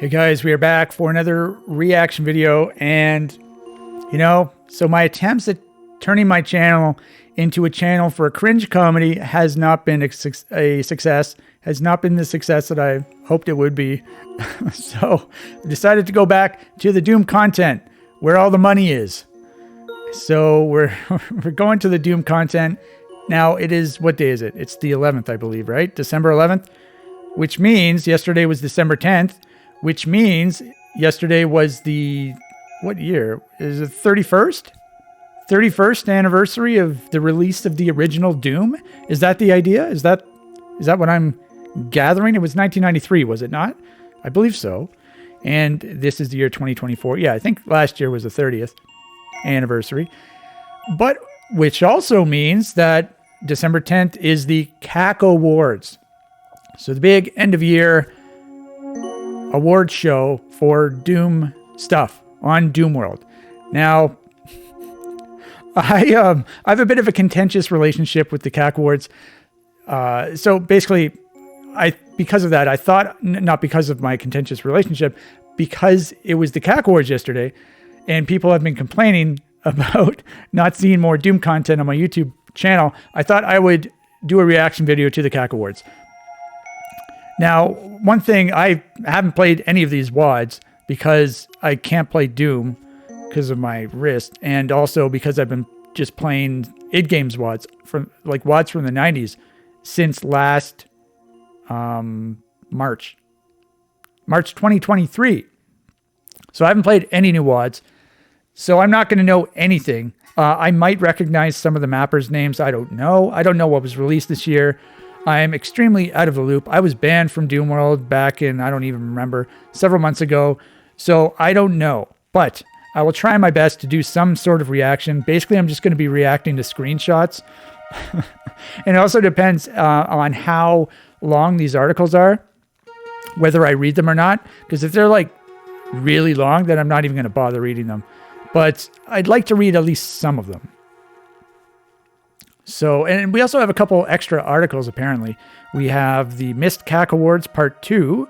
Hey guys, we are back for another reaction video, and so my attempts at turning my channel into a channel for a cringe comedy has not been a success, has not been the success that I hoped it would be. So I decided to go back to the Doom content where all the money is. So we're going to the Doom content. Now it is, what day is it? It's the 11th, I believe, right? December 11th, which means yesterday was December 10th, which means yesterday was the, what year? Is it 31st? 31st anniversary of the release of the original Doom? Is that the idea? Is that what I'm gathering? It was 1993, was it not? I believe so. And this is the year 2024. Yeah, I think last year was the 30th anniversary. But which also means that December 10th is the CAC Awards. So the big end of year award show for Doom stuff on Doomworld. Now, I have a bit of a contentious relationship with the CAC Awards. So basically, because of that, I thought, not because of my contentious relationship, because it was the CAC Awards yesterday, and people have been complaining about not seeing more Doom content on my YouTube channel, I thought I would do a reaction video to the CAC Awards. Now, one thing, I haven't played any of these WADs because I can't play Doom because of my wrist, and also because I've been just playing id Games WADs from the 90s since last March 2023. So I haven't played any new WADs, so I'm not going to know anything. I might recognize some of the mappers' names. I don't know what was released this year. I'm extremely out of the loop. I was banned from Doomworld back in, I don't even remember, several months ago. So I don't know, but I will try my best to do some sort of reaction. Basically, I'm just going to be reacting to screenshots. And it also depends on how long these articles are, whether I read them or not. Because if they're like really long, then I'm not even going to bother reading them. But I'd like to read at least some of them. So, and we also have a couple extra articles, apparently. We have the Missed CAC Awards Part 2.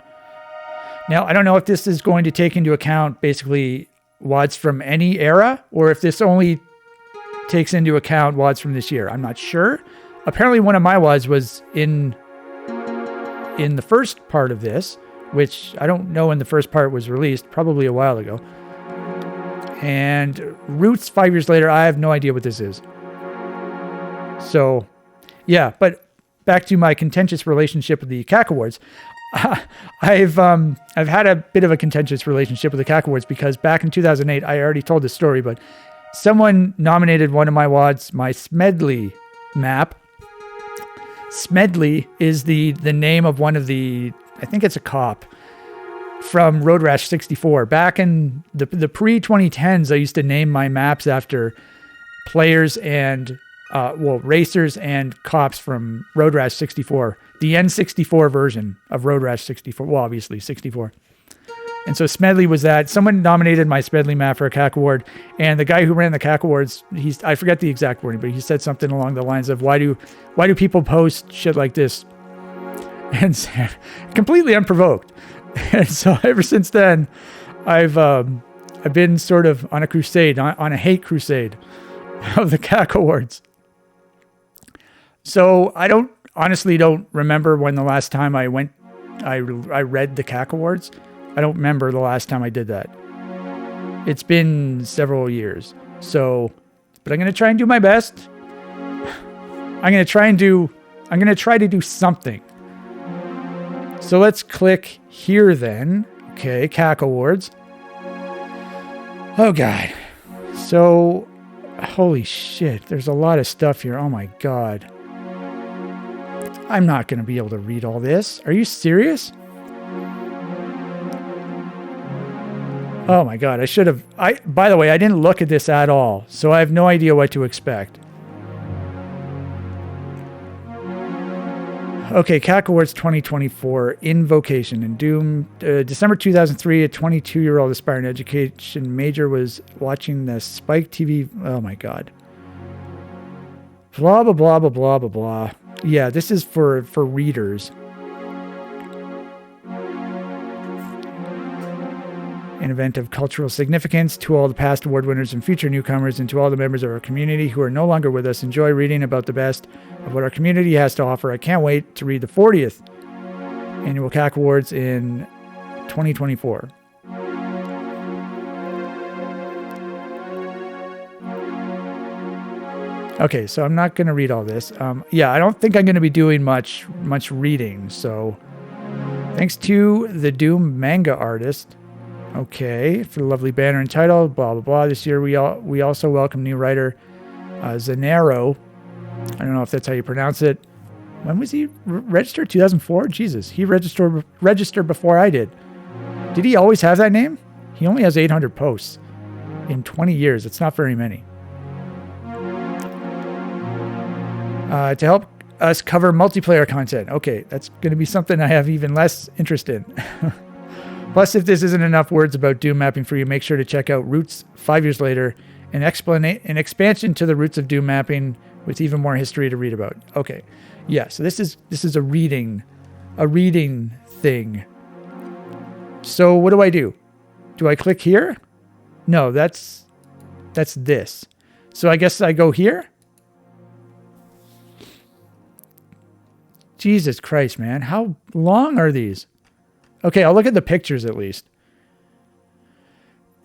Now, I don't know if this is going to take into account basically WADs from any era, or if this only takes into account WADs from this year. I'm not sure. Apparently, one of my WADs was in the first part of this, which I don't know when the first part was released, probably a while ago. And Roots 5 years later, I have no idea what this is. So, yeah, but back to my contentious relationship with the CAC Awards. I've had a bit of a contentious relationship with the CAC Awards because back in 2008, I already told this story, but someone nominated one of my WADs, my Smedley map. Smedley is the name of one of the, I think it's a cop, from Road Rash 64. Back in the pre-2010s, I used to name my maps after players and racers and cops from Road Rash 64, the N64 version of Road Rash 64. Well, obviously 64. And so Smedley was that. Someone nominated my Smedley map for a CAC Award, and the guy who ran the CAC Awards, I forget the exact wording, but he said something along the lines of, why do people post shit like this? And completely unprovoked. And so ever since then, I've been sort of on a crusade, on a hate crusade of the CAC Awards. So I honestly don't remember when the last time I read the CAC Awards. I don't remember the last time I did that. It's been several years. So, but I'm going to try and do my best. I'm going to try to do something. So let's click here then. Okay, CAC Awards. Oh God. So, holy shit, there's a lot of stuff here. Oh my God. I'm not going to be able to read all this. Are you serious? Oh my God, I should have. By the way, I didn't look at this at all, so I have no idea what to expect. Okay, CAC Awards 2024, Invocation in Doom. December 2003, a 22-year-old aspiring education major was watching the Spike TV. Oh my God. Blah, blah, blah, blah, blah, blah, blah. Yeah, this is for readers. an event of cultural significance. To all the past award winners and future newcomers, and to all the members of our community who are no longer with us, enjoy reading about the best of what our community has to offer. I can't wait to read the 40th Annual CAC Awards in 2024. Okay, so I'm not going to read all this. I don't think I'm going to be doing much reading. So thanks to the Doom manga artist. Okay, for the lovely banner and title, blah, blah, blah. This year we also welcome new writer Zanero. I don't know if that's how you pronounce it. When was he registered? 2004? Jesus, he registered before I did. Did he always have that name? He only has 800 posts in 20 years. It's not very many. To help us cover multiplayer content. Okay, that's going to be something I have even less interest in. Plus, if this isn't enough words about Doom mapping for you, make sure to check out Roots 5 years later, an expansion to the roots of Doom mapping with even more history to read about. Okay, yeah. So this is a reading thing. So what do? Do I click here? No, that's this. So I guess I go here. Jesus Christ, man. How long are these? Okay, I'll look at the pictures at least.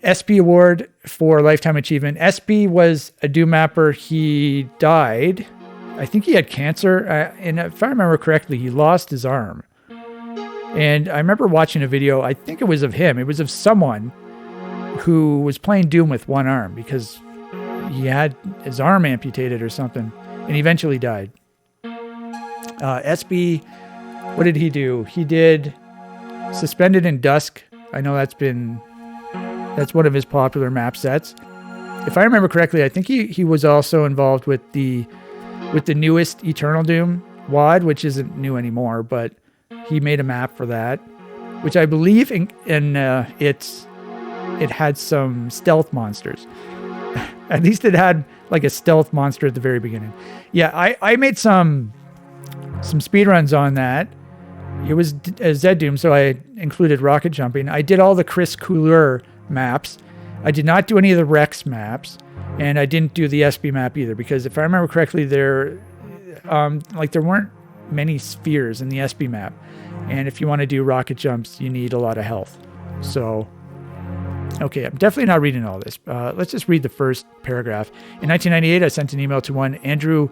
Espi Award for Lifetime Achievement. Espi was a Doom mapper. He died. I think he had cancer. And if I remember correctly, he lost his arm. And I remember watching a video. I think it was of him. It was of someone who was playing Doom with one arm because he had his arm amputated or something. And he eventually died. Espi, what did he do? He did Suspended in Dusk. I know that's one of his popular map sets. If I remember correctly, I think he was also involved with the newest Eternal Doom WOD, which isn't new anymore, but he made a map for that, which I believe it had some stealth monsters. At least it had like a stealth monster at the very beginning. Yeah, I made some speedruns on that. It was Zed Doom, so I included rocket jumping. I did all the Chris Couleur maps. I did not do any of the Rex maps, and I didn't do the Espi map either, because if I remember correctly, there weren't many spheres in the Espi map, and if you want to do rocket jumps, you need a lot of health. So, okay, I'm definitely not reading all this. Let's just read the first paragraph. In 1998, I sent an email to one Andrew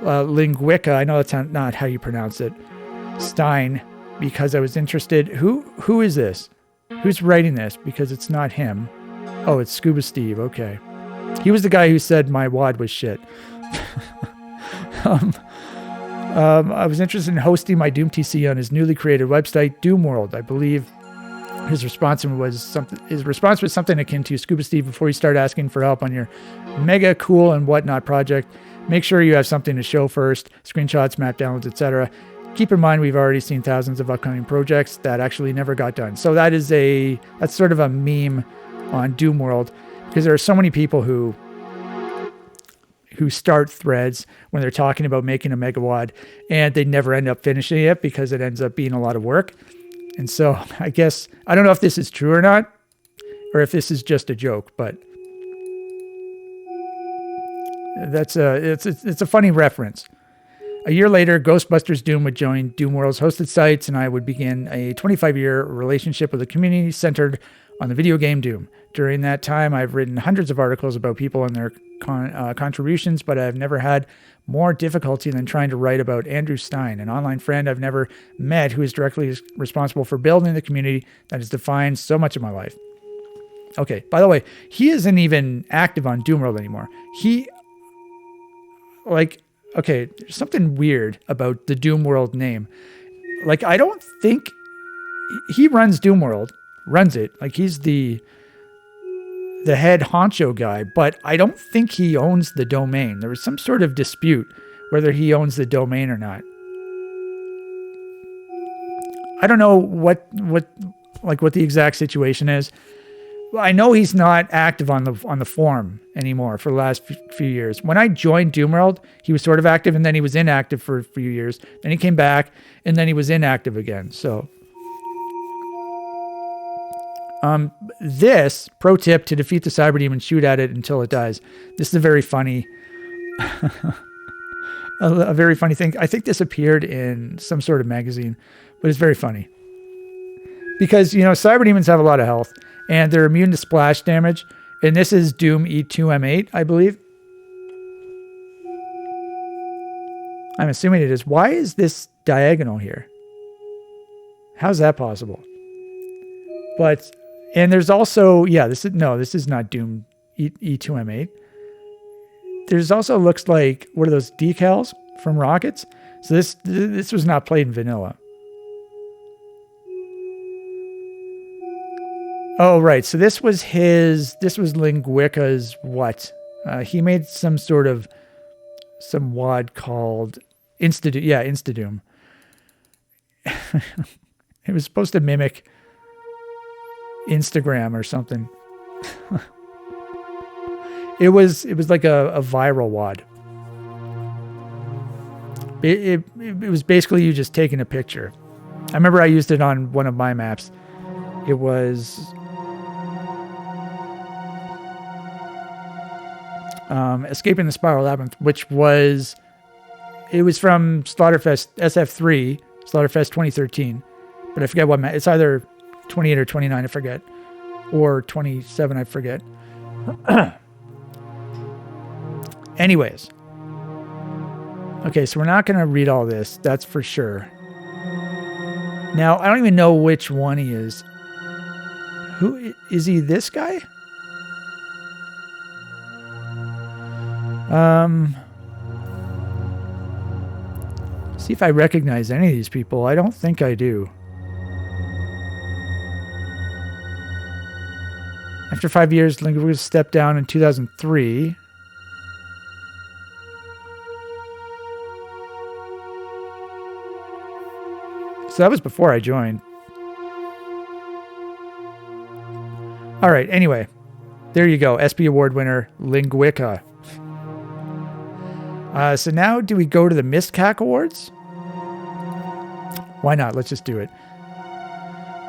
Linguica. I know that's not how you pronounce it. Stein, because I was interested. Who is this? Who's writing this? Because it's not him. Oh, it's Scuba Steve. Okay. He was the guy who said my WOD was shit. I was interested in hosting my Doom TC on his newly created website, Doomworld. I believe his response was something akin to Scuba Steve. Before you start asking for help on your mega cool and whatnot project, make sure you have something to show first, screenshots, map downloads, etc. Keep in mind, we've already seen thousands of upcoming projects that actually never got done. So that's sort of a meme on Doomworld, because there are so many people who start threads when they're talking about making a megawad and they never end up finishing it because it ends up being a lot of work. And so I guess, I don't know if this is true or not, or if this is just a joke, but it's a funny reference. A year later, Ghostbusters Doom would join Doomworld's hosted sites, and I would begin a 25-year relationship with a community centered on the video game Doom. During that time, I've written hundreds of articles about people and their contributions, but I've never had more difficulty than trying to write about Andrew Stein, an online friend I've never met who is directly responsible for building the community that has defined so much of my life. Okay, by the way, he isn't even active on Doomworld anymore. Okay, there's something weird about the Doomworld name. Like, I don't think he runs Doomworld, runs it. Like, he's the head honcho guy, but I don't think he owns the domain. There was some sort of dispute whether he owns the domain or not. I don't know what the exact situation is. Well, I know he's not active on the forum anymore for the last few years. When I joined Doomworld, he was sort of active, and then he was inactive for a few years. Then he came back, and then he was inactive again. So This, pro tip, to defeat the cyber demon, shoot at it until it dies. This is a very funny, a very funny thing. I think this appeared in some sort of magazine, but it's very funny. Because, you know, cyber demons have a lot of health, and they're immune to splash damage. And this is Doom E2M8, I believe. I'm assuming it is. Why is this diagonal here? How's that possible? But, and there's also, yeah, this is not Doom E2M8. There's also looks like, what are those decals from Rockets? So this was not played in vanilla. Oh, right. So this was Linguica's what? He made some WAD called Instadoom. Yeah, Instadoom. It was supposed to mimic Instagram or something. It was like a viral WAD. It was basically you just taking a picture. I remember I used it on one of my maps. It was Escaping the Spiral Labyrinth, which was from Slaughterfest SF3, Slaughterfest 2013, but I forget what it's either 28 or 29, I forget, or 27, I forget. Anyways, okay, so we're not going to read all this, that's for sure. Now, I don't even know which one he is. Who is he? This guy? See if I recognize any of these people. I don't think I do. After 5 years, Linguica stepped down in 2003. So that was before I joined. All right, anyway. There you go. Espi Award winner, Linguica. So now do we go to the Mist CAC Awards? Why not? Let's just do it.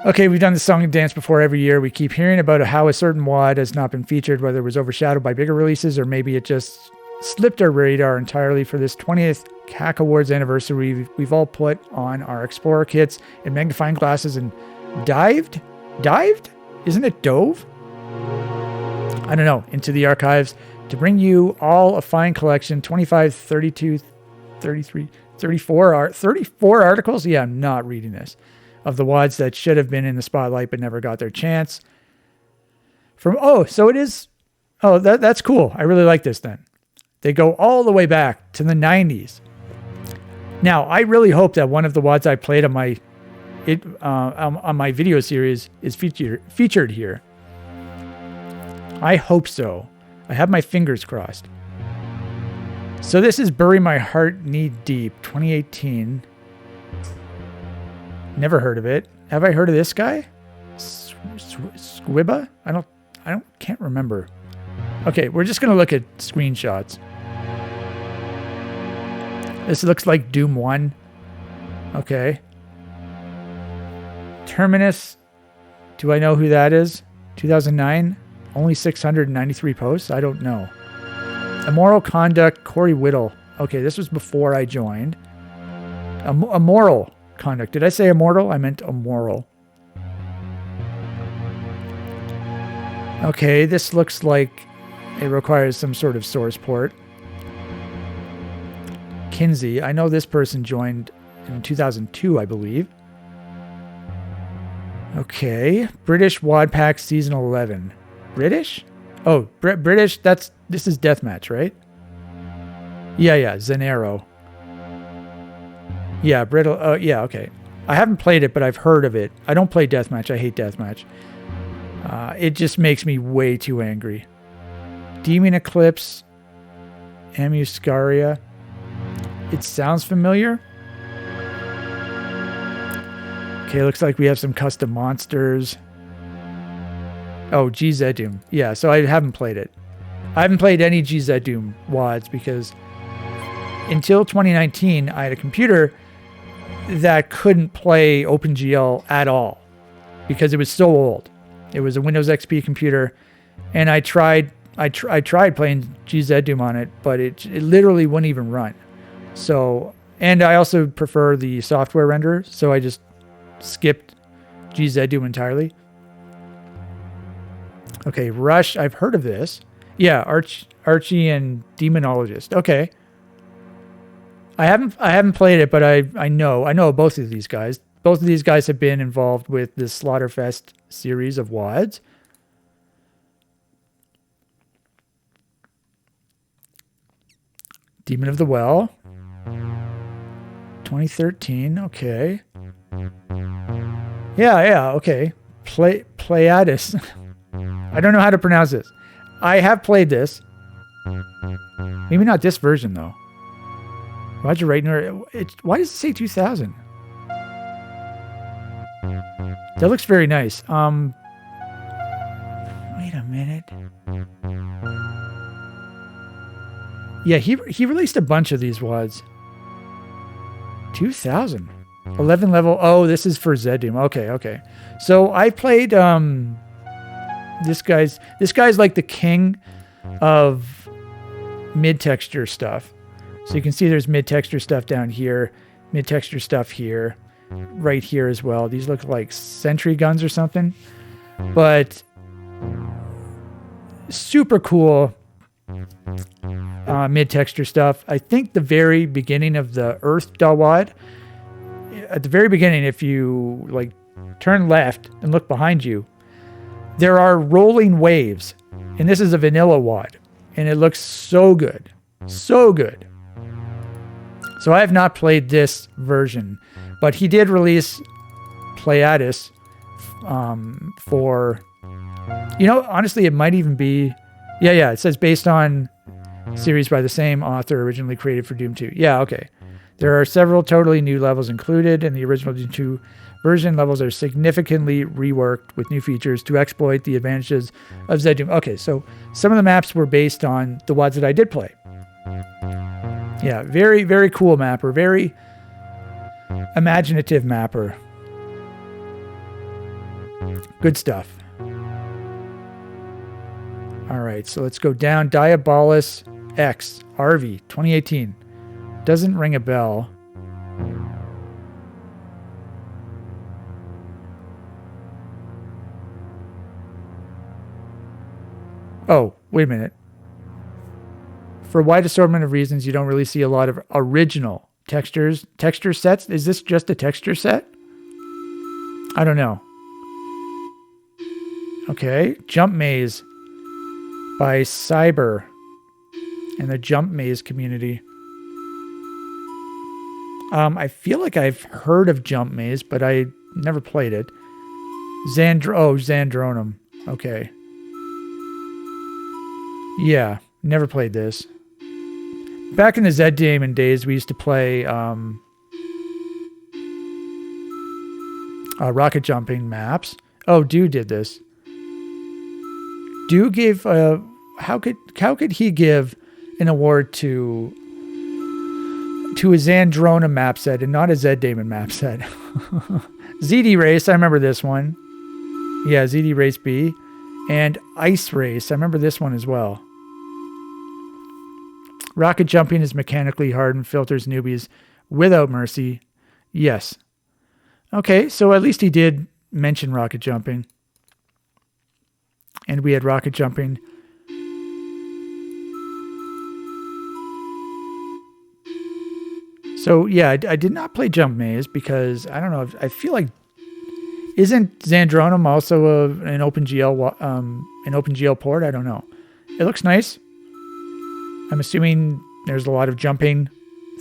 Okay, we've done the song and dance before every year. We keep hearing about how a certain WAD has not been featured, whether it was overshadowed by bigger releases or maybe it just slipped our radar entirely. For this 20th CAC Awards anniversary, we've all put on our Explorer kits and magnifying glasses and dived? Isn't it dove? I don't know, into the archives to bring you all a fine collection, 25, 32, 33, 34 articles. Yeah, I'm not reading this. Of the WADs that should have been in the spotlight but never got their chance. That's cool. I really like this then. They go all the way back to the 90s. Now, I really hope that one of the WADs I played on my video series is featured here. I hope so. I have my fingers crossed. So this is Bury My Heart Knee Deep, 2018. Never heard of it. Have I heard of this guy? Squiba? Can't remember. Okay, we're just going to look at screenshots. This looks like Doom 1. Okay. Terminus. Do I know who that is? 2009? Only 693 posts? I don't know. Immoral Conduct, Corey Whittle. Okay, this was before I joined. Immoral Conduct. Did I say immortal? I meant immoral. Okay, this looks like it requires some sort of source port. Kinsey. I know this person joined in 2002, I believe. Okay. British WAD Pack Season 11. British? Oh, British. This is Deathmatch, right? Yeah. Zenero. Yeah, Brittle. Oh, yeah, okay. I haven't played it, but I've heard of it. I don't play Deathmatch. I hate Deathmatch. It just makes me way too angry. Demon Eclipse. Amuscaria. It sounds familiar. Okay, looks like we have some custom monsters. Oh, GZ Doom. Yeah, so I haven't played it. I haven't played any GZ Doom WADs because until 2019, I had a computer that couldn't play OpenGL at all because it was so old. It was a Windows XP computer, and I tried playing GZ Doom on it, but it literally wouldn't even run. So, and I also prefer the software renderer, so I just skipped GZ Doom entirely. Okay, Rush, I've heard of this. Yeah, Archie and Demonologist. Okay. I haven't played it, but I know both of these guys. Both of these guys have been involved with the Slaughterfest series of WADs. Demon of the Well. 2013. Okay. Yeah, okay. Pleiades. I don't know how to pronounce this. I have played this. Maybe not this version, though. Roger Reitner. Why does it say 2000? That looks very nice. Wait a minute. Yeah, he released a bunch of these WADs. 2000. 11 level. Oh, this is for Zdoom. Okay. So I played this guy's like the king of mid-texture stuff. So you can see there's mid-texture stuff down here, mid-texture stuff here, right here as well. These look like sentry guns or something. But super cool mid-texture stuff. I think the very beginning of the Earth Dawad, at the very beginning, if you like turn left and look behind you, there are rolling waves. And this is a vanilla WAD. And it looks so good. So good. So I have not played this version, but he did release Pleiades for, honestly, it might even be, it says based on series by the same author originally created for Doom 2. Yeah, okay. There are several totally new levels included in the original Doom 2 version. Levels are significantly reworked with new features to exploit the advantages of Zdoom. Okay, so some of the maps were based on the WADs that I did play. Yeah, very, very cool mapper. Very imaginative mapper. Good stuff. All right, so let's go down. Diabolus X, RV, 2018. Doesn't ring a bell. Oh, wait a minute. For a wide assortment of reasons, you don't really see a lot of original texture sets. Is this just a texture set? I don't know. Okay, Jump Maze by Cyber and the Jump Maze community. I feel like I've heard of Jump Maze, but I never played it. Zandronum. Okay. Yeah, never played this. Back in the Zdoom days, we used to play rocket jumping maps. Oh, Dude did this. Dude gave how could he give an award to a Zandrona map set and not a Zdoom map set? ZD Race, I remember this one. Yeah, ZD Race B. And Ice Race, I remember this one as well. Rocket jumping is mechanically hard and filters newbies without mercy. Yes. Okay, so at least he did mention rocket jumping. And we had rocket jumping. So yeah, I did not play Jump Maze because, I don't know, I feel like, isn't Zandronum also an OpenGL port? I don't know. It looks nice. I'm assuming there's a lot of jumping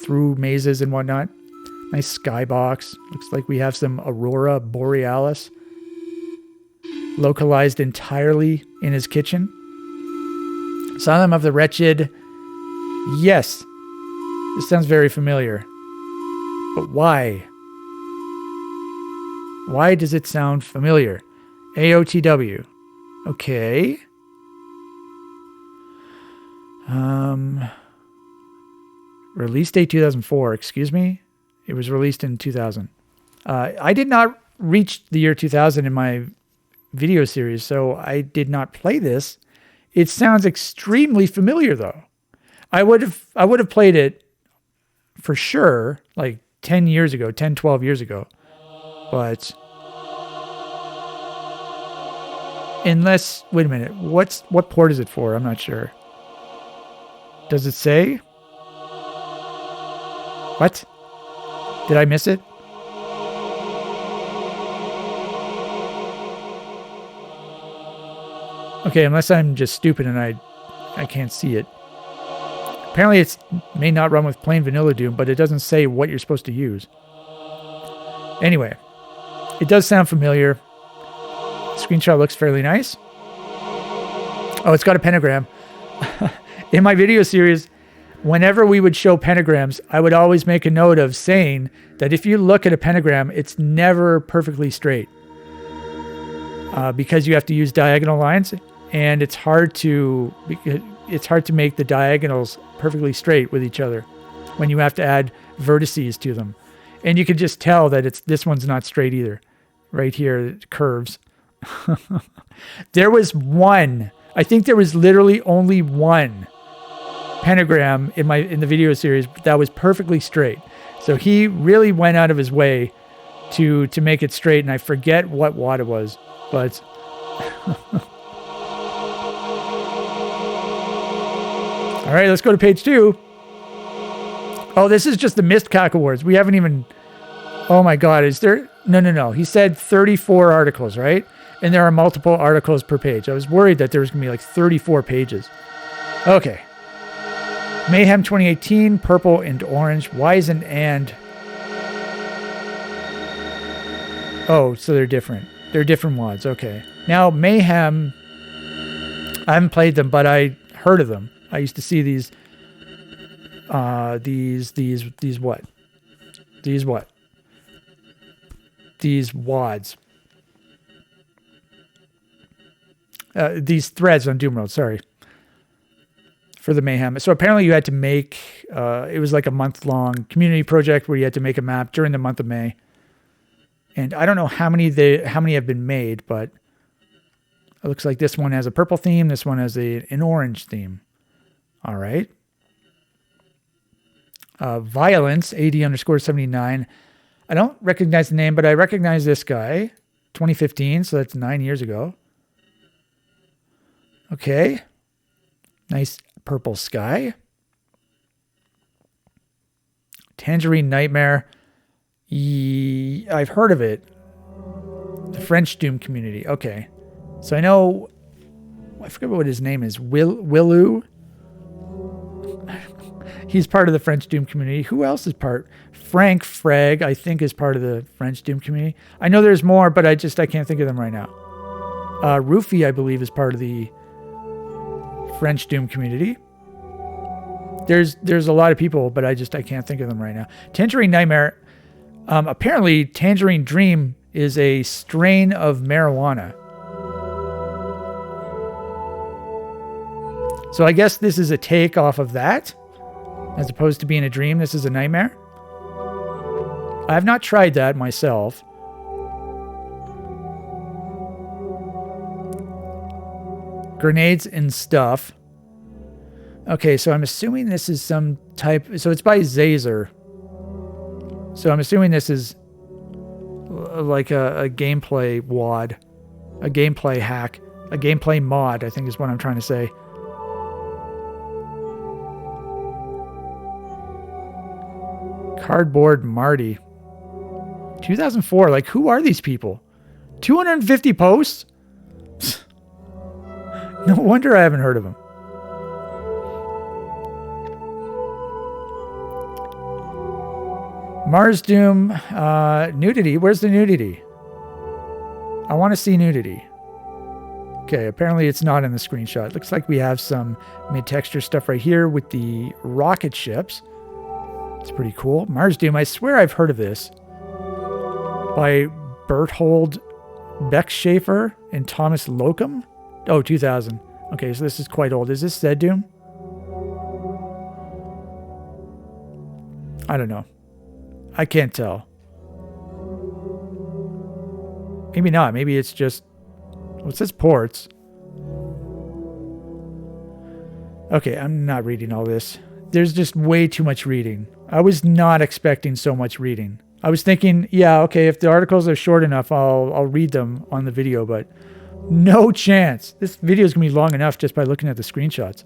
through mazes and whatnot. Nice skybox. Looks like we have some Aurora Borealis localized entirely in his kitchen. Asylum of the Wretched. Yes. This sounds very familiar. But why? Why does it sound familiar? AOTW. Okay. Release date 2004, excuse me. It was released in 2000. I did not reach the year 2000 in my video series, so I did not play this. It sounds extremely familiar, though. I would have played it for sure, like 10 years ago, 10, 12 years ago. But unless, wait a minute, what port is it for? I'm not sure. Does it say? What? Did I miss it? Okay, unless I'm just stupid and I can't see it. Apparently it may not run with plain vanilla Doom, but it doesn't say what you're supposed to use. Anyway, it does sound familiar. The screenshot looks fairly nice. Oh, it's got a pentagram. In my video series, whenever we would show pentagrams, I would always make a note of saying that if you look at a pentagram, it's never perfectly straight. Because you have to use diagonal lines, and it's hard to make the diagonals perfectly straight with each other when you have to add vertices to them. And you can just tell that this one's not straight either. Right here, it curves. There was one. I think there was literally only one pentagram in the video series that was perfectly straight. So he really went out of his way to make it straight, and I forget what watt it was, but all right, let's go to page 2. Oh, this is just the missed CAC Awards. We haven't even... Oh my God, is there... No. He said 34 articles, right? And there are multiple articles per page. I was worried that there was going to be like 34 pages. Okay. Mayhem 2018, purple and orange. Why isn't and... Oh, so they're different. They're different wads. Okay. Now, Mayhem... I haven't played them, but I heard of them. I used to see these what? These what? These wads. These threads on Doomworld, sorry. For the Mayhem. So apparently you had to make, it was like a month-long community project where you had to make a map during the month of May. And I don't know how many have been made, but it looks like this one has a purple theme. This one has an orange theme. All right. Violence, AD_79. I don't recognize the name, but I recognize this guy. 2015, so that's 9 years ago. Okay. Nice purple sky. Tangerine Nightmare. I've heard of it. The French Doom community. Okay. So I know... I forget what his name is. Willou? He's part of the French Doom community. Who else is part? Frank Frag, I think, is part of the French Doom community. I know there's more, but I can't think of them right now. Roofy, I believe, is part of the French Doom community. There's a lot of people, but I can't think of them right now. Tangerine Nightmare. Apparently, Tangerine Dream is a strain of marijuana. So I guess this is a take off of that. As opposed to being a dream, this is a nightmare. I have not tried that myself. Grenades and stuff. Okay, so I'm assuming this is some type... So it's by Zazer. So I'm assuming this is like a gameplay wad. A gameplay hack. A gameplay mod, I think is what I'm trying to say. Cardboard Marty. 2004. Like, who are these people? 250 posts? No wonder I haven't heard of them. Mars Doom. Nudity. Where's the nudity? I want to see nudity. Okay, apparently it's not in the screenshot. Looks like we have some mid-texture stuff right here with the rocket ships. It's pretty cool. Mars Doom. I swear I've heard of this. By Berthold Beckschafer and Thomas Locum. Oh, 2000. Okay, so this is quite old. Is this Zed Doom? I don't know. I can't tell. Maybe not. Maybe it's just Well, it says ports. Okay, I'm not reading all this. There's just way too much reading. I was not expecting so much reading. I was thinking, yeah, okay, if the articles are short enough, I'll read them on the video, but no chance. This video is going to be long enough just by looking at the screenshots.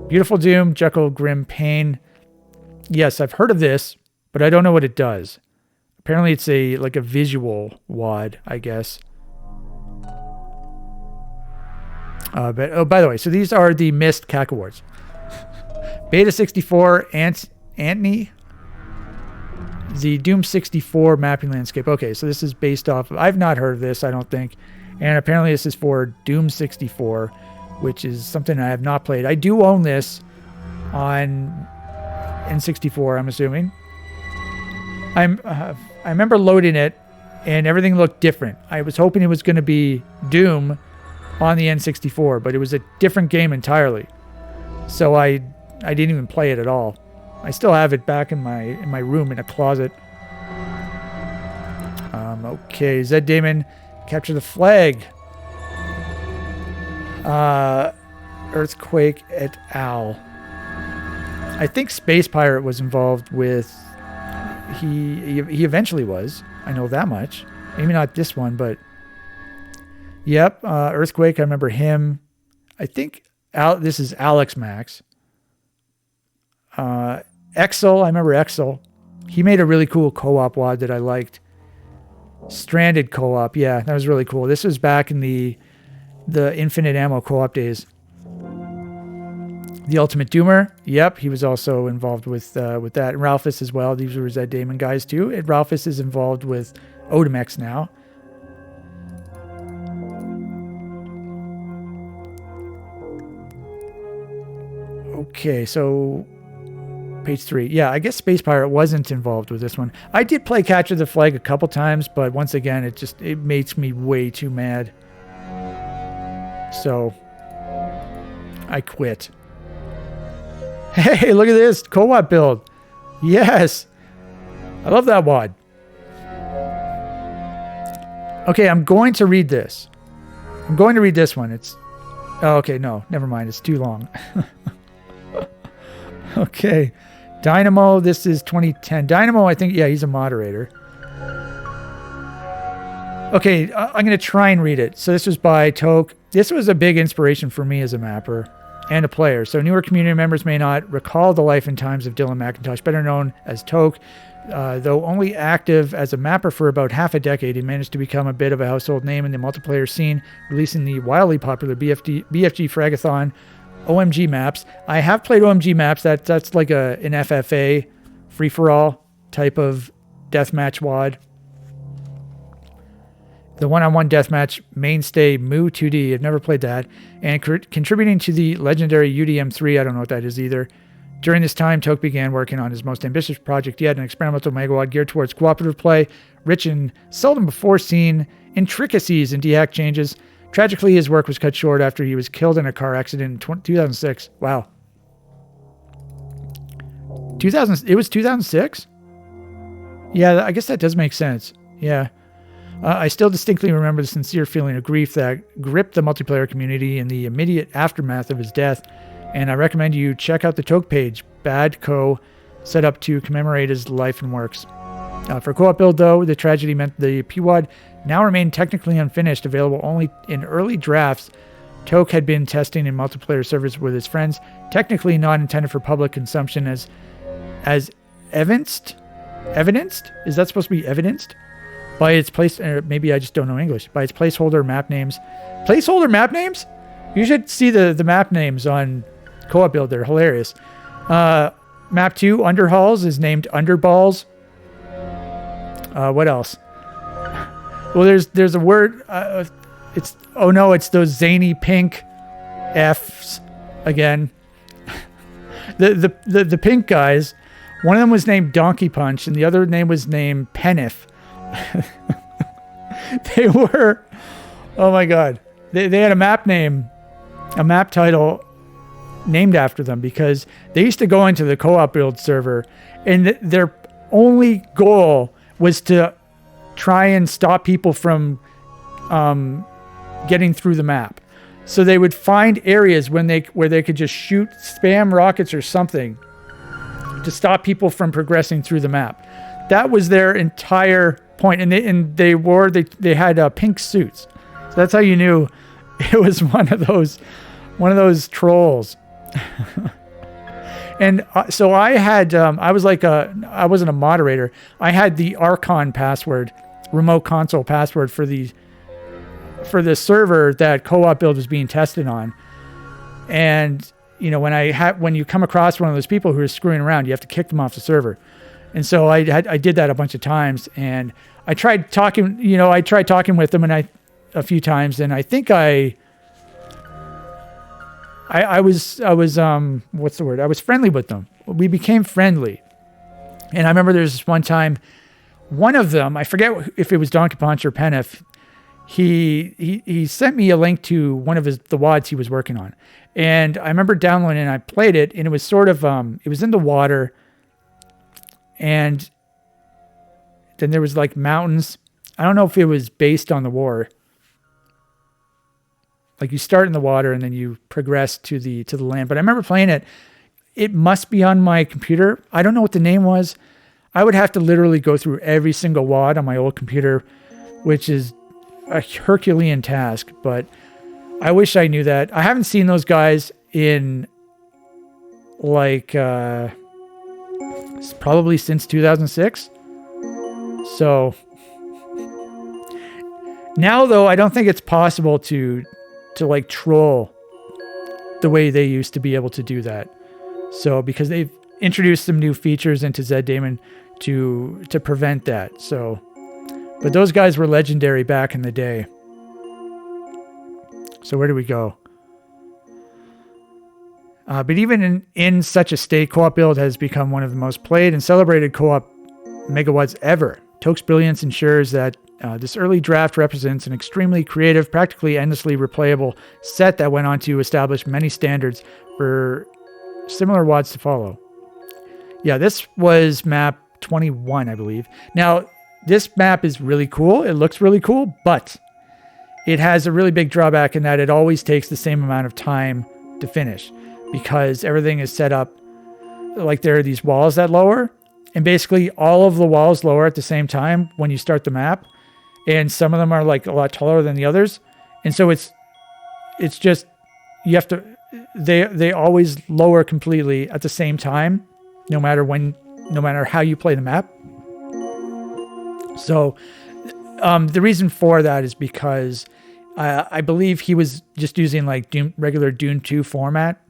Beautiful Doom, Jekyll, Grim Pain. Yes, I've heard of this, but I don't know what it does. Apparently it's like a visual WAD, I guess. But oh, by the way, so these are the missed CAC Awards. Beta 64, Antony. The Doom 64 mapping landscape. Okay, so this is based off of, I've not heard of this, I don't think. And apparently this is for Doom 64, which is something I have not played. I do own this on N64, I'm assuming. I remember loading it and everything looked different. I was hoping it was going to be Doom on the N64, but it was a different game entirely. So I didn't even play it at all. I still have it back in my room in a closet. Okay, Zed Damon, capture the flag. Earthquake et al. I think Space Pirate was involved with. He eventually was. I know that much. Maybe not this one, but yep. Earthquake. I remember him. I think this is Alex Max. Exel. I remember Exel. He made a really cool co-op WAD that I liked. Stranded co-op. Yeah, that was really cool. This was back in the infinite ammo co-op days. The Ultimate Doomer. Yep, he was also involved with that. And Ralphus as well. These were Zed Damon guys too. And Ralphus is involved with Odomex now. Okay, so page 3. Yeah, I guess Space Pirate wasn't involved with this one. I did play Capture the Flag a couple times, but once again, it makes me way too mad. So I quit. Hey, look at this co-op build. Yes. I love that WAD. Okay, I'm going to read this. I'm going to read this one. Oh, okay, no, never mind. It's too long. Okay. Dynamo, this is 2010. Dynamo, I think, yeah, he's a moderator. Okay, I'm going to try and read it. So this was by Toke. This was a big inspiration for me as a mapper and a player. So newer community members may not recall the life and times of Dylan McIntosh, better known as Toke. Though only active as a mapper for about half a decade, he managed to become a bit of a household name in the multiplayer scene, releasing the wildly popular BFG Fragathon OMG maps. I have played OMG maps. That's like an FFA free-for-all type of deathmatch WAD. The one-on-one deathmatch mainstay Moo 2D. I've never played that. And contributing to the legendary UDM3. I don't know what that is either. During this time, Toke began working on his most ambitious project yet, an experimental megawad geared towards cooperative play, rich in seldom before seen intricacies and dehack changes. Tragically, his work was cut short after he was killed in a car accident in 2006. Wow. It was 2006? Yeah, I guess that does make sense. Yeah. I still distinctly remember the sincere feeling of grief that gripped the multiplayer community in the immediate aftermath of his death, and I recommend you check out the Toke page, Bad Co, set up to commemorate his life and works. For co-op build, though, the tragedy meant the PWAD now remained technically unfinished, available only in early drafts. Toke had been testing in multiplayer servers with his friends, technically not intended for public consumption as evidenced? Is that supposed to be evidenced? By its place, maybe I just don't know English. By its placeholder map names. Placeholder map names? You should see the map names on co-op build. They're hilarious. Map 2, Underhalls, is named Underballs. What else? Well, there's a word. It's those zany pink F's again. the pink guys. One of them was named Donkey Punch, and the other name was named Penif. They were, oh my god, they had a map title named after them because they used to go into the co-op build server, and their only goal was to try and stop people from getting through the map. So they would find areas where they could just shoot spam rockets or something to stop people from progressing through the map. That was their entire point. And they had pink suits. So that's how you knew it was one of those trolls. And so I had, I wasn't a moderator. I had the Archon password, remote console password for the server that Co-op Build was being tested on. And, you know, when you come across one of those people who are screwing around, you have to kick them off the server. And so I did that a bunch of times, and I tried talking with them a few times, and I think I was what's the word? I was friendly with them. We became friendly. And I remember there was this one time, one of them, I forget if it was Donkey Punch or Penif, he sent me a link to one of the WADs he was working on. And I remember downloading it, and I played it, and it was sort of, it was in the water, and then there was like mountains. I don't know if it was based on the war. Like you start in the water and then you progress to the land. But I remember playing it. It must be on my computer. I don't know what the name was. I would have to literally go through every single WAD on my old computer, which is a Herculean task. But I wish I knew that. I haven't seen those guys in like probably since 2006. So now, though, I don't think it's possible to like troll the way they used to be able to do that. So because they've introduced some new features into ZDaemon to prevent that. So, but those guys were legendary back in the day. So where do we go? But even in such a state, Co-op Build has become one of the most played and celebrated co-op megawads ever. Toke's brilliance ensures that this early draft represents an extremely creative, practically endlessly replayable set that went on to establish many standards for similar WADs to follow. Yeah, this was map 21, I believe. Now, this map is really cool. It looks really cool, but it has a really big drawback in that it always takes the same amount of time to finish because everything is set up like there are these walls that lower, and basically all of the walls lower at the same time when you start the map. And some of them are like a lot taller than the others. And so it's just, you have to, they always lower completely at the same time, no matter how you play the map. So the reason for that is because I believe he was just using like regular Dune 2 format.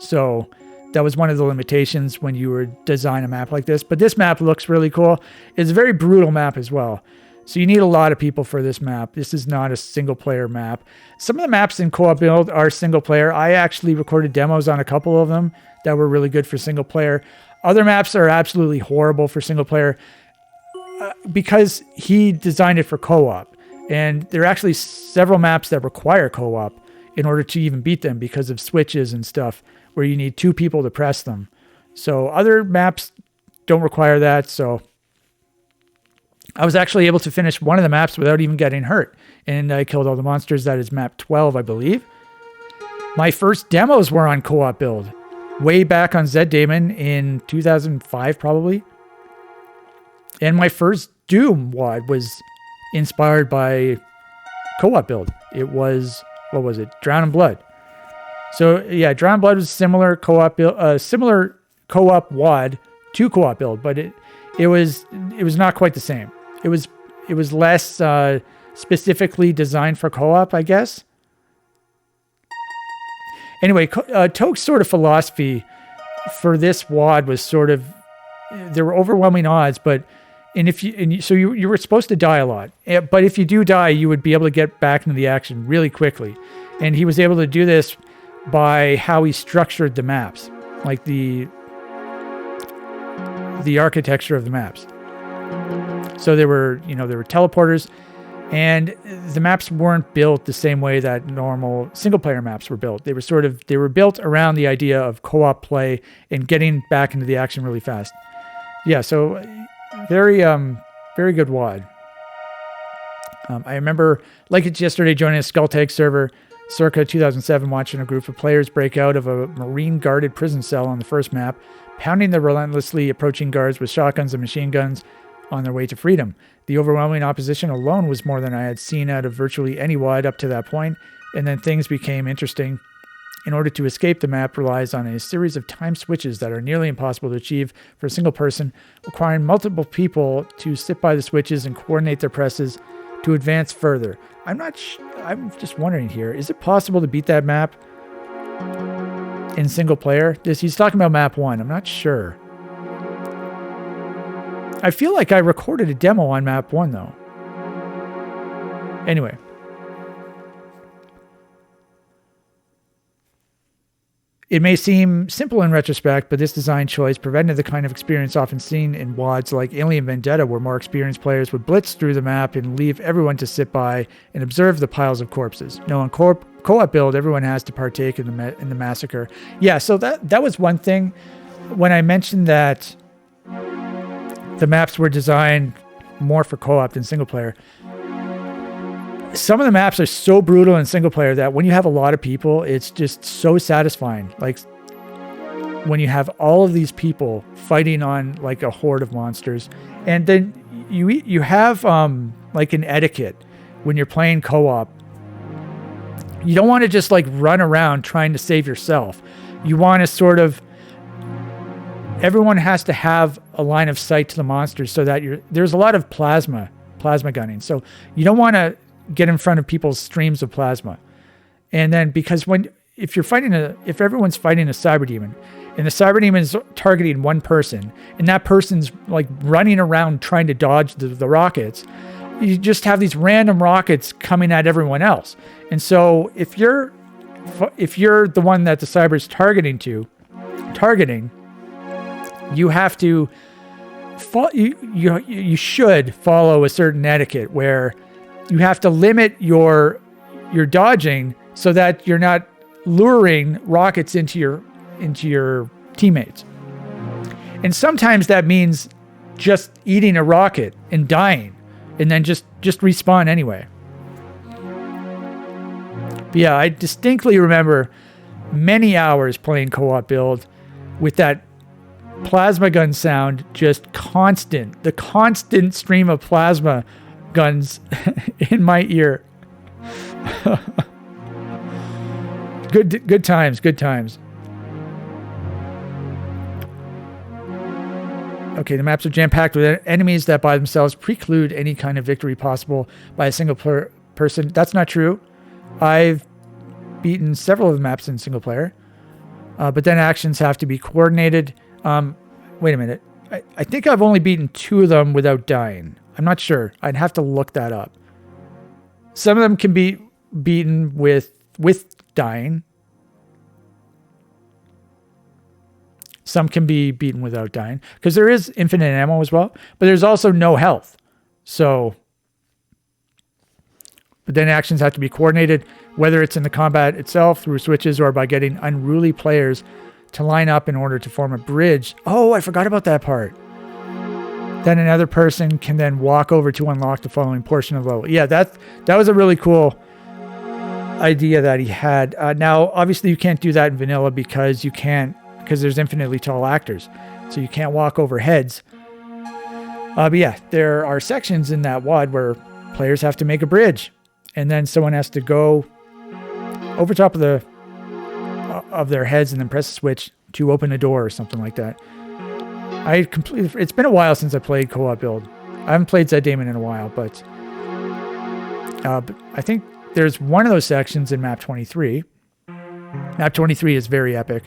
So that was one of the limitations when you were design a map like this. But this map looks really cool. It's a very brutal map as well. So you need a lot of people for this map. This is not a single player map. Some of the maps in Co-op Build are single player. I actually recorded demos on a couple of them that were really good for single player. Other maps are absolutely horrible for single player because he designed it for co-op. And there are actually several maps that require co-op in order to even beat them because of switches and stuff where you need two people to press them. So other maps don't require that. So I was actually able to finish one of the maps without even getting hurt. And I killed all the monsters. That is map 12, I believe. My first demos were on Co-op Build. Way back on ZDaemon in 2005, probably. And my first Doom WAD was inspired by Co-op Build. It was, what was it? Drown in Blood. So yeah, Drown in Blood was similar co-op build, similar co-op WAD to Co-op Build, but it was not quite the same. It was less specifically designed for co-op, I guess. Anyway, Toke's sort of philosophy for this WAD was sort of, there were overwhelming odds, but so you were supposed to die a lot, but if you do die, you would be able to get back into the action really quickly. And he was able to do this by how he structured the maps, like the architecture of the maps. So there were teleporters, and the maps weren't built the same way that normal single player maps were built. They were built around the idea of co-op play and getting back into the action really fast. Yeah, so very good WAD. I remember, like it's yesterday, joining a Skulltag server circa 2007, watching a group of players break out of a marine-guarded prison cell on the first map, pounding the relentlessly approaching guards with shotguns and machine guns on their way to freedom. The overwhelming opposition alone was more than I had seen out of virtually any WOD up to that point, and then things became interesting. In order to escape, the map relies on a series of time switches that are nearly impossible to achieve for a single person, requiring multiple people to sit by the switches and coordinate their presses to advance further. I'm just wondering here, is it possible to beat that map in single player? He's talking about map 1. I'm not sure. I feel like I recorded a demo on map 1 though. Anyway. It may seem simple in retrospect, but this design choice prevented the kind of experience often seen in WODs like Alien Vendetta, where more experienced players would blitz through the map and leave everyone to sit by and observe the piles of corpses. No, on co-op build, everyone has to partake in the massacre. Yeah, so that was one thing. When I mentioned that the maps were designed more for co-op than single player, some of the maps are so brutal in single player that when you have a lot of people, it's just so satisfying. Like when you have all of these people fighting on like a horde of monsters, and then you have like an etiquette when you're playing co-op. You don't want to just like run around trying to save yourself. You want to sort of, everyone has to have a line of sight to the monsters so that there's a lot of plasma gunning. So you don't want to get in front of people's streams of plasma. And then because if everyone's fighting a cyber demon and the cyber demon is targeting one person and that person's like running around trying to dodge the rockets, you just have these random rockets coming at everyone else. And so if you're the one that the cyber is targeting, you have to you should follow a certain etiquette where you have to limit your dodging so that you're not luring rockets into your teammates. And sometimes that means just eating a rocket and dying and then just respawn anyway. But yeah, I distinctly remember many hours playing co-op build with that plasma gun sound, just constant, the constant stream of plasma guns in my ear. Good times. Okay, the maps are jam-packed with enemies that by themselves preclude any kind of victory possible by a single person. That's not true. I've beaten several of the maps in single player, but then actions have to be coordinated. Wait a minute. I think I've only beaten 2 of them without dying. I'm not sure. I'd have to look that up. Some of them can be beaten with dying. Some can be beaten without dying because there is infinite ammo as well, but there's also no health. So, but then actions have to be coordinated, whether it's in the combat itself through switches or by getting unruly players to line up in order to form a bridge. Oh, I forgot about that part. Then another person can then walk over to unlock the following portion of the level. Yeah, that was a really cool idea that he had. Now, obviously, you can't do that in vanilla because there's infinitely tall actors, so you can't walk over heads. But yeah, there are sections in that WOD where players have to make a bridge, and then someone has to go over top of their heads and then press a switch to open a door or something like that. It's been a while since I played co-op build. I haven't played Zed Daemon in a while, but I think there's one of those sections in map 23. Map 23 is very epic.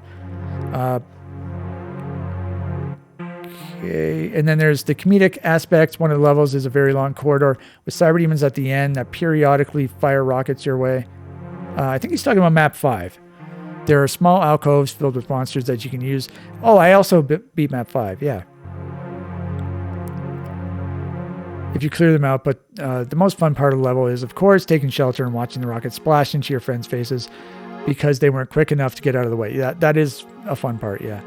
Okay, and then there's the comedic aspects. One of the levels is a very long corridor with cyber demons at the end that periodically fire rockets your way. I think he's talking about map 5. There are small alcoves filled with monsters that you can use. Oh, I also beat map 5, yeah. If you clear them out, but the most fun part of the level is, of course, taking shelter and watching the rockets splash into your friends' faces because they weren't quick enough to get out of the way. Yeah, that is a fun part, yeah.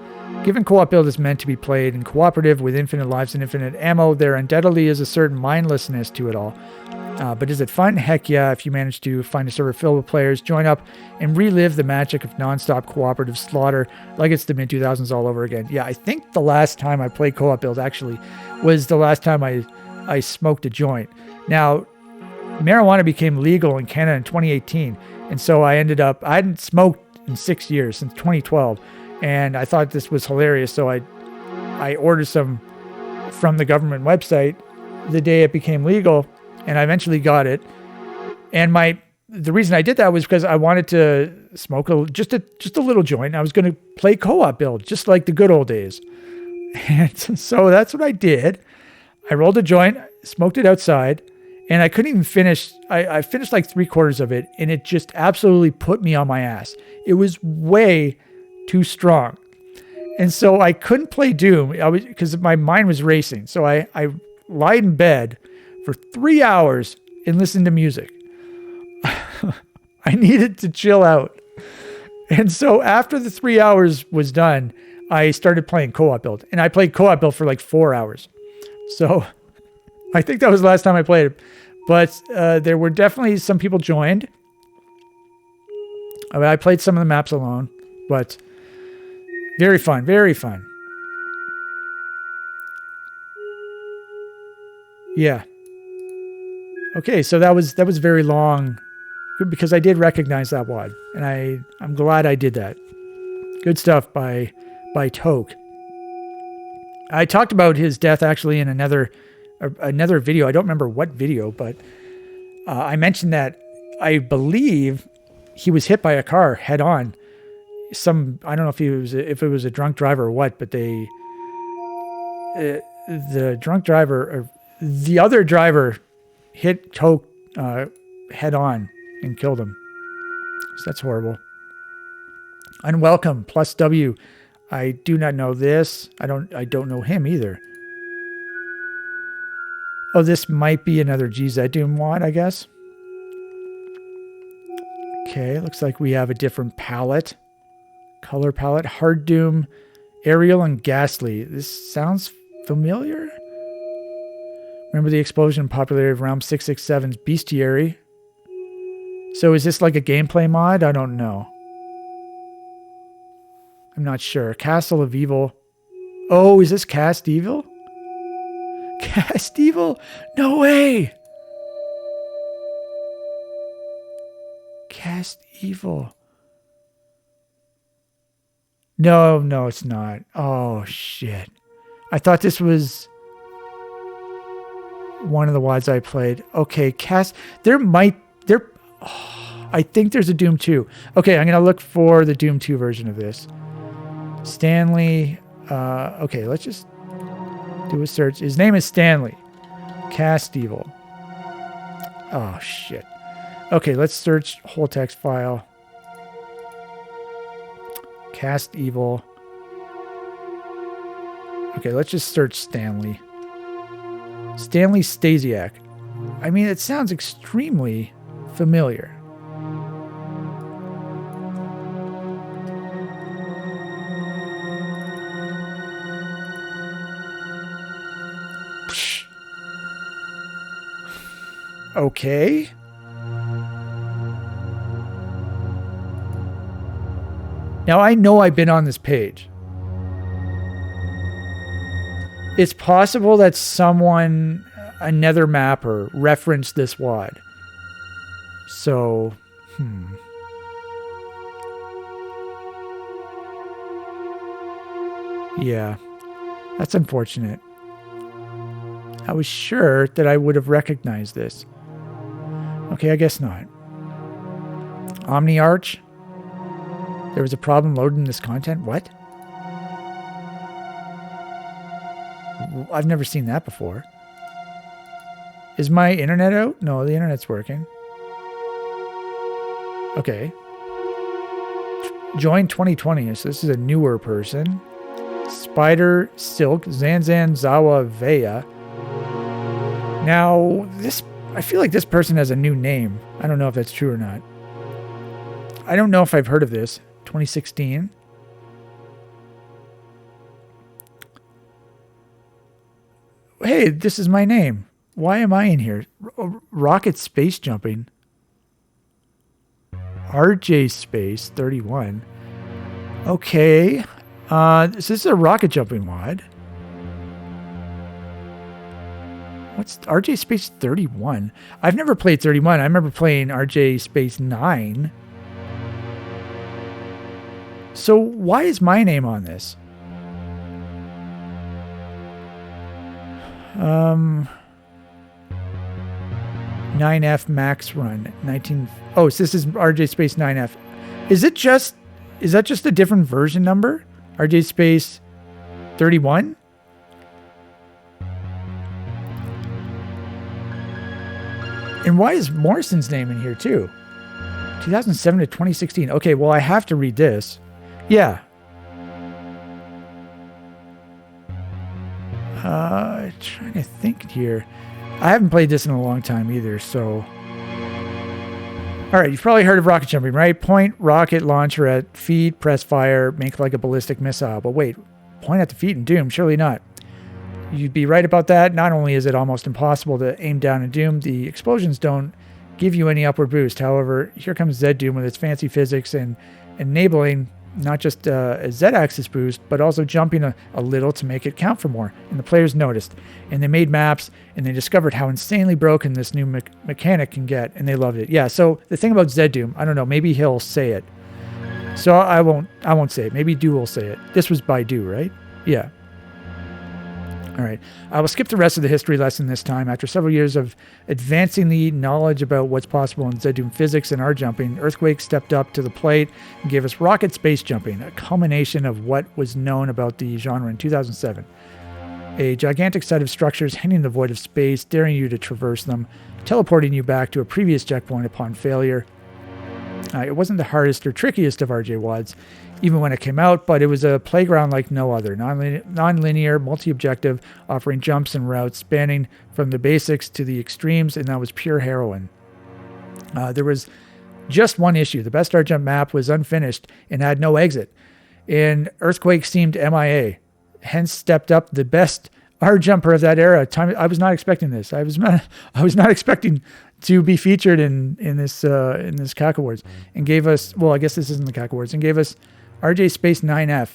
Given co-op build is meant to be played in cooperative with infinite lives and infinite ammo, there undoubtedly is a certain mindlessness to it all. But is it fun? Heck yeah, if you manage to find a server filled with players, join up and relive the magic of non-stop cooperative slaughter like it's the mid-2000s all over again. Yeah, I think the last time I played co-op build actually was the last time I smoked a joint. Now, marijuana became legal in Canada in 2018, and so I hadn't smoked in 6 years, since 2012, and I thought this was hilarious, so I ordered some from the government website the day it became legal, and I eventually got it. And the reason I did that was because I wanted to smoke just a little joint. I was going to play co-op build, just like the good old days. And so that's what I did. I rolled a joint, smoked it outside, and I couldn't even finish. I finished like 3/4 of it, and it just absolutely put me on my ass. It was way too strong. And so I couldn't play Doom because my mind was racing. So I lied in bed for 3 hours and listened to music. I needed to chill out. And so after the 3 hours was done, I started playing co-op build. And I played co-op build for like 4 hours. So I think that was the last time I played it. But there were definitely some people joined. I mean, I played some of the maps alone. But very fun, very fun. Yeah. Okay, so that was very long because I did recognize that WAD, and I'm glad I did that. Good stuff by Toke. I talked about his death actually in another video. I don't remember what video, but I mentioned that I believe he was hit by a car head on. I don't know if it was a drunk driver or what, but the drunk driver or the other driver hit Toke head on and killed him. So that's horrible. Unwelcome plus W. I do not know this. I don't know him either. Oh, this might be another GZ Doom WAD, I guess. Okay, looks like we have a different palette. Color palette. Hard Doom, Aerial, and Ghastly. This sounds familiar. Remember the explosion and popularity of Realm 667's Bestiary. So is this like a gameplay mod? I don't know. I'm not sure. Castle of Evil. Oh, is this Cast Evil? Cast Evil? No way! Cast Evil. No, it's not. Oh, shit. I thought this was one of the WADs I played. Okay, I think there's a Doom 2. Okay, I'm going to look for the Doom 2 version of this. Stanley. Okay, let's just do a search. His name is Stanley. Cast Evil. Oh, shit. Okay, let's search whole text file. Cast Evil. Okay, let's just search Stanley. Stanley Stasiak. I mean, it sounds extremely familiar. Psh. Okay. Now, I know I've been on this page. It's possible that another mapper, referenced this WAD. So, Yeah, that's unfortunate. I was sure that I would have recognized this. Okay, I guess not. OmniArch. There was a problem loading this content. What? I've never seen that before. Is my internet out? No, the internet's working. Okay. Join 2020. So this is a newer person. Spider Silk Zanzan Zawa Veya. Now, I feel like this person has a new name. I don't know if that's true or not. I don't know if I've heard of this. 2016. Hey, this is my name. Why am I in here? Rocket space jumping. RJ Space 31. Okay. This is a rocket jumping wad. What's RJ Space 31? I've never played 31. I remember playing RJ Space 9. So why is my name on this? 9F Max Run 19. Oh, so this is RJ Space 9F. Is that just a different version number? RJ Space 31? And why is Morrison's name in here too? 2007 to 2016. Okay, well, I have to read this. Yeah. Trying to think here. I haven't played this in a long time either, so. All right, you've probably heard of rocket jumping, right? Point rocket launcher at feet, press fire, make like a ballistic missile. But wait, point at the feet in Doom? Surely not. You'd be right about that. Not only is it almost impossible to aim down in Doom, the explosions don't give you any upward boost. However, here comes Z Doom with its fancy physics and enabling not just a Z-axis boost, but also jumping a little to make it count for more. And the players noticed, and they made maps, and they discovered how insanely broken this new mechanic can get, and they loved it. Yeah, so the thing about Z Doom, I don't know, maybe he'll say it. So I won't say it. Maybe Do will say it. This was by Do, right? Yeah. All right. I will skip the rest of the history lesson this time. After several years of advancing the knowledge about what's possible in Z Doom physics and R jumping, Earthquake stepped up to the plate and gave us rocket space jumping, a culmination of what was known about the genre in 2007. A gigantic set of structures hitting the void of space, daring you to traverse them, teleporting you back to a previous checkpoint upon failure. It wasn't the hardest or trickiest of RJ WADs, even when it came out, but it was a playground like no other, non-linear, multi-objective, offering jumps and routes spanning from the basics to the extremes, and that was pure heroin. There was just one issue. The best R jump map was unfinished and had no exit, and Earthquake seemed MIA. Hence stepped up the best R jumper of that era. I was not expecting this. I was not expecting to be featured in this CAC Awards, and gave us, well, I guess this isn't the CAC Awards, and gave us RJ Space 9F.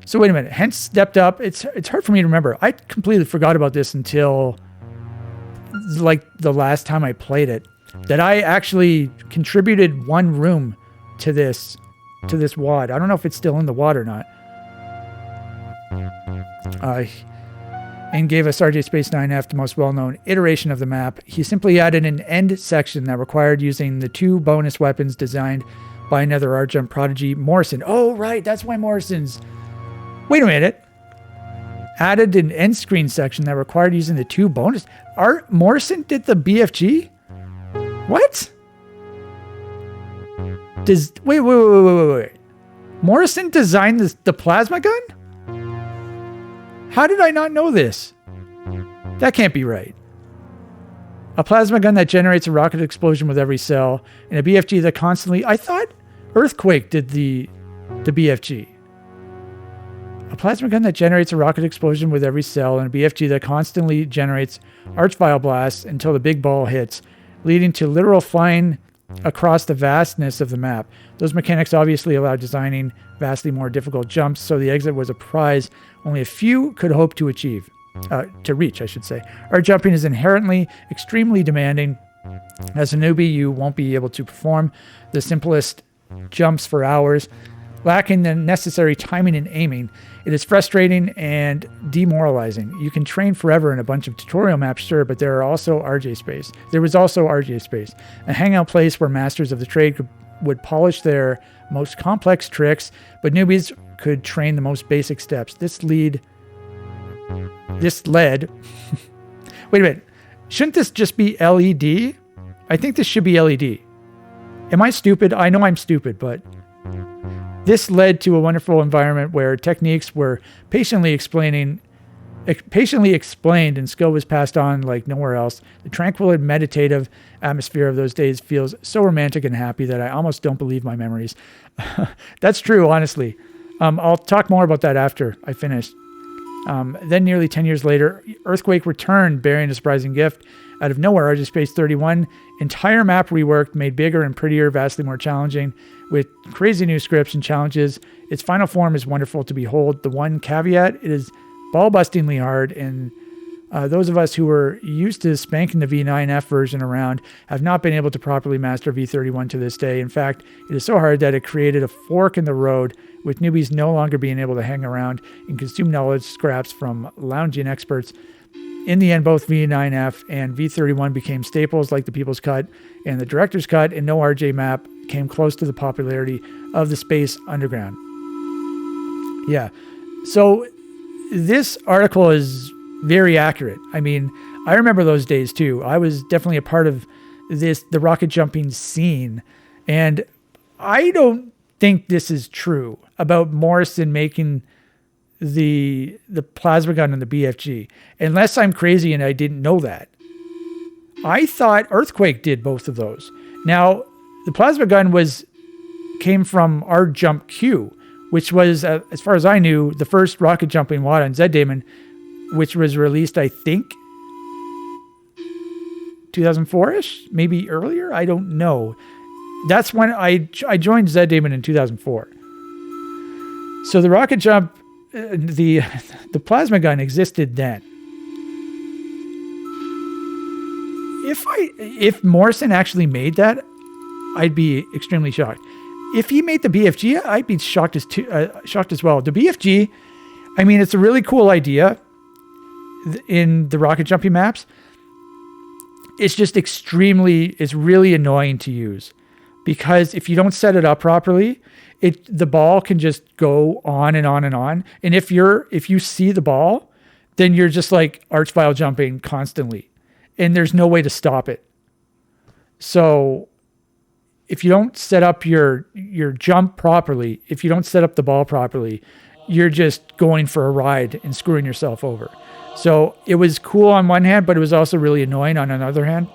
So wait a minute. Hence stepped up. It's hard for me to remember. I completely forgot about this until like the last time I played it, that I actually contributed one room to this WAD. I don't know if it's still in the WAD or not. And gave us RJ Space 9F, the most well-known iteration of the map. He simply added an end section that required using the 2 bonus weapons designed by another R jump prodigy, Morrison. Oh, right, that's why Morrison's. Wait a minute. Added an end screen section that required using the 2 bonus. Morrison did the BFG? What? Wait. Morrison designed the plasma gun? How did I not know this? That can't be right. A plasma gun that generates a rocket explosion with every cell, and a BFG that constantly... I thought Earthquake did the BFG. A plasma gun that generates a rocket explosion with every cell, and a BFG that constantly generates archvile blasts until the big ball hits, leading to literal flying across the vastness of the map. Those mechanics obviously allowed designing vastly more difficult jumps, so the exit was a prize only a few could hope to achieve. To reach, I should say. R jumping is inherently extremely demanding. As a newbie, you won't be able to perform the simplest jumps for hours. Lacking the necessary timing and aiming, it is frustrating and demoralizing. You can train forever in a bunch of tutorial maps, sure, but there was also RJ Space, a hangout place where masters of the trade would polish their most complex tricks, but newbies could train the most basic steps. This led wait a minute, shouldn't this just be LED? I think this should be LED. Am I stupid? I know I'm stupid, but this led to a wonderful environment where techniques were patiently explained and skill was passed on like nowhere else. The tranquil and meditative atmosphere of those days feels so romantic and happy that I almost don't believe my memories. That's true, honestly. I'll talk more about that after I finish. Then nearly 10 years later, Earthquake returned bearing a surprising gift. Out of nowhere, RJ Space 31, entire map reworked, made bigger and prettier, vastly more challenging, with crazy new scripts and challenges. Its final form is wonderful to behold. The one caveat, it is ball-bustingly hard, and those of us who were used to spanking the V9F version around have not been able to properly master V31 to this day. In fact, it is so hard that it created a fork in the road, with newbies no longer being able to hang around and consume knowledge scraps from lounging experts. In the end, both V9F and V31 became staples like the People's Cut and the Director's Cut, and no RJ map came close to the popularity of the Space Underground. Yeah, so this article is very accurate. I mean, I remember those days too. I was definitely a part of the rocket jumping scene, and I don't think this is true about Morrison making the plasma gun and the BFG, unless I'm crazy and I didn't know that. I thought Earthquake did both of those. Now, the plasma gun came from our Jump Q, which was, as far as I knew, the first rocket jumping wad on Z-Damon, which was released, I think, 2004-ish, maybe earlier. I don't know. That's when I joined Z-Damon in 2004. So the rocket jump, the plasma gun existed then. If Morrison actually made that, I'd be extremely shocked. If he made the BFG, I'd be shocked as well. The BFG, I mean, it's a really cool idea in the rocket jumping maps. It's just it's really annoying to use, because if you don't set it up properly, the ball can just go on and on and on. And if you see the ball, then you're just like arch vile jumping constantly, and there's no way to stop it. So if you don't set up your jump properly, if you don't set up the ball properly, you're just going for a ride and screwing yourself over. So it was cool on one hand, but it was also really annoying on another hand.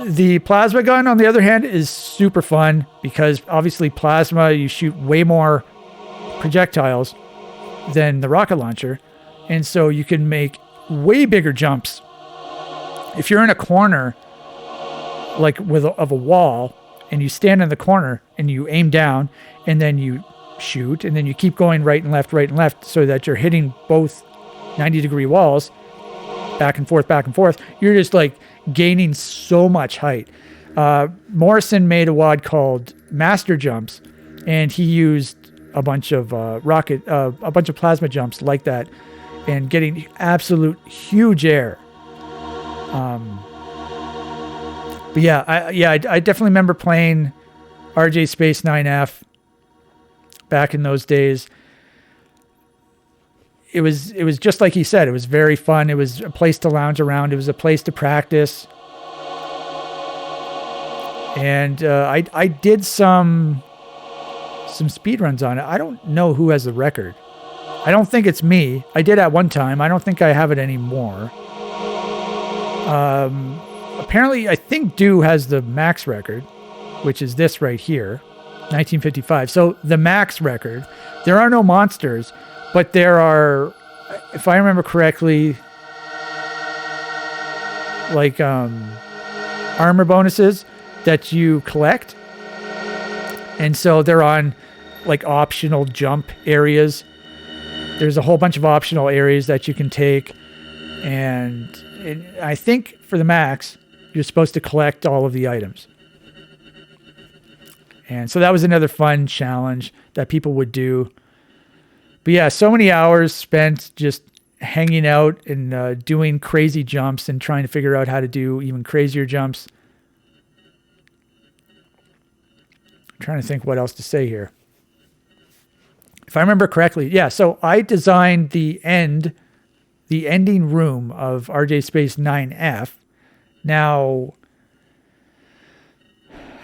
The plasma gun, on the other hand, is super fun, because obviously plasma, you shoot way more projectiles than the rocket launcher. And so you can make way bigger jumps. If you're in a corner, like of a wall, and you stand in the corner and you aim down, and then you shoot, and then you keep going right and left, so that you're hitting both 90-degree walls back and forth, you're just like gaining so much height. Morrison made a wad called Master Jumps, and he used a bunch of plasma jumps like that, and getting absolute huge air. But yeah, I definitely remember playing RJ Space 9F back in those days. It was just like he said. It was very fun. It was a place to lounge around. It was a place to practice. And I did some speed runs on it. I don't know who has the record. I don't think it's me. I did at one time. I don't think I have it anymore. Apparently, I think Do has the max record, which is this right here, 1955. So the max record. There are no monsters, but there are, if I remember correctly, like armor bonuses that you collect. And so they're on like optional jump areas. There's a whole bunch of optional areas that you can take. And I think for the max, you're supposed to collect all of the items. And so that was another fun challenge that people would do. But yeah, so many hours spent just hanging out and doing crazy jumps and trying to figure out how to do even crazier jumps. I'm trying to think what else to say here. If I remember correctly, yeah, so I designed the ending room of RJ Space 9F. Now,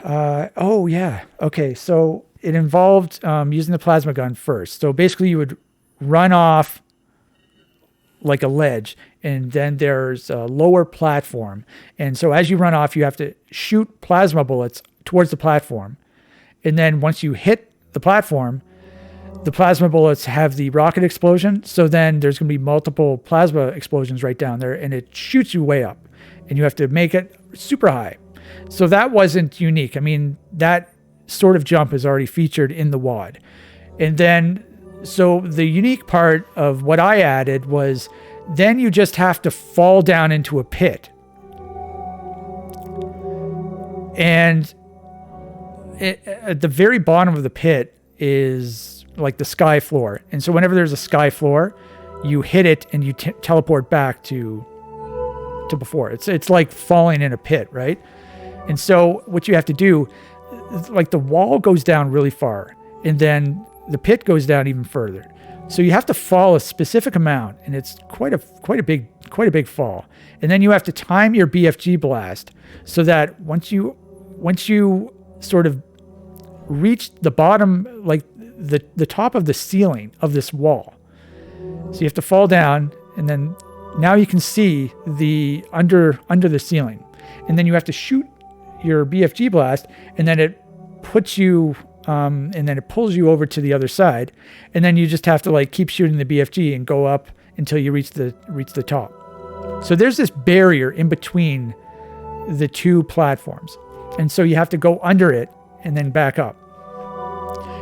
oh yeah, okay, so it involved using the plasma gun first. So basically you would run off like a ledge, and then there's a lower platform. And so as you run off, you have to shoot plasma bullets towards the platform. And then once you hit the platform, the plasma bullets have the rocket explosion. So then there's going to be multiple plasma explosions right down there, and it shoots you way up, and you have to make it super high. So that wasn't unique. I mean, that sort of jump is already featured in the WAD. And then, so the unique part of what I added was then you just have to fall down into a pit. And at the very bottom of the pit is like the sky floor. And so whenever there's a sky floor, you hit it and you teleport back to before. It's like falling in a pit, right? And so what you have to do, like the wall goes down really far, and then the pit goes down even further. So you have to fall a specific amount, and it's quite a big fall. And then you have to time your BFG blast so that once you sort of reach the bottom, like the top of the ceiling of this wall. So you have to fall down, and then now you can see the under the ceiling. And then you have to shoot your BFG blast, and then it puts you and then it pulls you over to the other side, and then you just have to like keep shooting the BFG and go up until you reach the top. So there's this barrier in between the two platforms, and so you have to go under it and then back up.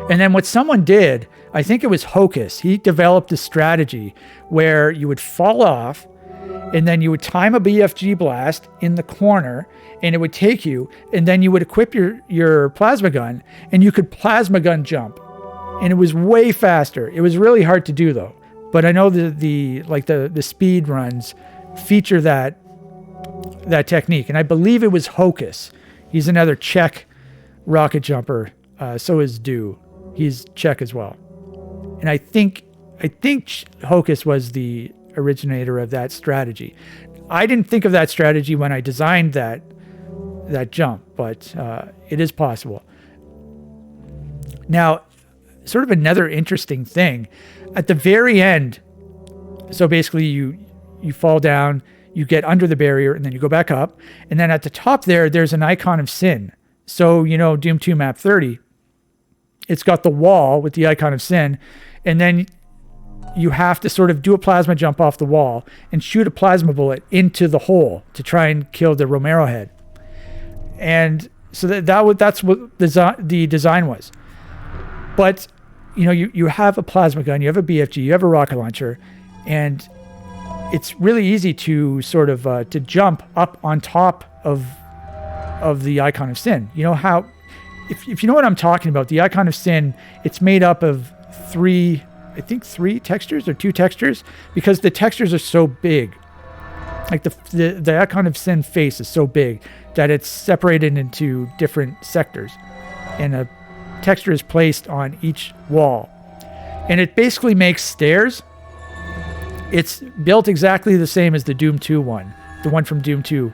And then what someone did, I think it was Hocus, he developed a strategy where you would fall off, and then you would time a BFG blast in the corner, and it would take you, and then you would equip your plasma gun, and you could plasma gun jump. And it was way faster. It was really hard to do though. But I know the speed runs feature that technique. And I believe it was Hocus. He's another Czech rocket jumper. So is Do. He's Czech as well. And I think Hocus was the originator of that strategy. I didn't think of that strategy when I designed that jump, but it is possible. Now, sort of another interesting thing, at the very end, so basically you fall down, you get under the barrier, and then you go back up, and then at the top there's an icon of sin. So, Doom 2 map 30, it's got the wall with the icon of sin, and then you have to sort of do a plasma jump off the wall and shoot a plasma bullet into the hole to try and kill the Romero head. And so that's what the design was. But, you have a plasma gun, you have a BFG, you have a rocket launcher, and it's really easy to sort of to jump up on top of the icon of sin. You know how, if you know what I'm talking about, the icon of sin, it's made up of three textures or two textures, because the textures are so big. Like the icon of sin face is so big that it's separated into different sectors, and a texture is placed on each wall, and it basically makes stairs. It's built exactly the same as the Doom 2 one, the one from Doom 2,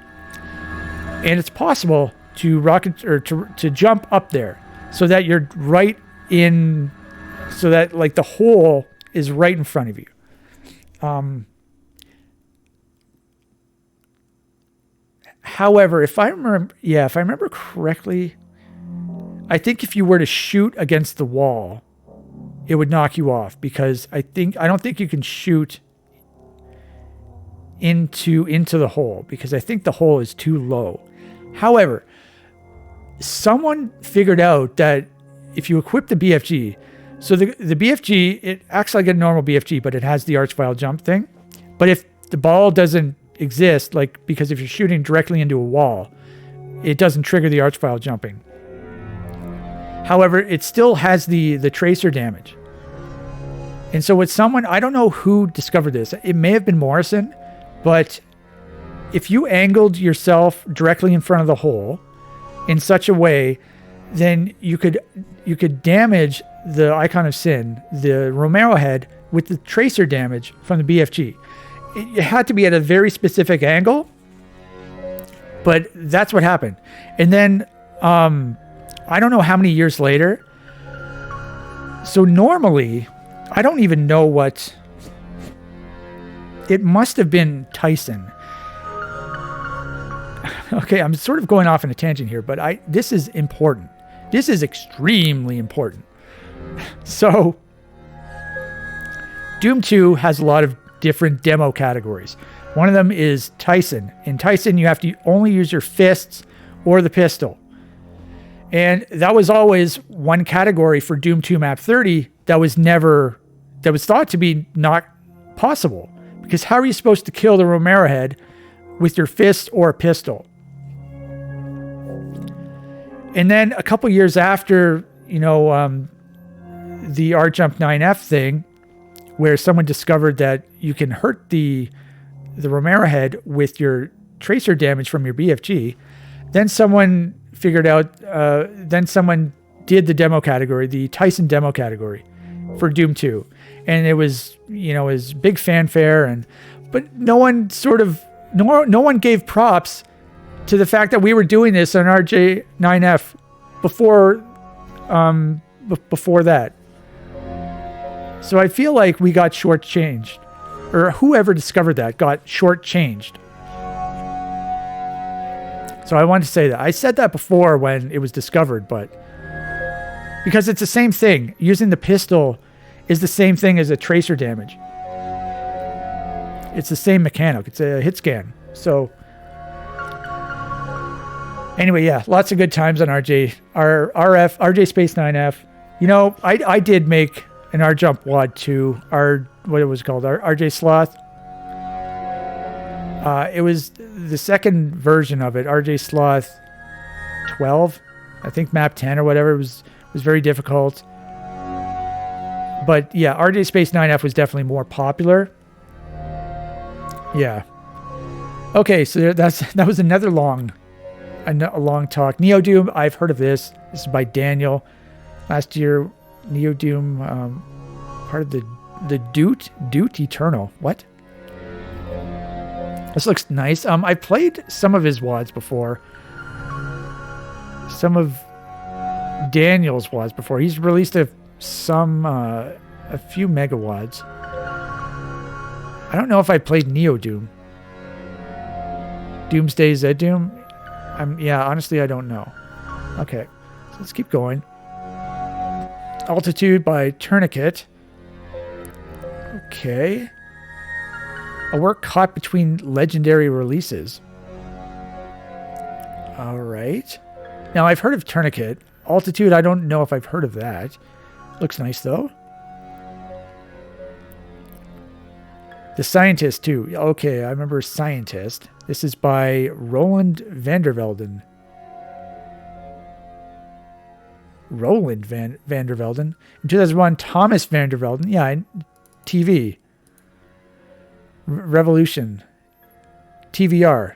and it's possible to rocket or to jump up there so that you're right in, so that like the hole is right in front of you. However, if I remember correctly, I think if you were to shoot against the wall, it would knock you off, because I don't think you can shoot into the hole, because I think the hole is too low. However, someone figured out that if you equip the BFG, so the BFG, it acts like a normal BFG, but it has the archvile jump thing. But if the ball doesn't exist, like, because if you're shooting directly into a wall, it doesn't trigger the archvile jumping. However, it still has the tracer damage. And so with someone, I don't know who discovered this. It may have been Morrison, but if you angled yourself directly in front of the hole in such a way, then you could damage the icon of sin, the Romero head, with the tracer damage from the BFG. It had to be at a very specific angle, but that's what happened. And then I don't know how many years later. So normally, I don't even know what. It must have been Tyson. Okay, I'm sort of going off on a tangent here, but this is important. This is extremely important. So Doom 2 has a lot of different demo categories. One of them is Tyson. In Tyson, you have to only use your fists or the pistol. And that was always one category for Doom 2 Map 30 that was thought to be not possible. Because how are you supposed to kill the Romero head with your fist or a pistol? And then a couple years after, the R-Jump 9F thing, where someone discovered that you can hurt the Romero head with your tracer damage from your BFG, then someone figured out, someone did the demo category, the Tyson demo category for Doom 2. And it was, big fanfare, but no one gave props to the fact that we were doing this on RJ9F before that. So I feel like we got shortchanged, or whoever discovered that got shortchanged. So I wanted to say that. I said that before when it was discovered, but because it's the same thing. Using the pistol is the same thing as a tracer damage. It's the same mechanic. It's a hit scan. So anyway, yeah, lots of good times on RJ Space 9F. I did make an R-Jump WAD 2, what it was called, RJ Sloth. It was the second version of it, RJ Sloth 12, I think map 10 or whatever. It was very difficult. But yeah, RJ Space 9F was definitely more popular. Yeah. Okay, so that was another long talk. Neo Doom, I've heard of this. This is by Daniel. Last year, Neo Doom, part of the Doot Eternal. What? This looks nice. I've played some of his WADs before. Some of Daniel's WADs before. He's released a few mega WADs. I don't know if I played Neo Doom. Doomsday Zed Doom? Honestly, I don't know. Okay, so let's keep going. Altitude by Tourniquet. Okay. A work caught between legendary releases. All right. Now, I've heard of Tourniquet. Altitude, I don't know if I've heard of that. Looks nice, though. The Scientist, too. Okay, I remember Scientist. This is by Roland Vandervelden. Roland Vandervelden. In 2001, Thomas Vandervelden. Yeah, TV. Revolution. TVR.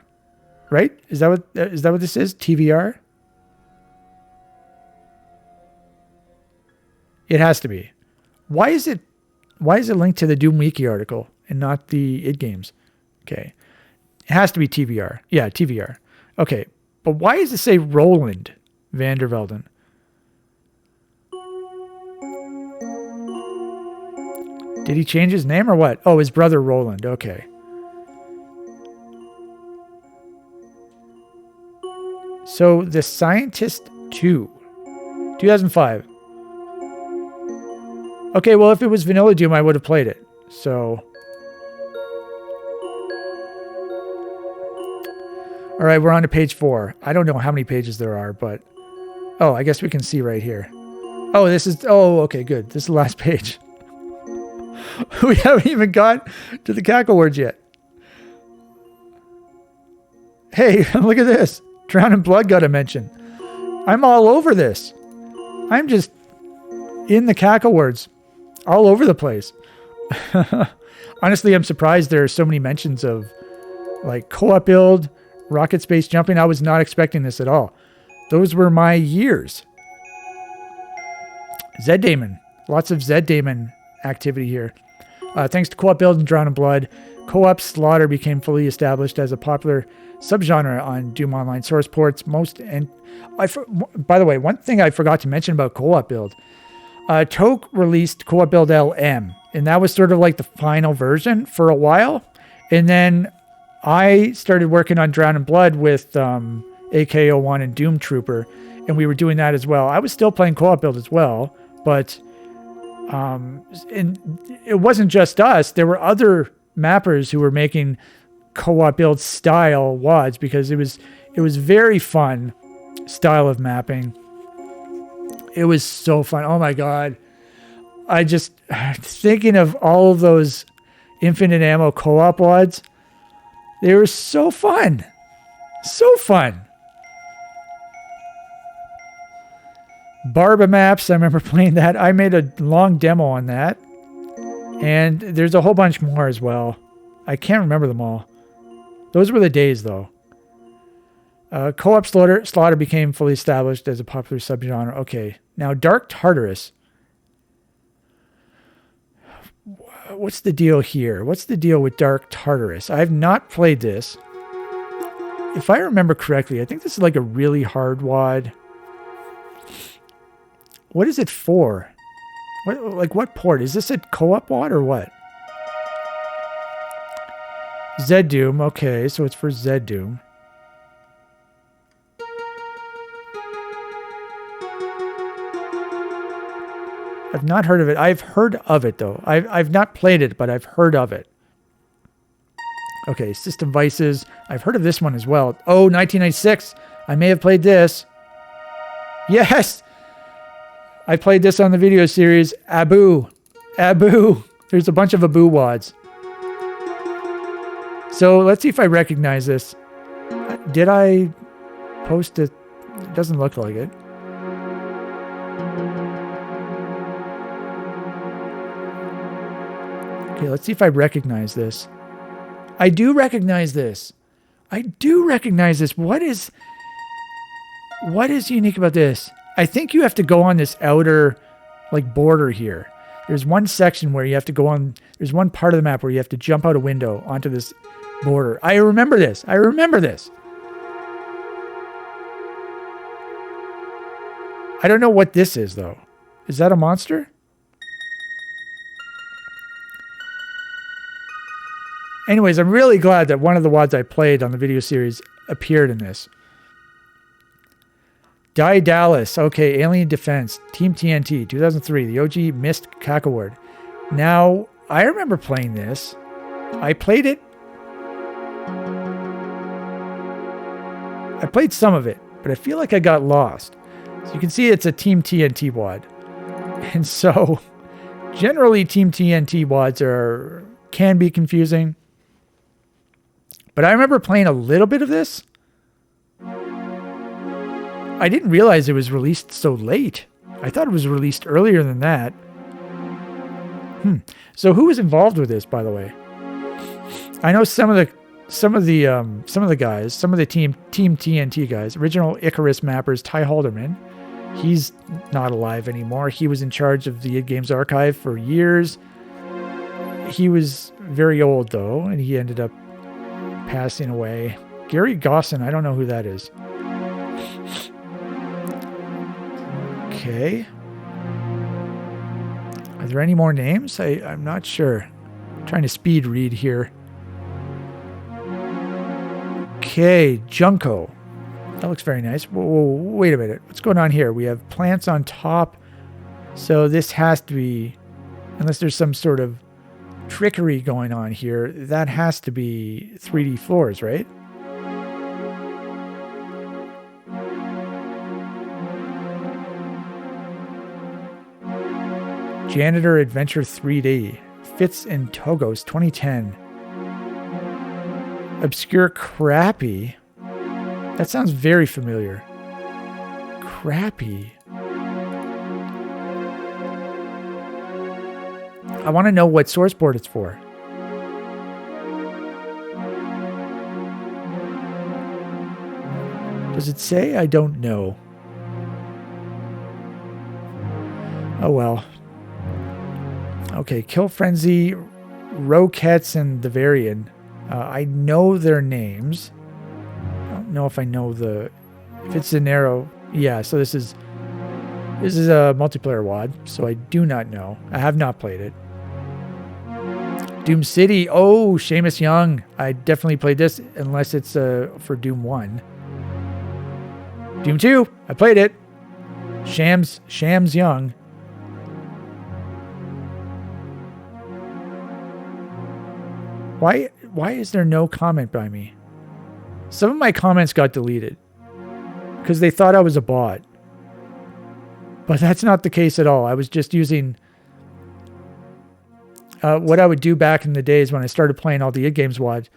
Right? Is that what this is? TVR? It has to be. Why is it linked to the Doom Wiki article and not the id Games? Okay. It has to be TVR. Yeah, TVR. Okay. But why does it say Roland Vandervelden? Did he change his name or what? Oh, his brother Roland. Okay. So, The Scientist 2. 2005. Okay, well, if it was Vanilla Doom, I would have played it. So. All right, we're on to page 4. I don't know how many pages there are, but. Oh, I guess we can see right here. Oh, okay, good. This is the last page. We haven't even got to the CAC Awards yet. Hey, look at this. Drown in Blood got a mention. I'm all over this. I'm just in the CAC Awards. All over the place. Honestly, I'm surprised there are so many mentions of like Co-op Build, rocket space jumping. I was not expecting this at all. Those were my years. Zed Damon. Lots of Zed Damon activity here. Thanks to Co-op Build and Drown in Blood, Co-op Slaughter became fully established as a popular subgenre on Doom Online source ports. By the way, one thing I forgot to mention about Co-op Build. Toke released Co-op Build LM, and that was sort of like the final version for a while. And then I started working on Drown in Blood with AK01 and Doom Trooper, and we were doing that as well. I was still playing Co-op Build as well, but And it wasn't just us. There were other mappers who were making co-op build style WODs because it was very fun style of mapping. It was so fun. Oh my God. I just thinking of all of those infinite ammo co-op WODs. They were so fun. So fun. Barba maps, I remember playing that. I made a long demo on that. And there's a whole bunch more as well. I can't remember them all. Those were the days, though. Co-op slaughter became fully established as a popular subgenre. Okay, now Dark Tartarus. What's the deal here? What's the deal with Dark Tartarus? I have not played this. If I remember correctly, I think this is like a really hard WOD. What is it for? What port? Is this a co-op WOD or what? Zed Doom. Okay, so it's for Zed Doom. I've not heard of it. I've heard of it, though. I've not played it, but I've heard of it. Okay, System Vices. I've heard of this one as well. Oh, 1996. I may have played this. Yes! I played this on the video series. Abu. There's a bunch of Abu WODs. So let's see if I recognize this. Did I post it? It doesn't look like it. Okay, let's see if I recognize this. I do recognize this. What is unique about this? I think you have to go on this outer border here. There's one section where you have to go on. There's one part of the map where you have to jump out a window onto this border. I remember this. I don't know what this is, though. Is that a monster? Anyways, I'm really glad that one of the WODs I played on the video series appeared in this. Die Dallas. Okay, Alien Defense. Team TNT, 2003. The OG missed CAC Award. Now, I remember playing this. I played it. I played some of it, but I feel like I got lost. So you can see it's a Team TNT WOD. And so, generally, Team TNT WODs can be confusing. But I remember playing a little bit of this. I didn't realize it was released so late. I thought it was released earlier than that. So who was involved with this, by the way? I know some of the guys, some of the Team TNT guys, original Icarus mappers, Ty Halderman. He's not alive anymore. He was in charge of the id Games archive for years. He was very old, though, and he ended up passing away. Gary Gosson, I don't know who that is. Okay. Are there any more names? I'm not sure. I'm trying to speed read here. Okay, Junko. That looks very nice. Whoa, wait a minute. What's going on here? We have plants on top. So this has to be, unless there's some sort of trickery going on here, that has to be 3D floors, right? Janitor Adventure 3D. Fits in Togos 2010. Obscure Crappy. That sounds very familiar. Crappy. I want to know what source board it's for. Does it say? I don't know. Oh well. Okay, Kill Frenzy, Roquettes, and the Varian. I know their names. I don't know if I know if it's an arrow. Yeah, so this is a multiplayer WOD, so I do not know. I have not played it. Doom City. Oh, Seamus Young. I definitely played this, unless it's for Doom 1. Doom 2. I played it. Shams Young. Why is there no comment by me? Some of my comments got deleted because they thought I was a bot. But that's not the case at all. I was just using what I would do back in the days when I started playing all the id Games WOD.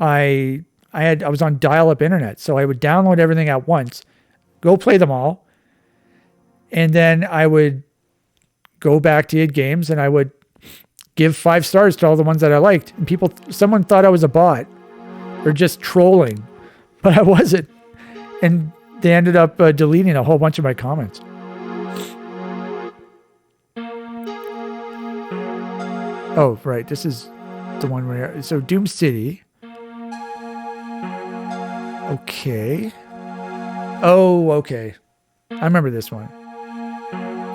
I was on dial-up internet, so I would download everything at once, go play them all, and then I would go back to id Games and I would give 5 stars to all the ones that I liked. And someone thought I was a bot or just trolling, but I wasn't. And they ended up deleting a whole bunch of my comments. Oh, right. This is the one where... So, Doom City. Okay. Oh, okay. I remember this one.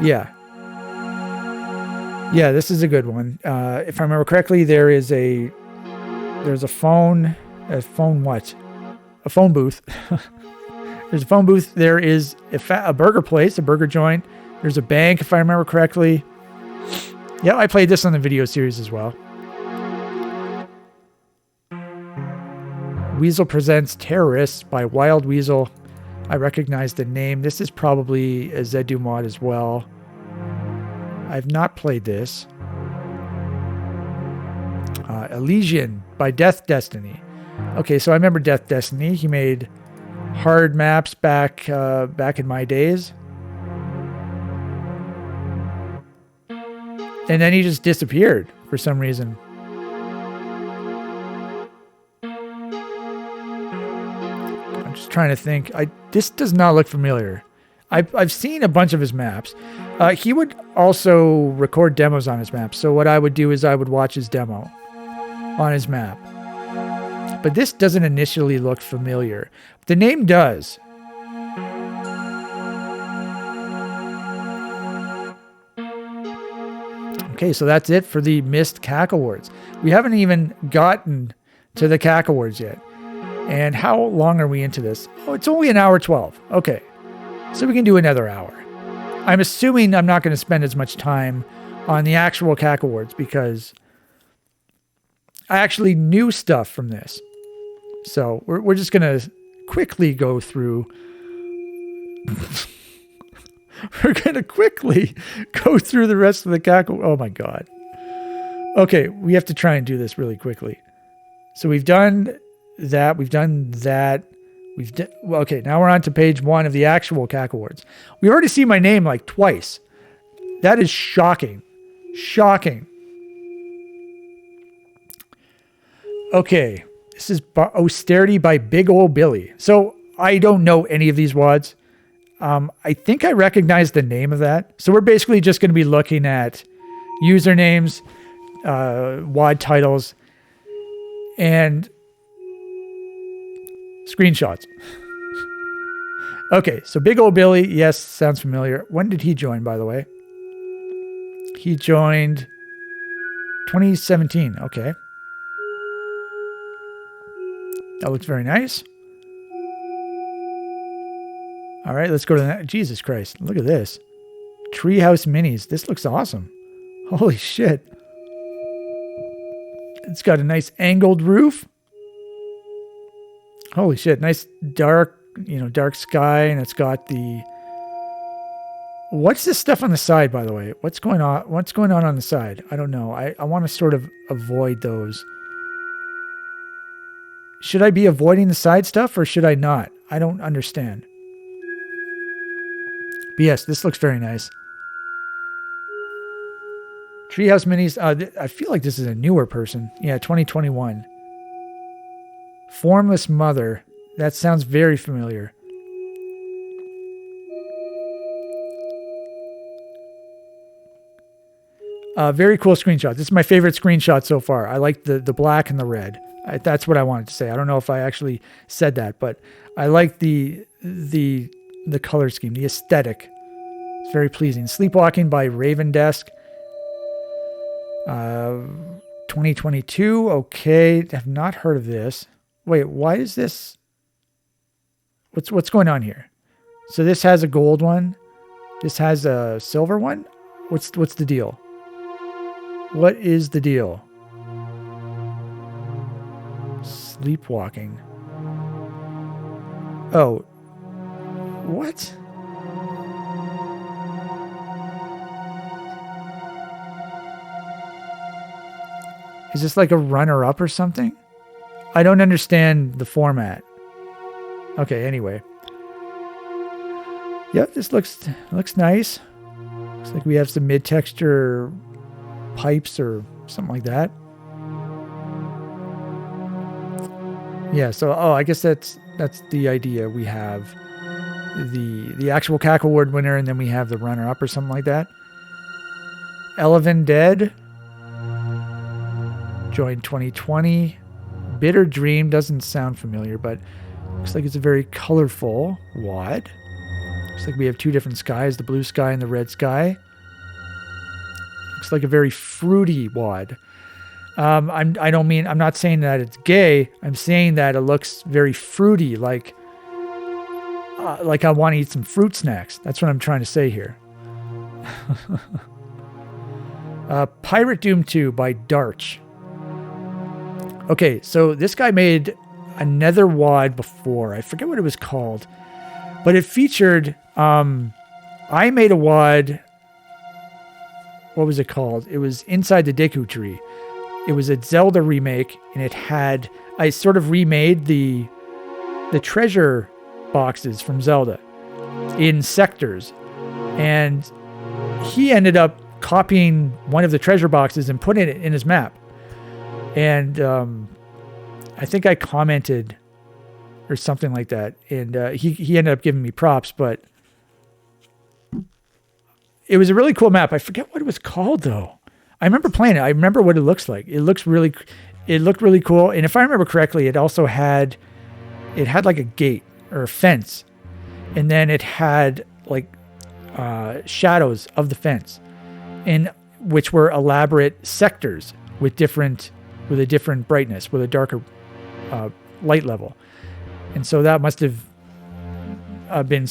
Yeah. Yeah, this is a good one. If I remember correctly, there's a phone... A phone what? A phone booth. There's a phone booth. There is a burger place, a burger joint. There's a bank, if I remember correctly. Yeah, I played this on the video series as well. Weasel Presents Terrorists by Wild Weasel. I recognize the name. This is probably a Zedu mod as well. I've not played this. Elysian by Death Destiny. Okay, so I remember Death Destiny. He made hard maps back in my days. And then he just disappeared for some reason. I'm just trying to think. This does not look familiar. I've seen a bunch of his maps. He would also record demos on his maps. So what I would do is I would watch his demo on his map. But this doesn't initially look familiar. The name does. Okay, so that's it for the missed CAC Awards. We haven't even gotten to the CAC Awards yet. And how long are we into this? Oh, it's only an hour 12. Okay, so we can do another hour. I'm assuming I'm not going to spend as much time on the actual CAC Awards because I actually knew stuff from this. So we're just going to quickly go through... We're going to quickly go through the rest of the CAC. Oh my God. Okay, we have to try and do this really quickly. So we've done that. We've done that. Okay, now we're on to page 1 of the actual CAC Awards. We already see my name like twice. That is shocking. Shocking. Okay, this is Austerity by Big Ol' Billy. So I don't know any of these WODs. I think I recognize the name of that. So we're basically just going to be looking at usernames, WOD titles, and screenshots. Okay, so Big Ol' Billy, yes, sounds familiar. When did he join, by the way? He joined 2017. Okay. That looks very nice. All right, let's go to that. Jesus Christ, look at this. Treehouse Minis. This looks awesome. Holy shit. It's got a nice angled roof. Holy shit, nice dark sky, and it's got the... What's this stuff on the side, by the way? What's going on the side? I don't know. I want to sort of avoid those. Should I be avoiding the side stuff or should I not? I don't understand. But yes, this looks very nice. Treehouse Minis. I feel like this is a newer person. Yeah, 2021. Formless Mother. That sounds very familiar. Very cool screenshot. This is my favorite screenshot so far. I like the black and the red. That's what I wanted to say. I don't know if I actually said that, but I like the color scheme, the aesthetic. It's very pleasing. Sleepwalking by Raven Desk. 2022. Okay, I've not heard of this. Wait, why is this? What's going on here? So this has a gold one. This has a silver one. What's the deal? What is the deal? Sleepwalking. Oh. What? Is this like a runner-up or something? I don't understand the format. Okay, anyway. Yep, this looks nice. Looks like we have some mid-texture pipes or something like that. Yeah, so I guess that's the idea. We have the actual CAC Award winner, and then we have the runner-up or something like that. Eleven Dead joined 2020. Bitter Dream doesn't sound familiar, but looks like it's a very colorful wad. Looks like we have two different skies, the blue sky and the red sky. Looks like a very fruity wad. I'm not saying that it's gay. I'm saying that it looks very fruity, like I want to eat some fruit snacks. That's what I'm trying to say here. Pirate Doom 2 by Darch. Okay, so this guy made another wad before. I forget what it was called, but it featured. I made a wad. What was it called? It was Inside the Deku Tree. It was a Zelda remake, and it had. I sort of remade the treasure boxes from Zelda in sectors, and he ended up copying one of the treasure boxes and putting it in his map. And I think I commented or something like that, and he ended up giving me props, but it was a really cool map. I forget what it was called though. I remember playing it. I remember what it looks like. It looked really cool. And if I remember correctly, it had like a gate or a fence, and then it had like shadows of the fence, and which were elaborate sectors with a different brightness, with a darker light level. And so that must have been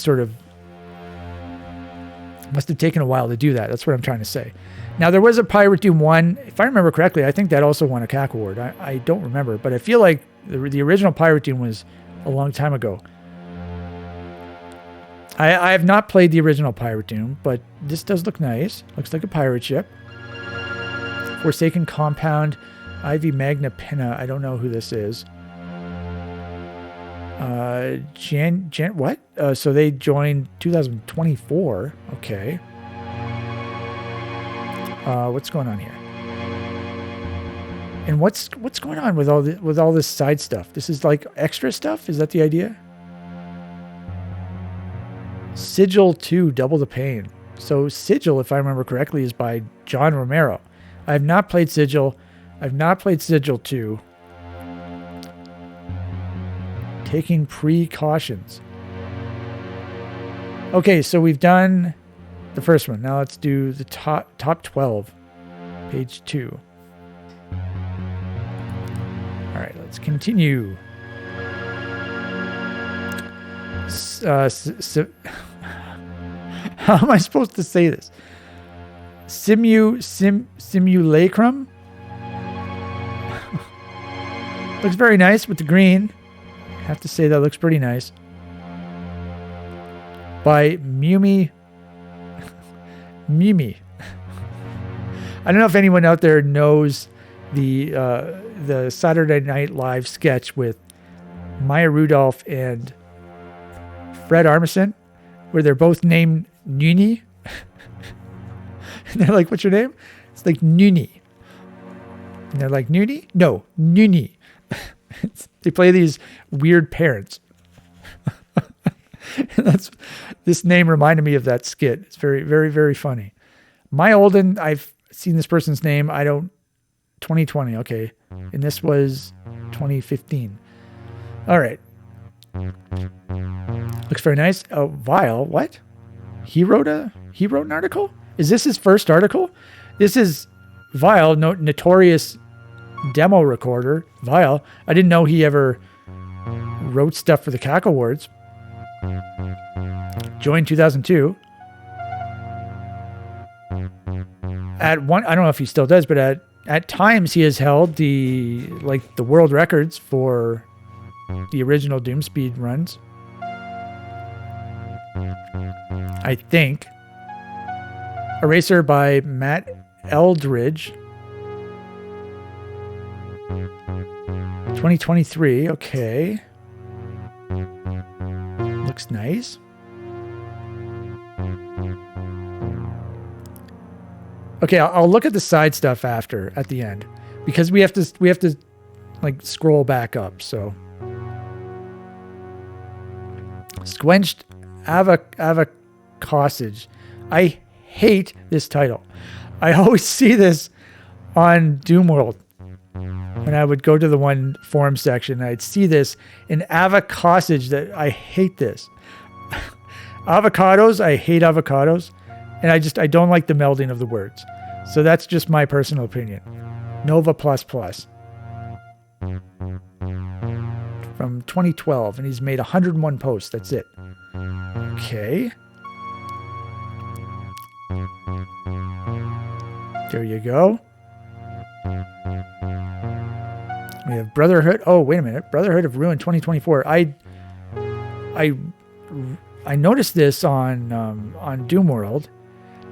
must have taken a while to do that. That's what I'm trying to say. Now, there was a Pirate Doom 1. If I remember correctly, I think that also won a CAC Award. I don't remember, but I feel like the original Pirate Doom was a long time ago. I have not played the original Pirate Doom, but this does look nice. Looks like a pirate ship. Forsaken Compound, Ivy Magna Pinna. I don't know who this is. What? So they joined 2024. Okay. What's going on here? And what's going on with all this side stuff? This is like extra stuff? Is that the idea? Sigil 2, Double the Pain. So Sigil, if I remember correctly, is by John Romero. I have not played Sigil. I've not played Sigil 2. Taking precautions. Okay, so we've done the first one. Now let's do the top 12. Page 2. All right, let's continue. How am I supposed to say this? Simulacrum? Looks very nice with the green. I have to say that looks pretty nice. By Mumi. Mimi. I don't know if anyone out there knows the Saturday Night Live sketch with Maya Rudolph and Fred Armisen, where they're both named Nuni. And they're like, what's your name? It's like Nuni. And they're like, Nuni? No, Nuni. They play these weird parents. This name reminded me of that skit. It's very, very, very funny. My Olden, I've seen this person's name. 2020, okay. And this was 2015. All right. Looks very nice. Oh, Vile, what? He wrote an article? Is this his first article? This is Vile, notorious demo recorder. Vile. I didn't know he ever wrote stuff for the CAC Awards. Joined 2002. At one, I don't know if he still does, but at times he has held the world records for the original Doom speed runs. I think. Eraser by Matt Eldridge. 2023. Okay. Looks nice. Okay, I'll look at the side stuff at the end, because we have to like scroll back up. So, Squenched Avocosage. I hate this title. I always see this on Doomworld. When I would go to the one forum section, I'd see this in avocosage. That I hate this. Avocados, I hate avocados. And I don't like the melding of the words. So that's just my personal opinion. Nova++. From 2012. And he's made 101 posts. That's it. Okay. There you go. We have Brotherhood. Oh, wait a minute. Brotherhood of Ruin 2024. I noticed this on Doomworld.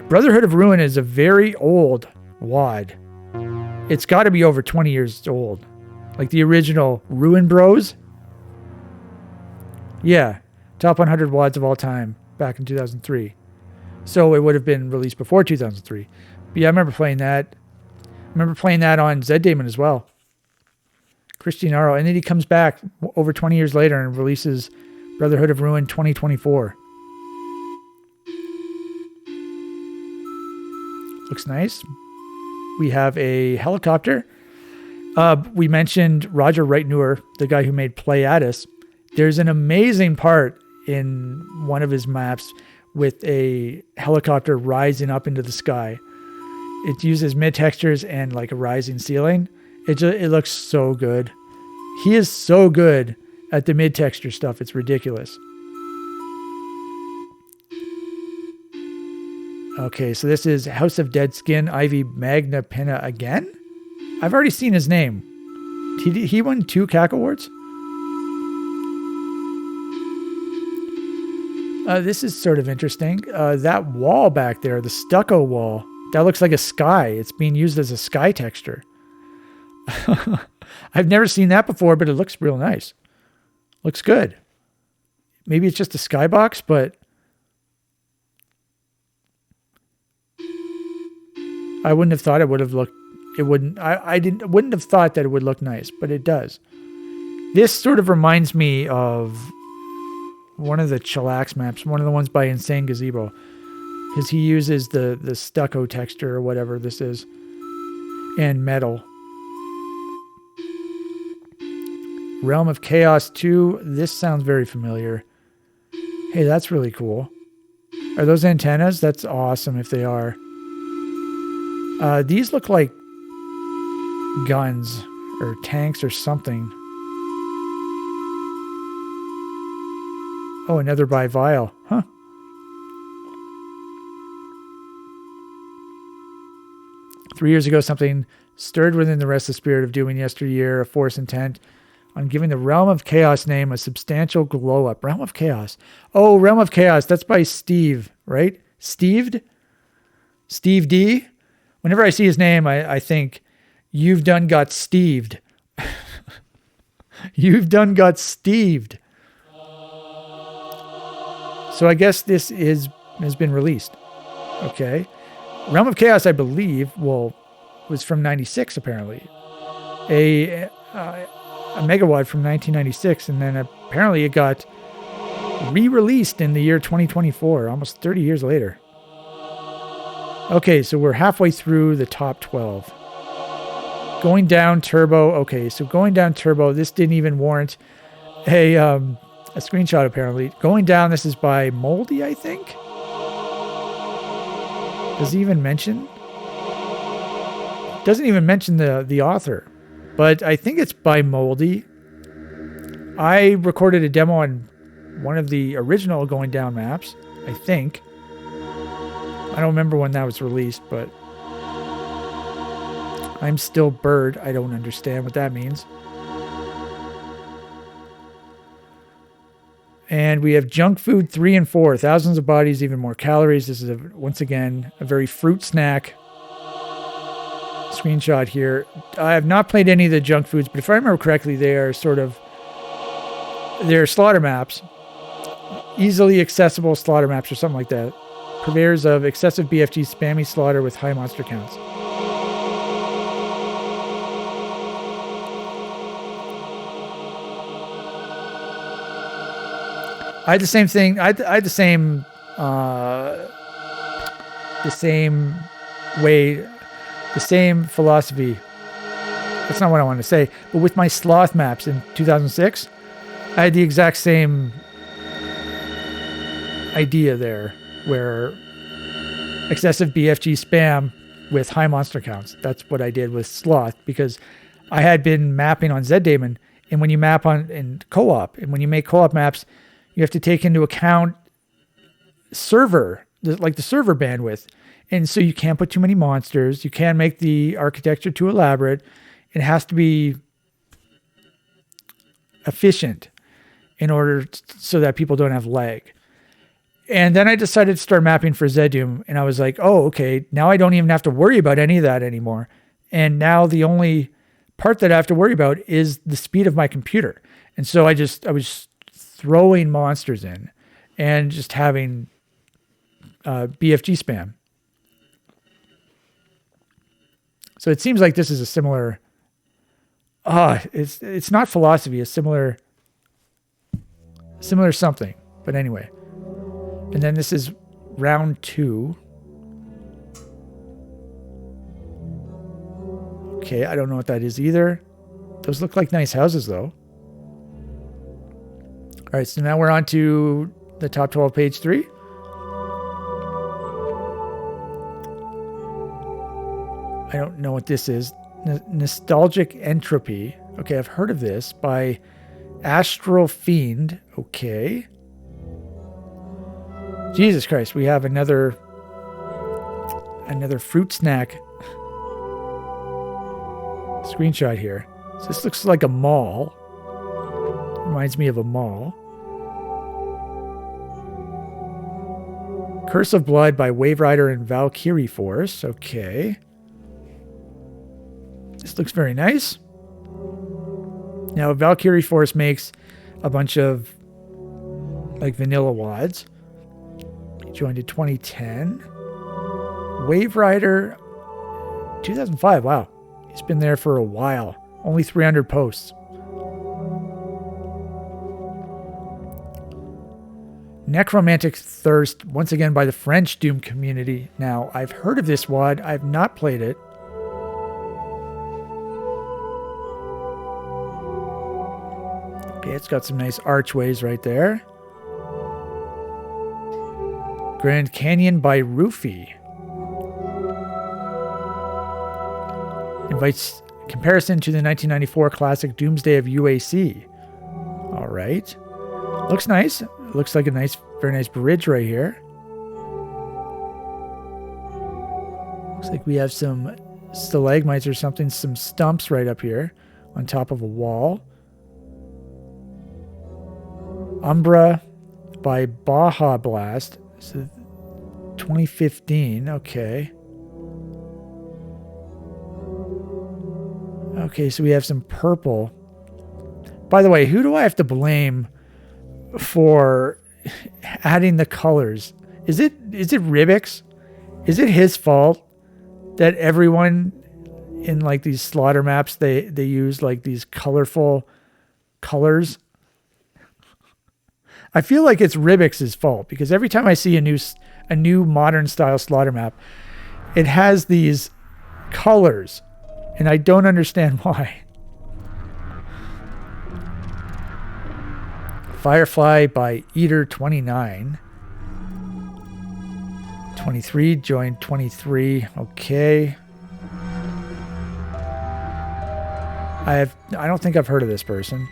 Brotherhood of Ruin is a very old WOD. It's got to be over 20 years old. Like the original Ruin Bros. Yeah. Top 100 WODs of all time back in 2003. So it would have been released before 2003. But yeah, I remember playing that. I remember playing that on Z-Daemon as well. Christian Arrow. And then he comes back over 20 years later and releases Brotherhood of Ruin 2024. Looks nice. We have a helicopter. We mentioned Roger Wright-Newer, the guy who made Play At Us. There's an amazing part in one of his maps with a helicopter rising up into the sky. It uses mid-textures and like a rising ceiling. It looks so good. He is so good at the mid-texture stuff. It's ridiculous. Okay, so this is House of Dead Skin, Ivy Magna Pinna again? I've already seen his name. He won 2 CAC Awards? This is sort of interesting. That wall back there, the stucco wall, that looks like a sky. It's being used as a sky texture. I've never seen that before, but it looks real nice. Looks good. Maybe it's just a skybox, but I wouldn't have thought it would have looked. It wouldn't. Wouldn't have thought that it would look nice, but it does. This sort of reminds me of one of the Chillax maps, one of the ones by Insane Gazebo, because he uses the stucco texture or whatever this is, and metal. Realm of Chaos 2. This sounds very familiar. Hey, that's really cool. Are those antennas? That's awesome if they are. These look like guns or tanks or something. Oh, another by Vile. Huh. Three years ago, something stirred within the restless spirit of doing yesteryear, a force intent on giving the Realm of Chaos name a substantial glow up. Realm of Chaos. Oh, Realm of Chaos. That's by Steve, right? Steve D. Whenever I see his name, I think, you've done got Steved. You've done got Steved. So I guess this has been released. Okay. Realm of Chaos, I believe, was from 96, apparently. A megawad from 1996, and then apparently it got re-released in the year 2024, almost 30 years later. Okay, so we're halfway through the top 12. Going down Turbo. Okay, so going down Turbo, this didn't even warrant a screenshot, apparently. Going down, this is by Moldy, I think? Does he even mention? Doesn't even mention the author. But I think it's by Moldy. I recorded a demo on one of the original Going Down maps, I think. I don't remember when that was released, but I'm still bird. I don't understand what that means. And we have junk food 3 and 4. Thousands of bodies, even more calories. This is, once again, a very fruit snack screenshot here. I have not played any of the junk foods, but if I remember correctly, they are they're slaughter maps. Easily accessible slaughter maps or something like that. Purveyors of excessive BFG spammy slaughter with high monster counts. I had the same thing. I had the same way, the same philosophy. That's not what I wanted to say. But with my sloth maps in 2006, I had the exact same idea there, where excessive BFG spam with high monster counts. That's what I did with sloth, because I had been mapping on Zdaemon, and when you map on in co-op, and when you make co-op maps, you have to take into account server, like the server bandwidth. And so you can't put too many monsters. You can't make the architecture too elaborate. It has to be efficient in order so that people don't have lag. And then I decided to start mapping for Zdoom, and I was like, oh, okay, now I don't even have to worry about any of that anymore. And now the only part that I have to worry about is the speed of my computer. And so I was throwing monsters in and just having BFG spam. So it seems like this is a similar, it's not philosophy, a similar something. But anyway. And then this is round 2. Okay, I don't know what that is either. Those look like nice houses, though. All right, so now we're on to the top 12, page 3. I don't know what this is. Nostalgic Entropy. Okay, I've heard of this by Astral Fiend. Okay. Jesus Christ, we have another fruit snack screenshot here. So this looks like a mall. Reminds me of a mall. Curse of Blood by Wave Rider and Valkyrie Force. Okay. This looks very nice. Now, Valkyrie Force makes a bunch of like vanilla wads. Joined in 2010. Wave Rider, 2005. Wow. He's been there for a while. Only 300 posts. Necromantic Thirst, once again by the French Doom community. Now, I've heard of this WOD. I've not played it. Okay, it's got some nice archways right there. Grand Canyon by Roofy. Invites comparison to the 1994 classic Doomsday of UAC. All right. Looks nice. Looks like a nice, very nice bridge right here. Looks like we have some stalagmites or something, some stumps right up here on top of a wall. Umbra by Baja Blast. So 2015, okay. Okay, so we have some purple. By the way, who do I have to blame for adding the colors? Is it Ribix? Is it his fault that everyone in like these slaughter maps they use like these colorful colors? I feel like it's Ribix's fault, because every time I see a new modern style slaughter map, it has these colors, and I don't understand why. Firefly by Eater 29. 23 joined 23. Okay. I don't think I've heard of this person.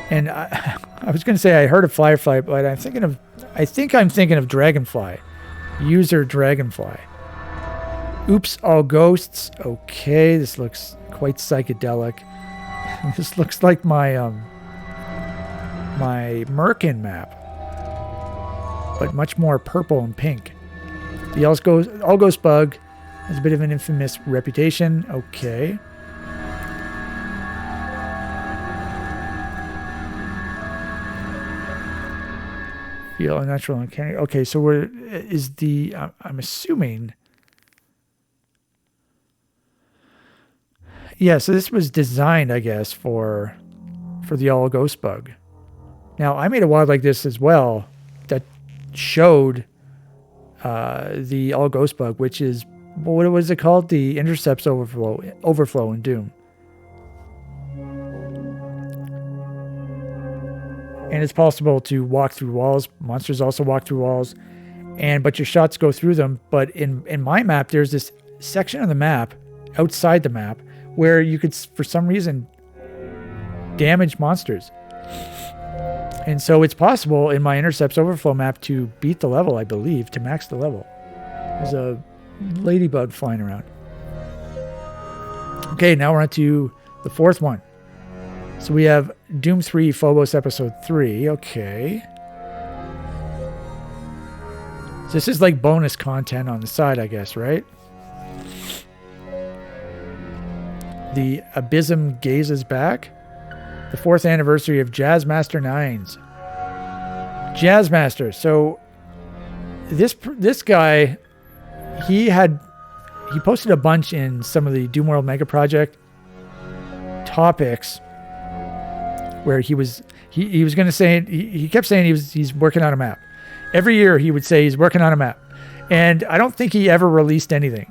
And I was going to say I heard of Firefly, but I think I'm thinking of Dragonfly. User Dragonfly. Oops, all ghosts. Okay, this looks quite psychedelic. This looks like my my Merkin map, but much more purple and pink. The all ghost bug has a bit of an infamous reputation. Okay. Feel unnatural and uncanny. Okay, so I'm assuming. Yeah, so this was designed, I guess, for the all ghost bug. Now, I made a WOD like this as well that showed the all ghost bug, which is, what was it called? The intercepts overflow in Doom. And it's possible to walk through walls. Monsters also walk through walls, but your shots go through them. But in my map, there's this section of the map, outside the map, where you could, for some reason, damage monsters. And so it's possible in my intercepts overflow map to beat the level, I believe, to max the level. There's a ladybug flying around. Okay, now we're on to the fourth one. So we have Doom 3 Phobos Episode 3. Okay. So this is like bonus content on the side, I guess, right? The Abysm gazes back. The 4th anniversary of Jazzmaster 9's. Jazzmaster. So this guy, he posted a bunch in some of the Doomworld Mega Project topics where he was going to say, he kept saying he's working on a map. Every year he would say he's working on a map. And I don't think he ever released anything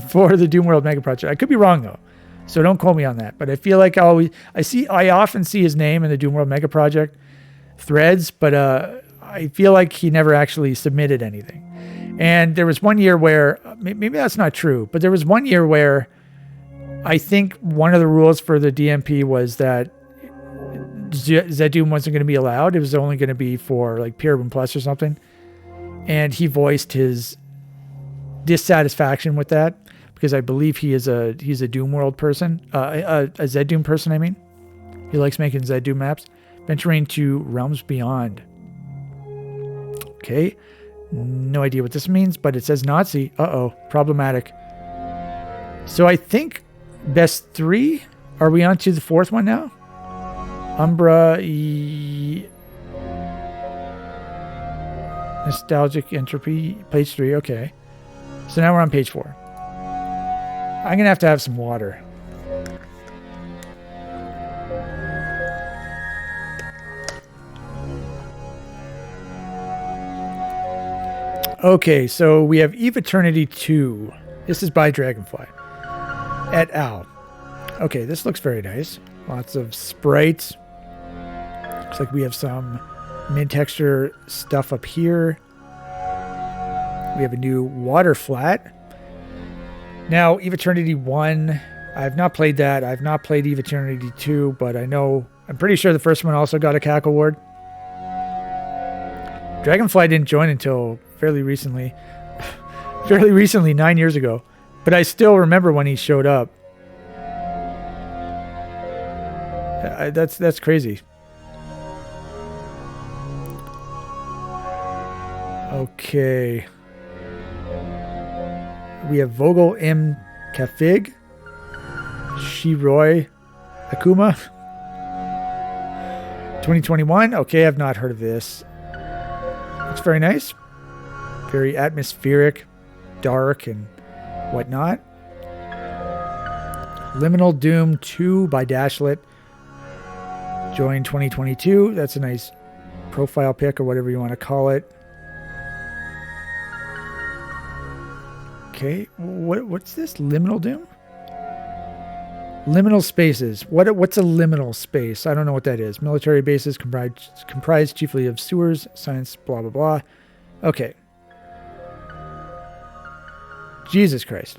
for the Doomworld Mega Project. I could be wrong though, so don't quote me on that. But I feel like I often see his name in the Doomworld Mega Project threads, but I feel like he never actually submitted anything. And there was one year where, maybe that's not true, but there was one year where I think one of the rules for the DMP was that Zdoom wasn't going to be allowed. It was only going to be for like Pyramid Plus or something. And he voiced his dissatisfaction with that because I believe he's a Doomworld person, a Zdoom person, I mean. He likes making Zdoom maps. Venturing to Realms Beyond. Okay. No idea what this means, but it says Nazi. Uh-oh. Problematic. So I think best 3. Are we on to the 4th one now? Umbra. Nostalgic Entropy. Page 3. Okay. So now we're on page 4. I'm going to have some water. Okay, so we have Eve Eternity 2. This is by Dragonfly et al. Okay, this looks very nice. Lots of sprites. Looks like we have some mid-texture stuff up here. We have a new water flat. Now, Eve Eternity 1, I have not played that. I have not played Eve Eternity 2, but I'm pretty sure the first one also got a CAC Award. Dragonfly didn't join until fairly recently, 9 years ago, but I still remember when he showed up. That's crazy. Okay. We have Vogel M. Kafig, Shiroi Akuma, 2021. Okay, I've not heard of this. Looks very nice. Very atmospheric, dark, and whatnot. Liminal Doom 2 by Dashlet. Joined 2022. That's a nice profile pic or whatever you want to call it. Okay, what's this? Liminal Doom? Liminal spaces. What's a liminal space? I don't know what that is. Military bases comprised chiefly of sewers, science, blah, blah, blah. Okay. Jesus Christ.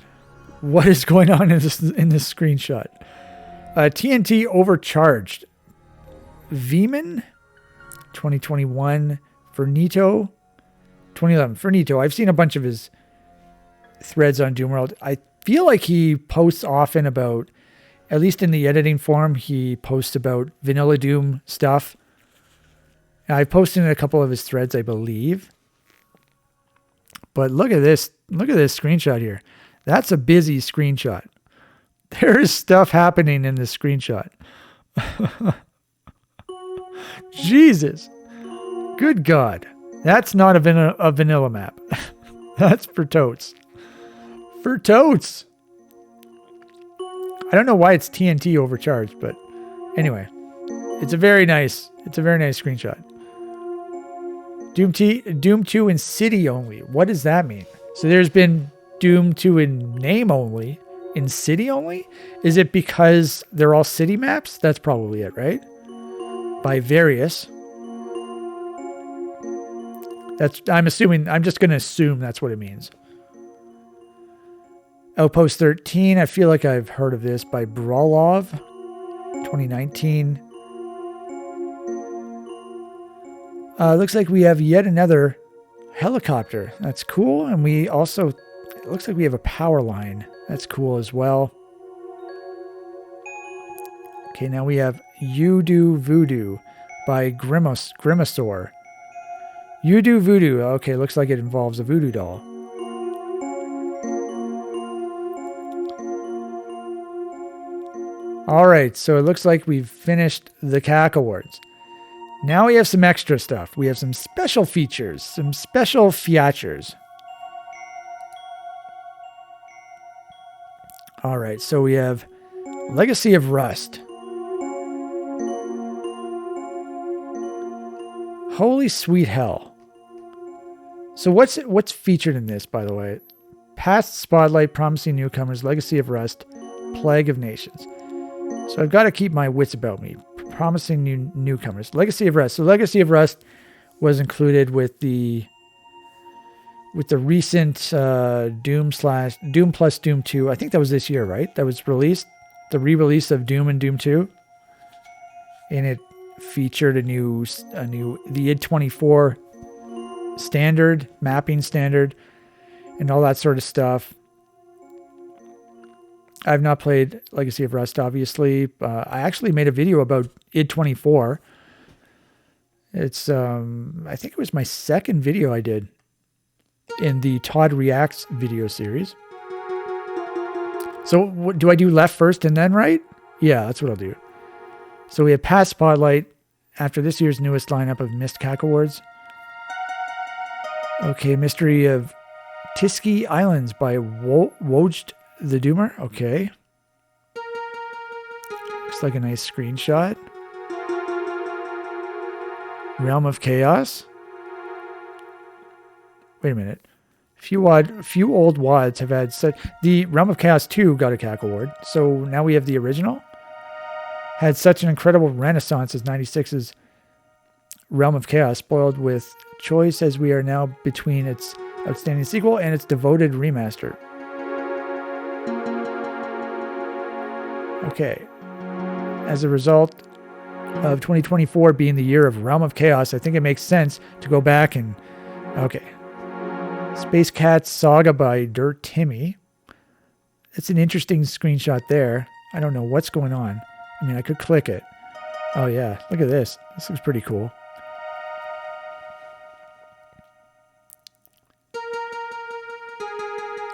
What is going on in this screenshot? TNT overcharged. Veeman, 2021. Fernito, 2011. Fernito. I've seen a bunch of his threads on Doomworld. I feel like he posts often about, at least in the editing forum, he posts about Vanilla Doom stuff. Now, I've posted in a couple of his threads, I believe. But look at this. Look at this screenshot here. That's a busy screenshot. There is stuff happening in this screenshot. Jesus. Good God. That's not a vanilla map. That's for totes. For totes. I don't know why it's TNT overcharged, but anyway, it's a very nice screenshot. Doom 2 in city only. What does that mean? So there's been Doom 2 in name only, in city only? Is it because they're all city maps? That's probably it, right? By various. I'm just going to assume that's what it means. Outpost 13, I feel like I've heard of this, by Brawlov, 2019. Looks like we have yet another helicopter. That's cool. And we also, it looks like we have a power line. That's cool as well. Okay, now we have You Do Voodoo by Grimasaur. You Do Voodoo. Okay, looks like it involves a voodoo doll. All right, so it looks like we've finished the CAC Awards. Now we have some extra stuff. We have some special features, some special features. All right, so we have Legacy of Rust. Holy sweet hell. So what's featured in this, by the way? Past Spotlight, Promising Newcomers, Legacy of Rust, Plague of Nations. So I've got to keep my wits about me. Promising newcomers. Legacy of Rust. So Legacy of Rust was included with the recent Doom plus Doom 2. I think that was this year, right? That was released. The re-release of Doom and Doom 2. And it featured the id24 standard, mapping standard, and all that sort of stuff. I've not played Legacy of Rust, obviously. I actually made a video about id24. It's, I think it was my second video I did in the Todd Reacts video series. So do I do left first and then right? Yeah, that's what I'll do. So we have Past Spotlight after this year's newest lineup of Mist CAC Awards. Okay, Mystery of Tiski Islands by Wojt the Doomer. Okay. Looks like a nice screenshot. Realm of Chaos. Wait a minute. Few old WODs have had such... The Realm of Chaos 2 got a CAC Award, so now we have the original. Had such an incredible renaissance as 96's Realm of Chaos, spoiled with choice as we are now between its outstanding sequel and its devoted remaster. Okay. As a result of 2024 being the year of Realm of Chaos, I think it makes sense to go back and... Okay. Space Cats Saga by Dirt Timmy. It's an interesting screenshot there. I don't know what's going on. I mean, I could click it. Oh, yeah. Look at this. This looks pretty cool.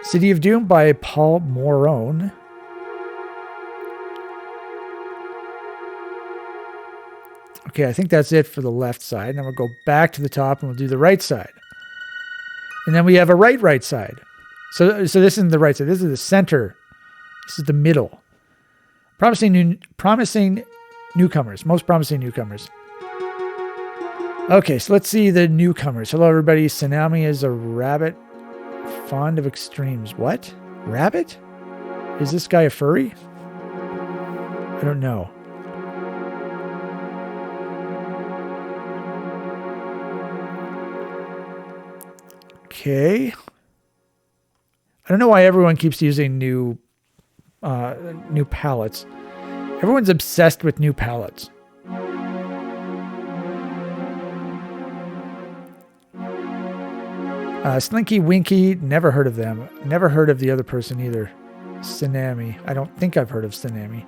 City of Doom by Paul Morone. Okay, I think that's it for the left side. Now we'll go back to the top and we'll do the right side. And then we have a right side. So this isn't the right side. This is the center. This is the middle. Promising newcomers. Most promising newcomers. Okay, so let's see the newcomers. Hello, everybody. Tsunami is a rabbit fond of extremes. What? Rabbit? Is this guy a furry? I don't know. Okay. I don't know why everyone keeps using new palettes. Everyone's obsessed with new palettes. Slinky Winky, never heard of them. Never heard of the other person either. Tsunami. I don't think I've heard of Tsunami.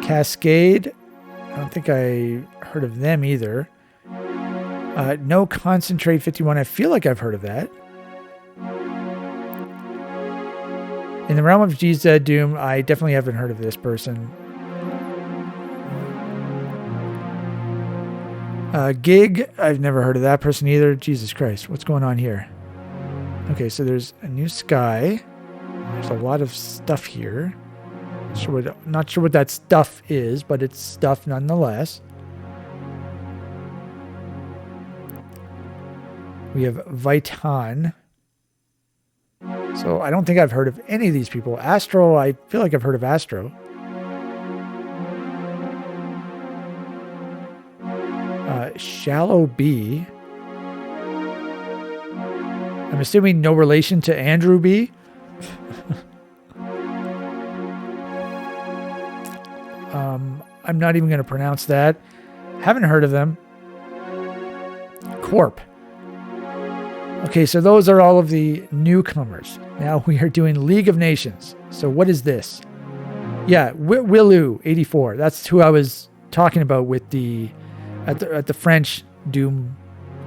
Cascade. I don't think I heard of them either. No Concentrate 51. I feel like I've heard of that. In the realm of GZ Doom, I definitely haven't heard of this person. Gig, I've never heard of that person either. Jesus Christ, what's going on here? Okay, so there's a new sky. There's a lot of stuff here. Not sure what that stuff is, but it's stuff nonetheless. We have Vitan. So I don't think I've heard of any of these people. Astro, I feel like I've heard of Astro. Shallow B. I'm assuming no relation to Andrew B. I'm not even going to pronounce that. Haven't heard of them. Corp. Okay, so those are all of the newcomers. Now we are doing League of Nations. So what is this? Yeah, Willu 84. That's who I was talking about with at the French Doom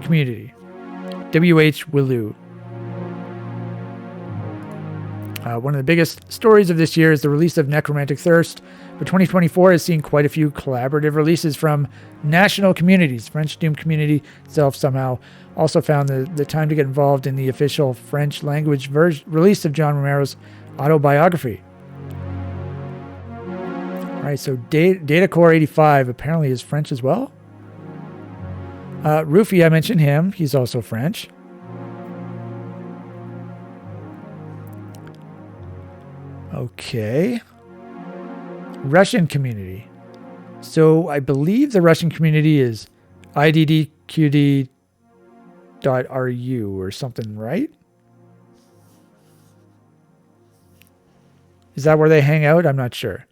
community. WH Willu. One of the biggest stories of this year is the release of Necromantic Thirst, but 2024 has seen quite a few collaborative releases from national communities. French Doom community itself somehow also found the time to get involved in the official French language release of John Romero's autobiography. All right, so Datacore 85 apparently is French as well. Rufy, I mentioned him. He's also French. Okay. Russian community. So I believe the Russian community is iddqd.ru or something, right? Is that where they hang out? I'm not sure.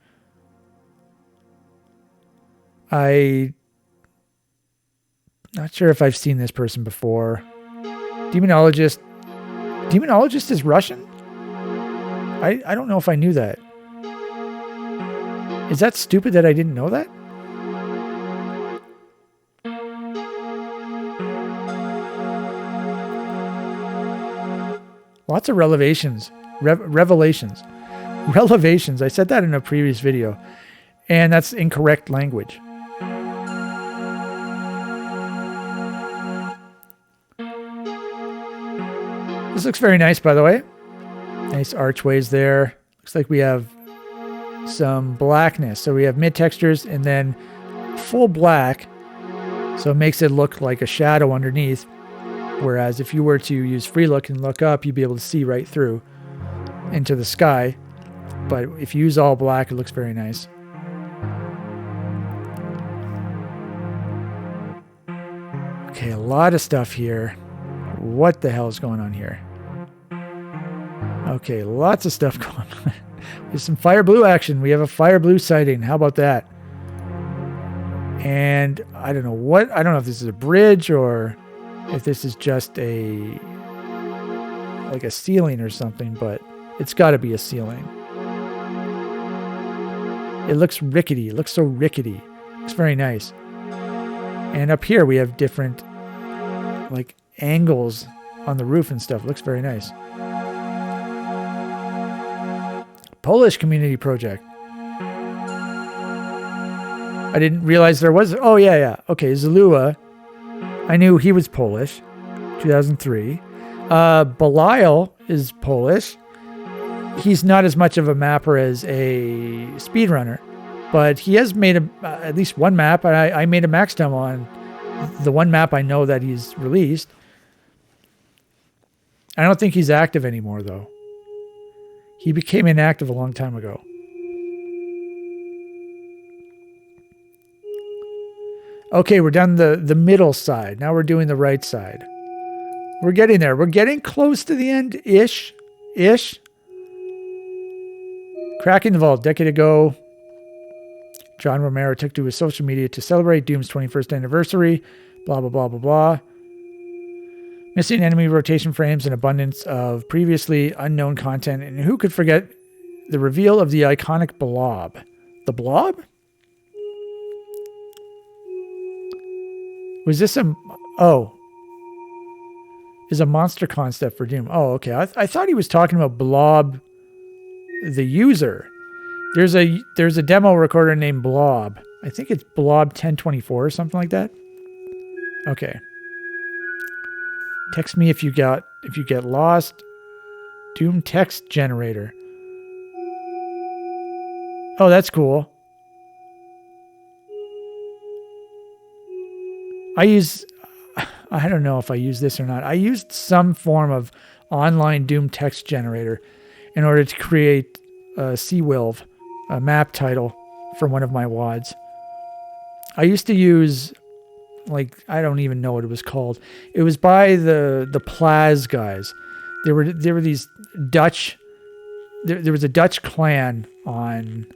I'm not sure if I've seen this person before. Demonologist. Demonologist is Russian? I don't know if I knew that. Is that stupid that I didn't know that? Lots of revelations. Revelations. I said that in a previous video. And that's incorrect language. This looks very nice, by the way. Nice archways there. Looks like we have some blackness. So we have mid textures and then full black. So it makes it look like a shadow underneath. Whereas if you were to use free look and look up, you'd be able to see right through into the sky. But if you use all black, it looks very nice. Okay, a lot of stuff here. What the hell is going on here? Okay, lots of stuff going on. There's some fire blue action. We have a fire blue sighting. How about that? And I don't know I don't know if this is a bridge or if this is just like a ceiling or something, but it's got to be a ceiling. It looks rickety. It looks so rickety. It's very nice. And up here we have different like angles on the roof and stuff. It looks very nice. Polish community project. I didn't realize there was. Oh, yeah. Okay, Zalua. I knew he was Polish. 2003. Belial is Polish. He's not as much of a mapper as a speedrunner, but he has made at least one map. I made a max demo on the one map I know that he's released. I don't think he's active anymore, though. He became inactive a long time ago. Okay, we're done the middle side. Now we're doing the right side. We're getting there. We're getting close to the end-ish. Cracking the Vault. Decade ago, John Romero took to his social media to celebrate Doom's 21st anniversary. Blah, blah, blah, blah, blah. Missing enemy rotation frames, an abundance of previously unknown content, and who could forget the reveal of the iconic blob? The blob? Was this a... Oh. Is a monster concept for Doom. Oh, okay. I thought he was talking about Blob, the user. There's a demo recorder named Blob. I think it's Blob 1024 or something like that. Okay. Text me if you get lost. Doom text generator. Oh, that's cool. I don't know if I use this or not. I used some form of online Doom text generator in order to create a Seawilv, a map title for one of my WADs. I used to use, like, I don't even know what it was called. It was by the Plaz guys. There were these Dutch. There was a Dutch clan on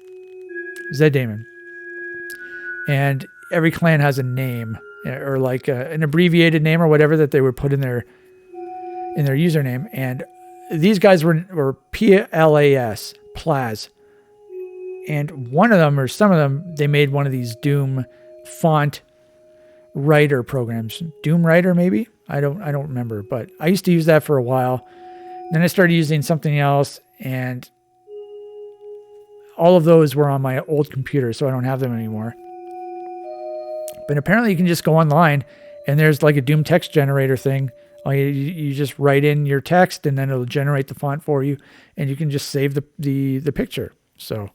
Zdaemon, and every clan has a name, or like an abbreviated name or whatever that they would put in their username. And these guys were PLAS, Plaz. And one of them, or some of them, they made one of these Doom font writer programs. Doom Writer, maybe? I don't remember, but I used to use that for a while. Then I started using something else, and all of those were on my old computer, so I don't have them anymore. But apparently you can just go online, and there's like a Doom text generator thing. You just write in your text, and then it'll generate the font for you, and you can just save the picture. So,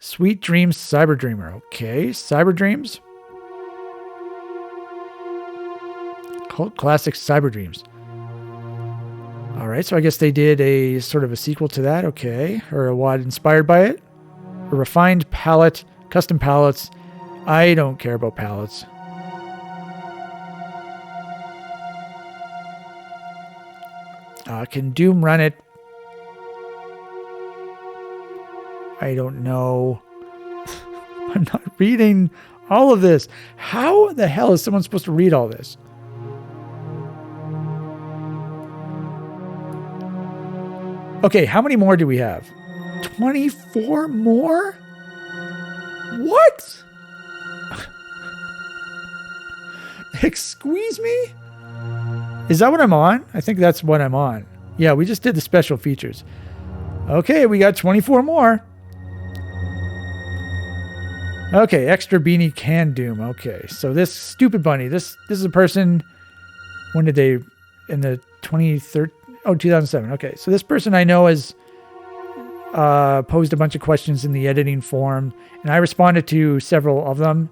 Sweet Dreams Cyber Dreamer. Okay, Cyber Dreams. Classic Cyber Dreams. All right, so I guess they did a sort of a sequel to that. Okay, or a WAD inspired by it. A refined palette, custom palettes. I don't care about palettes. Can Doom run it? I don't know. I'm not reading all of this. How the hell is someone supposed to read all this? Okay, how many more do we have? 24 more? What? Excuse me? Is that what I'm on? I think that's what I'm on. Yeah, we just did the special features. Okay, we got 24 more. Okay, extra beanie can Doom. Okay, so this stupid bunny, this is a person, when did they, in the 2007. Okay, so this person I know has posed a bunch of questions in the editing forum, and I responded to several of them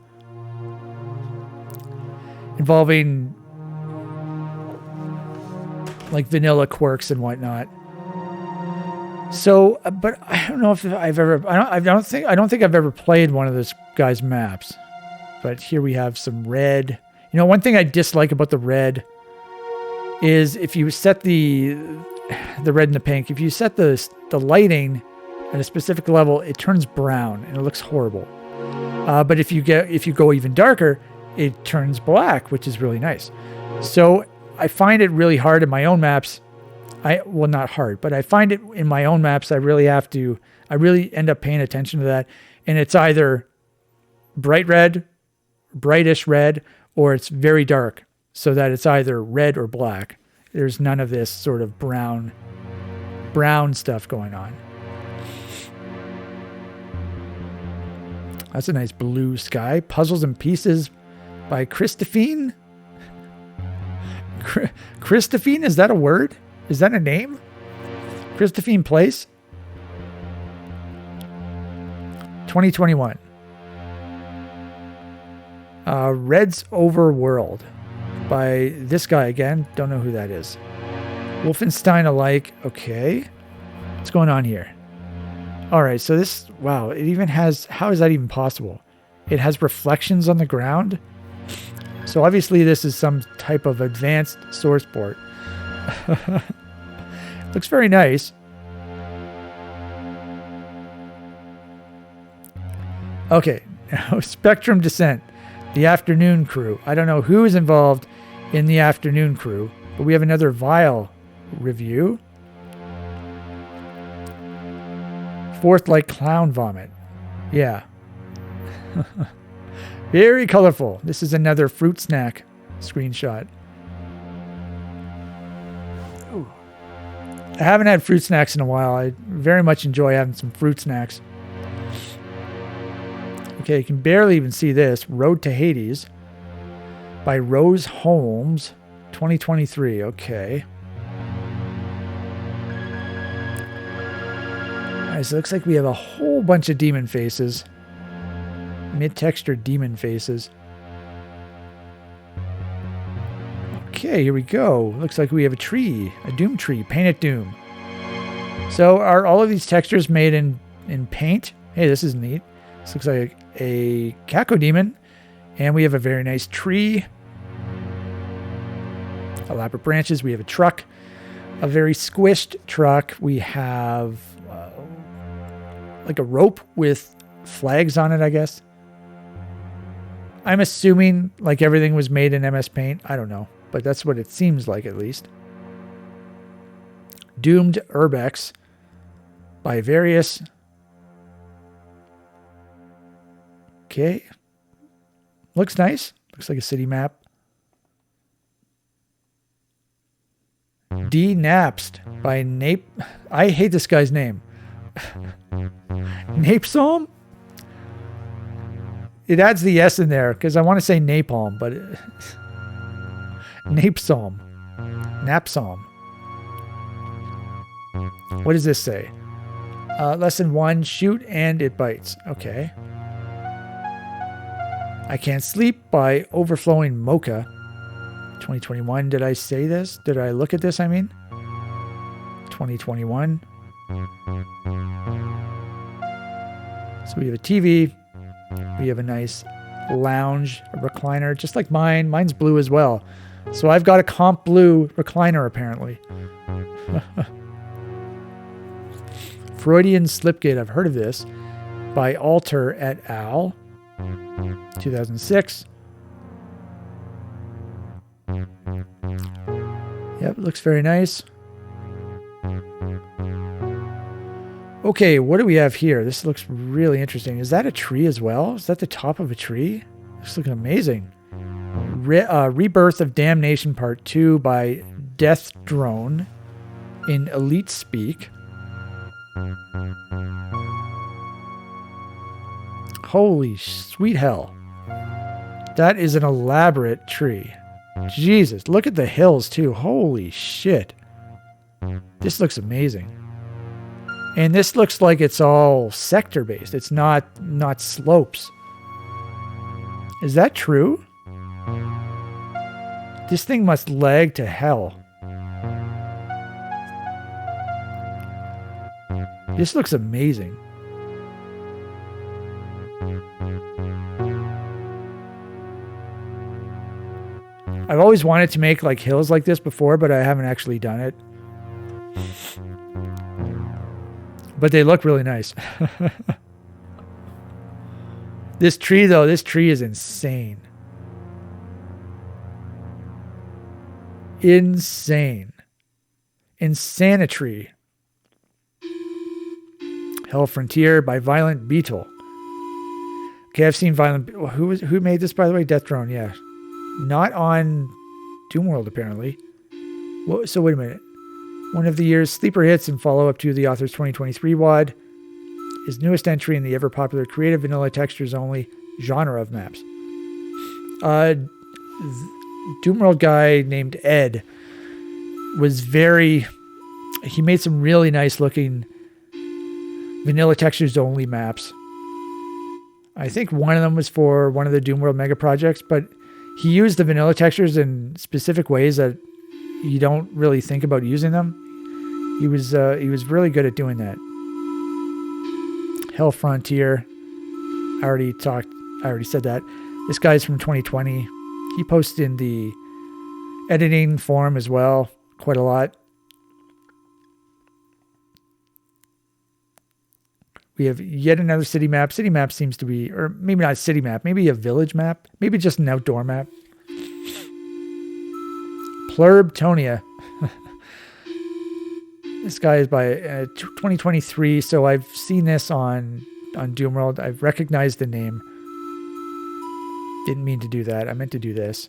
involving like vanilla quirks and whatnot. So, but I don't know if I've ever, I don't think I've ever played one of this guy's maps. But here we have some red. You know, one thing I dislike about the red is if you set the red and the pink, if you set the lighting at a specific level, it turns brown and it looks horrible. But if you go even darker, it turns black, which is really nice. So I find it really hard in my own maps. Not hard, but I find it in my own maps. I really end up paying attention to that. And it's either bright red, brightish red, or it's very dark, so that it's either red or black. There's none of this sort of brown stuff going on. That's a nice blue sky. Puzzles and Pieces by Christophine. Christophine, is that a word? Is that a name? Christophine Place? 2021. Red's Overworld by this guy again. Don't know who that is. Wolfenstein alike. Okay. What's going on here? All right. So this, wow, it even has, how is that even possible? It has reflections on the ground. So obviously this is some type of advanced source port. Looks very nice. Okay, now Spectrum Descent, the Afternoon Crew. I don't know who is involved in the Afternoon Crew. But we have another vial review. Fourth like clown vomit. Yeah. Very colorful. This is another fruit snack screenshot. Ooh. I haven't had fruit snacks in a while. I very much enjoy having some fruit snacks. Okay, you can barely even see this. Road to Hades by Rose Holmes, 2023. Okay. Alright, so it looks like we have a whole bunch of demon faces. Mid-textured demon faces. Okay, here we go. Looks like we have a tree. A Doom tree. Painted Doom. So are all of these textures made in paint? Hey, this is neat. This looks like a cacodemon. And we have a very nice tree. Elaborate branches. We have a truck. A very squished truck. We have like a rope with flags on it, I guess. I'm assuming like everything was made in MS Paint. I don't know, but that's what it seems like at least. Doomed Urbex by Various. Okay. Looks nice. Looks like a city map. D-Napst by Nape. I hate this guy's name. Napalm? It adds the S in there because I want to say napalm, but Napalm. Napsalm. What does this say? Lesson 1, shoot and it bites. Okay. I Can't Sleep by Overflowing Mocha. 2021. Did I say this? Did I look at this, I mean? 2021. So we have a TV. We have a nice lounge, a recliner, just like mine. Mine's blue as well. So I've got a comp blue recliner, apparently. Freudian Slipgate. I've heard of this. By Alter et al. 2006. Yep, looks very nice. Okay, what do we have here? This looks really interesting. Is that a tree as well? Is that the top of a tree? This looking amazing. Rebirth of Damnation Part 2 by Death Drone in Elite Speak. Holy sweet hell. That is an elaborate tree. Jesus, look at the hills too. Holy shit. This looks amazing. And this looks like it's all sector based. It's not slopes. Is that true? This thing must lag to hell. This looks amazing. I've always wanted to make like hills like this before, but I haven't actually done it. But they look really nice. This tree, though, this tree is insane. Insane. Insanitry. Hell Frontier by Violent Beetle. Okay, I've seen Violent... Who made this, by the way? Death Drone, yeah. Not on Doomworld, apparently. Well, so wait a minute. One of the year's sleeper hits and follow-up to the author's 2023 WAD. His newest entry in the ever-popular creative vanilla textures-only genre of maps. Doomworld guy named Ed was very... He made some really nice-looking vanilla textures-only maps. I think one of them was for one of the Doomworld mega projects, but he used the vanilla textures in specific ways that you don't really think about using them. He was really good at doing that. Hell Frontier. I already said that. This guy's from 2020. He posted in the editing forum as well, quite a lot. We have yet another city map. City map seems to be, or maybe not a city map, maybe a village map, maybe just an outdoor map. Plurbtonia. This guy is by 2023, so I've seen this on Doomworld. I've recognized the name. Didn't mean to do that. I meant to do this.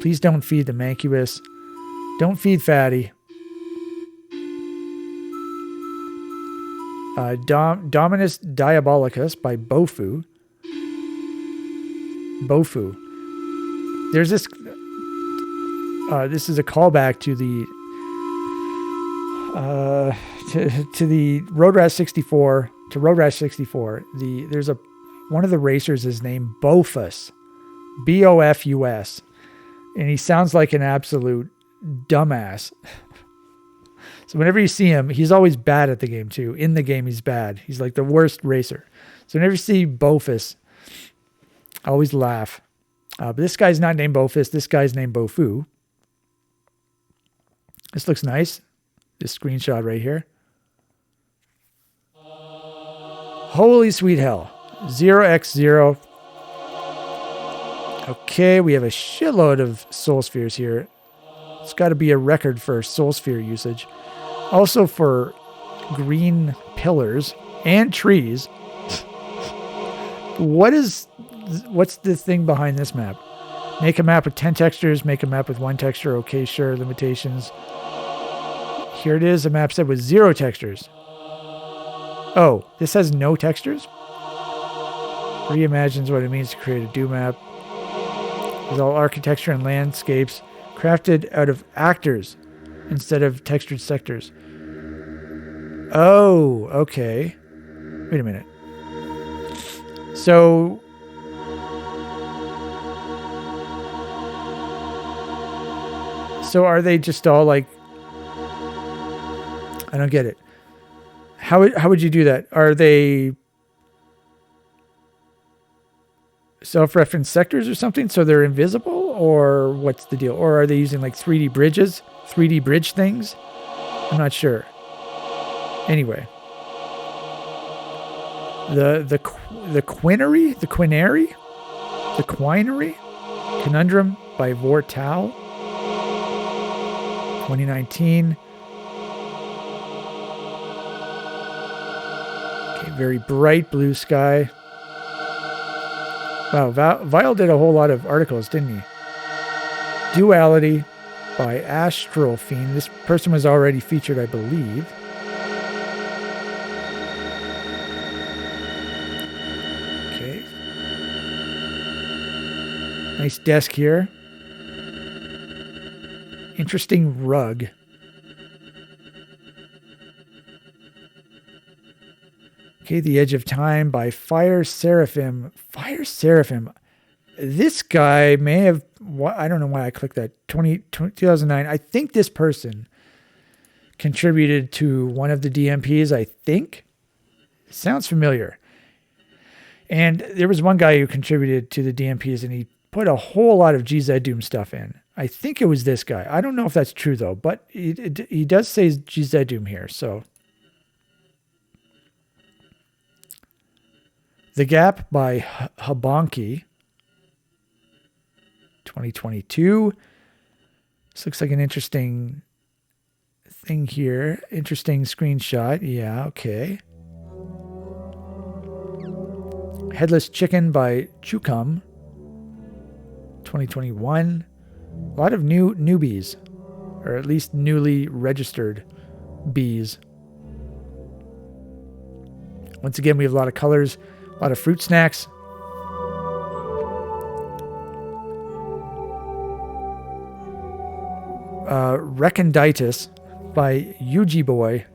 Please don't feed the Mancubus. Don't feed Fatty. Dominus Diabolicus by Bofu. Bofu. There's this. This is a callback to the to the Road Rash 64. To Road Rash 64. There's one of the racers is named Bofus, Bofus, and he sounds like an absolute dumbass. So whenever you see him, he's always bad at the game too. In the game, he's bad. He's like the worst racer. So whenever you see Bofus, I always laugh. But this guy's not named Bofus. This guy's named Bofu. This looks nice. This screenshot right here. Holy sweet hell. 0x0. Okay, we have a shitload of soul spheres here. It's got to be a record for soul sphere usage. Also for green pillars and trees. What's the thing behind this map? Make a map with 10 textures, make a map with 1 texture. Okay, sure, limitations. Here it is, a map set with 0 textures. Oh, this has no textures? Reimagines what it means to create a Doom map. With all architecture and landscapes crafted out of actors instead of textured sectors. Oh, okay. Wait a minute. So are they just all like, I don't get it. How would you do that? Are they self-referenced sectors or something, so they're invisible, or what's the deal? Or are they using like 3D bridges, 3D bridge things? I'm not sure. Anyway, the Quinery Conundrum by Vortal, 2019. Okay, very bright blue sky. Wow, Vile did a whole lot of articles, didn't he? Duality by Astral Fiend. This person was already featured, I believe. Okay. Nice desk here. Interesting rug. Okay, The Edge of Time by Fire Seraphim. Fire Seraphim. This guy may have, I don't know why I clicked that, 2009. I think this person contributed to one of the DMPs, I think. Sounds familiar. And there was one guy who contributed to the DMPs, and he put a whole lot of GZ Doom stuff in. I think it was this guy. I don't know if that's true, though, but he does say GZ Doom here, so. The Gap by Habonki, 2022. This looks like an interesting thing here. Interesting screenshot. Yeah, okay. Headless Chicken by Chukam, 2021. A lot of newbies, or at least newly registered bees. Once again, we have a lot of colors, a lot of fruit snacks. Reconditus by Yugi Boy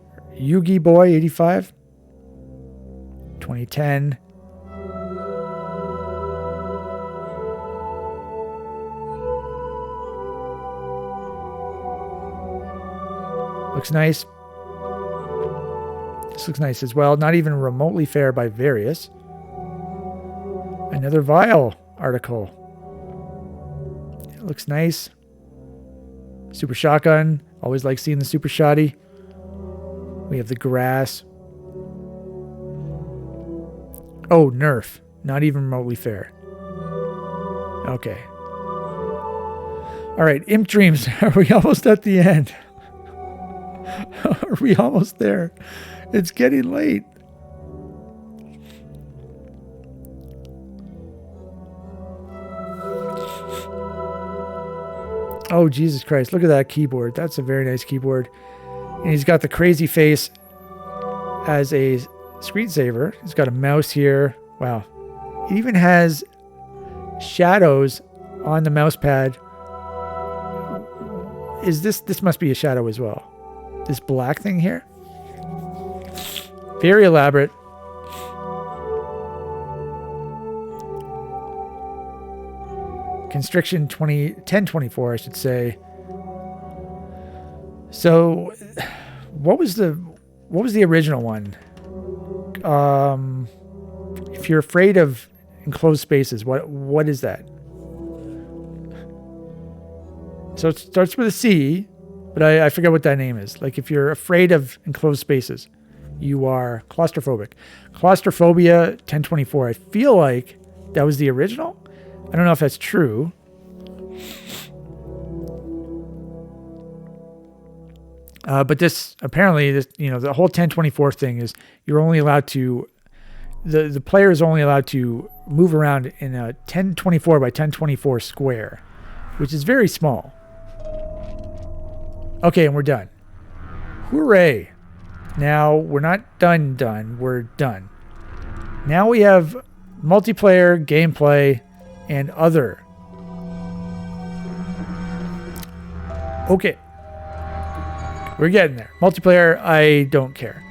85, 2010. Looks nice. This looks nice as well. Not even remotely fair by Various. Another Vile article. It looks nice. Super Shotgun. Always like seeing the Super Shotty. We have the grass. Oh, Nerf. Not even remotely fair. Okay. All right, Imp Dreams. Are we almost at the end? Are we almost there? It's getting late. Oh, Jesus Christ. Look at that keyboard. That's a very nice keyboard. And he's got the crazy face as a screensaver. He's got a mouse here. Wow. It even has shadows on the mouse pad. This must be a shadow as well. This black thing here. Very elaborate. Constriction 1024, I should say. So, what was the original one? If you're afraid of enclosed spaces, what is that? So it starts with a C, but I forget what that name is. Like if you're afraid of enclosed spaces, you are claustrophobic. Claustrophobia 1024. I feel like that was the original. I don't know if that's true. But this, apparently, the whole 1024 thing is you're only allowed to, the player is only allowed to move around in a 1024 by 1024 square, which is very small. Okay, and we're done. Hooray. Now, we're not done. We're done. Now we have multiplayer, gameplay, and other. Okay. We're getting there. Multiplayer, I don't care.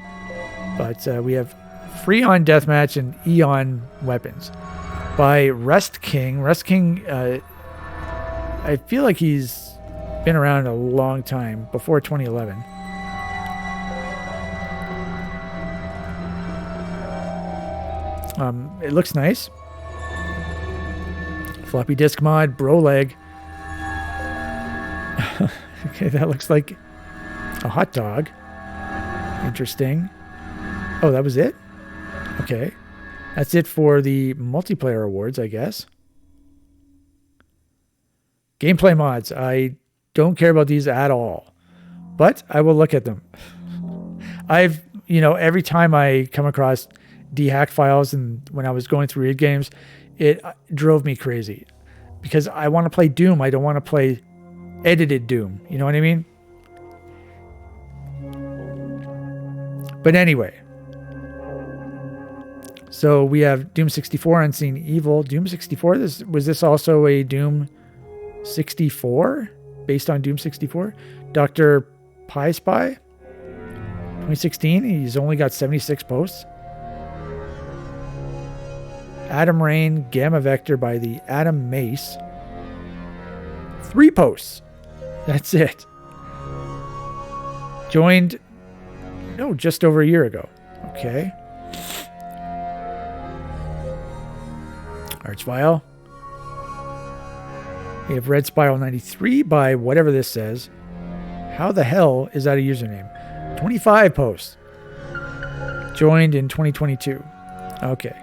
But we have Freon Deathmatch and Eon Weapons by Rust King. Rust King, I feel like he's been around a long time, before 2011. It looks nice. Floppy disk mod, bro leg. Okay, that looks like a hot dog. Interesting. Oh, that was it? Okay. That's it for the multiplayer awards, I guess. Gameplay mods. I don't care about these at all, but I will look at them. Every time I come across dehack files and when I was going through id games, it drove me crazy because I want to play Doom. I don't want to play edited Doom. You know what I mean? But anyway, so we have Doom 64, Unseen Evil. Doom 64, was this also a Doom 64? Based on Doom 64? Dr. Pie Spy? 2016, he's only got 76 posts. Adam Rain, Gamma Vector by the Atom Mace. 3 posts. That's it. Joined, just over a year ago. Okay. Arch Vile. We have Red Spiral 93 by whatever this says. How the hell is that a username? 25 posts. Joined in 2022. Okay.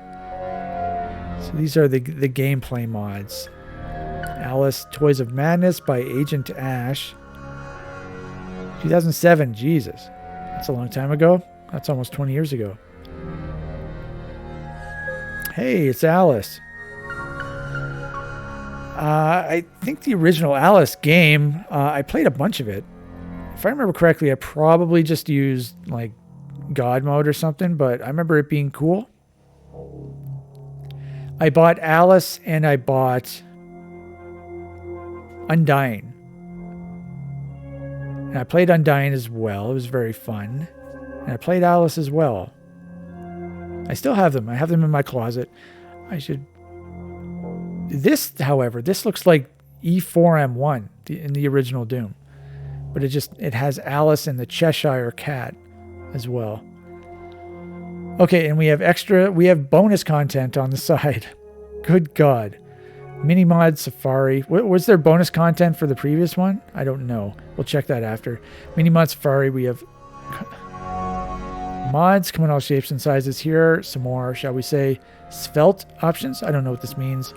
So these are the gameplay mods. Alice Toys of Madness by Agent Ash. 2007. Jesus. That's a long time ago. That's almost 20 years ago. Hey, it's Alice. I think the original Alice game, I played a bunch of it. If I remember correctly, I probably just used like God mode or something, but I remember it being cool. I bought Alice and I bought Undying. And I played Undying as well. It was very fun. And I played Alice as well. I still have them. I have them in my closet. This, however, this looks like E4M1 in the original Doom. But it has Alice and the Cheshire Cat as well. Okay, and we have bonus content on the side. Good God. Minimod Safari. Was there bonus content for the previous one? I don't know. We'll check that after. Minimod Safari, we have mods come in all shapes and sizes here. Some more, shall we say, svelte options. I don't know what this means.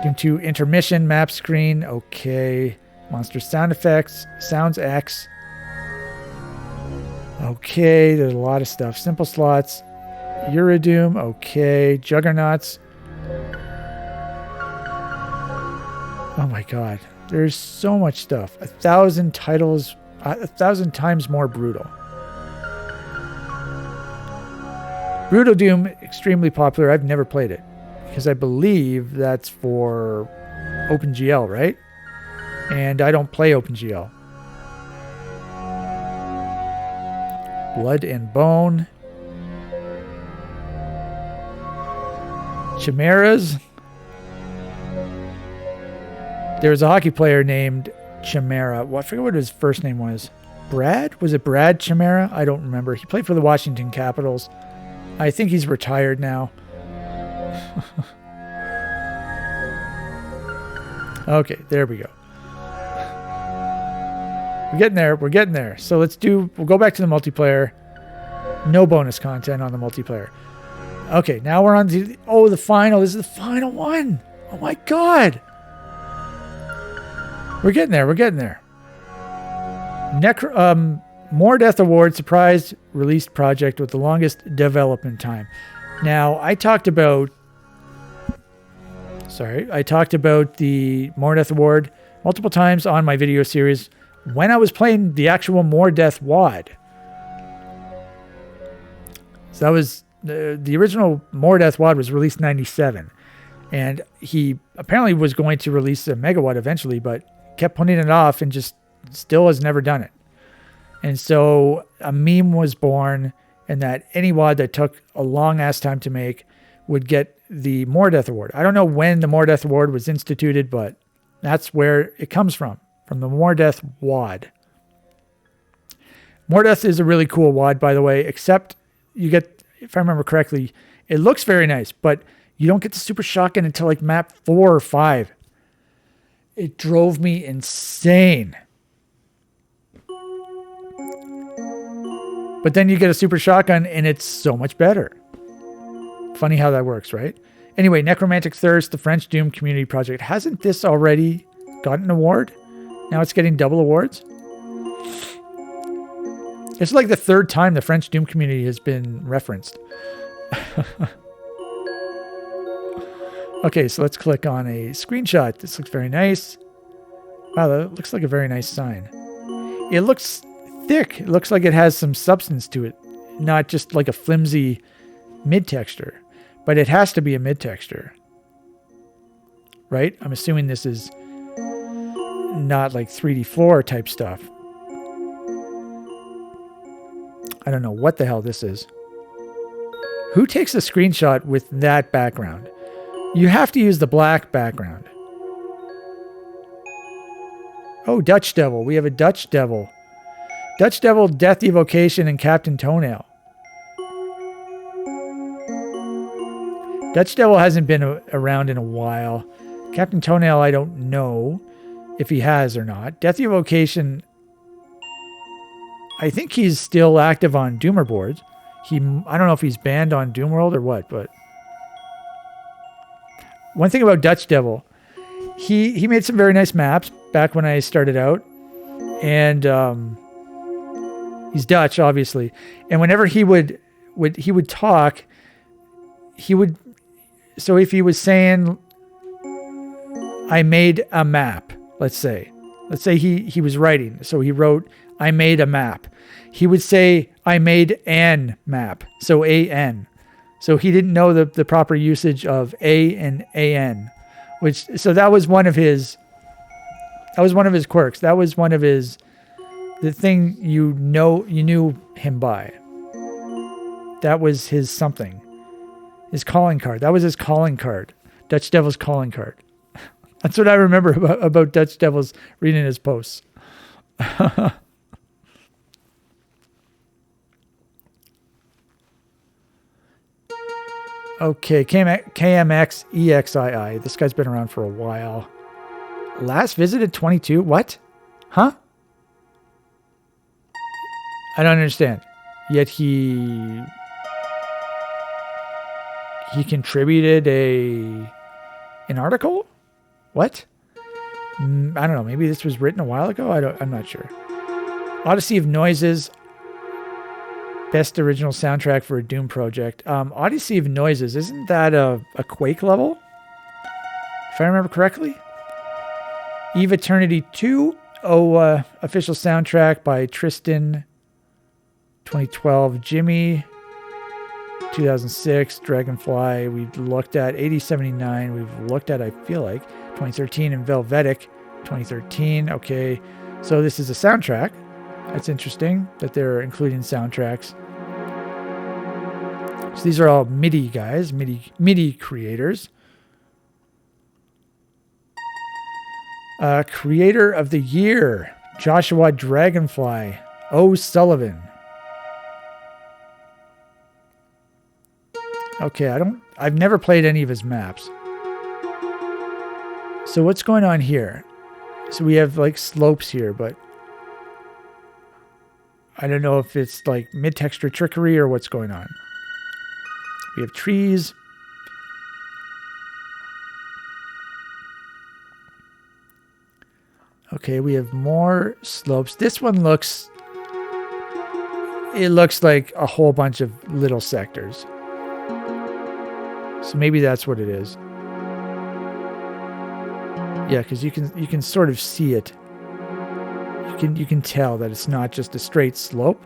Doom 2 intermission map screen. Okay. Monster sound effects. Sounds X. Okay. There's a lot of stuff. Simple slots. Eurodoom. Okay. Juggernauts. Oh my god. There's so much stuff. 1,000 titles. 1,000 times more brutal. Brutal Doom, extremely popular. I've never played it because I believe that's for OpenGL, right? And I don't play OpenGL. Blood and Bone. Chimeras. There was a hockey player named Chimera. Well, I forget what his first name was. Brad? Was it Brad Chimera? I don't remember. He played for the Washington Capitals. I think he's retired now. Okay, there we go. We're getting there. We're getting there. So we'll go back to the multiplayer. No bonus content on the multiplayer. Okay, now we're on to the final. This is the final one. Oh my god. We're getting there. We're getting there. More Death Award surprise released project with the longest development time. Now, I talked about the More Death Award multiple times on my video series when I was playing the actual More Death WAD. So that was the original More Death WAD was released in 97. And he apparently was going to release a Megawatt eventually, but kept putting it off and just still has never done it. And so a meme was born, and that any WAD that took a long ass time to make would get the More Death Award. I don't know when the More Death Award was instituted, but that's where it comes from the More Death WAD. More Death is a really cool WAD, by the way, except you get, if I remember correctly, it looks very nice, but you don't get the Super Shotgun until like map 4 or 5. It drove me insane. But then you get a Super Shotgun and it's so much better. Funny how that works, right? Anyway, Necromantic Thirst, the French Doom Community Project. Hasn't this already gotten an award? Now it's getting double awards? It's like the third time the French Doom community has been referenced. Okay, so let's click on a screenshot. This looks very nice. Wow, that looks like a very nice sign. It looks thick. It looks like it has some substance to it, not just like a flimsy mid-texture. But it has to be a mid-texture, right? I'm assuming this is not like 3D floor type stuff. I don't know what the hell this is. Who takes a screenshot with that background? You have to use the black background. Oh, Dutch Devil. We have a Dutch Devil. Dutch Devil, Death Evocation, and Captain Toenail. Dutch Devil hasn't been around in a while. Captain Toenail, I don't know if he has or not. Death Evocation, I think he's still active on Doomer boards. I don't know if he's banned on Doomworld or what, but one thing about Dutch Devil, he made some very nice maps back when I started out, and he's Dutch, obviously. And whenever he would talk, so if he was saying, I made a map, let's say he was writing, so he wrote, I made a map. He would say, I made an map, so A-N. So he didn't know the proper usage of A and A-N, so that was one of his quirks. That was one of the thing you knew him by. That was his something. His calling card. That was his calling card. Dutch Devil's calling card. That's what I remember about Dutch Devil's reading his posts. Okay, KMX EXII. This guy's been around for a while. Last visited 22? What? Huh? I don't understand. Yet he contributed an article? What? I don't know. Maybe this was written a while ago. I'm not sure. Odyssey of Noises. Best original soundtrack for a Doom project. Odyssey of Noises. Isn't that a Quake level? If I remember correctly. Eve Eternity 2. Official soundtrack by Tristan. 2012. Jimmy. 2006. Dragonfly. We looked at 8079. We've looked at, I feel like, 2013 and Velvetic. 2013. Okay. So this is a soundtrack. That's interesting that they're including soundtracks. So these are all MIDI guys, MIDI creators. Creator of the Year, Joshua Dragonfly O'Sullivan. Okay, I've never played any of his maps. So what's going on here? So we have like slopes here, but I don't know if it's like mid-texture trickery or what's going on. We have trees. Okay, we have more slopes. This one looks like a whole bunch of little sectors. So maybe that's what it is. Yeah, because you can sort of see it. You can tell that it's not just a straight slope.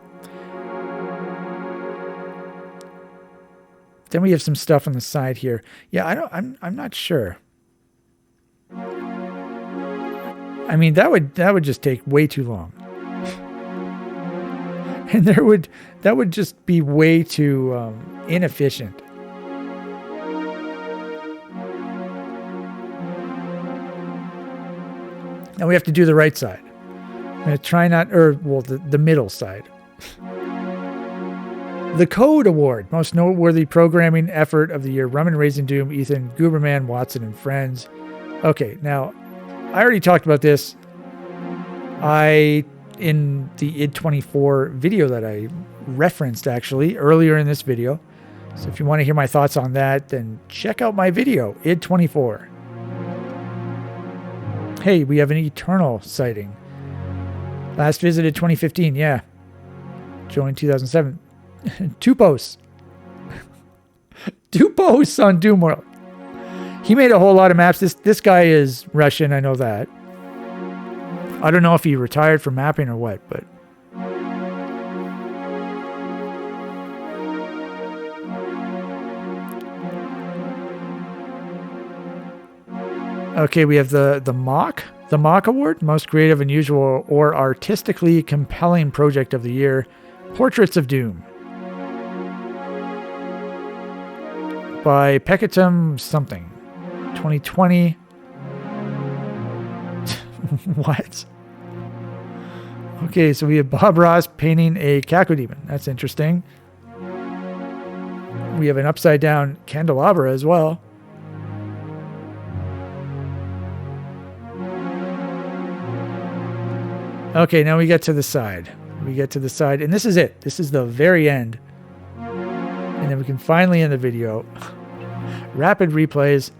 Then we have some stuff on the side here. Yeah, I'm not sure. I mean, that would just take way too long. And that would just be way too inefficient. Now we have to do the right side. I'm going to try the middle side. The Code Award, most noteworthy programming effort of the year. Rum and Raisin Doom, Ethan, Gooberman, Watson, and Friends. Okay, now, I already talked about this. In the id24 video that I referenced, actually, earlier in this video. So if you want to hear my thoughts on that, then check out my video, id24. Hey, we have an Eternal sighting. Last visited 2015, yeah. Joined 2007. 2 posts. 2 posts on Doomworld. He made a whole lot of maps. This guy is Russian, I know that. I don't know if he retired from mapping or what, but... Okay, we have the CAC Award, most creative, unusual, or artistically compelling project of the year. Portraits of Doom. By Peckatum something. 2020. What? Okay, so we have Bob Ross painting a cacodemon. That's interesting. We have an upside down candelabra as well. Okay, now we get to the side. And this is it. This is the very end. And then we can finally end the video. Rapid replays.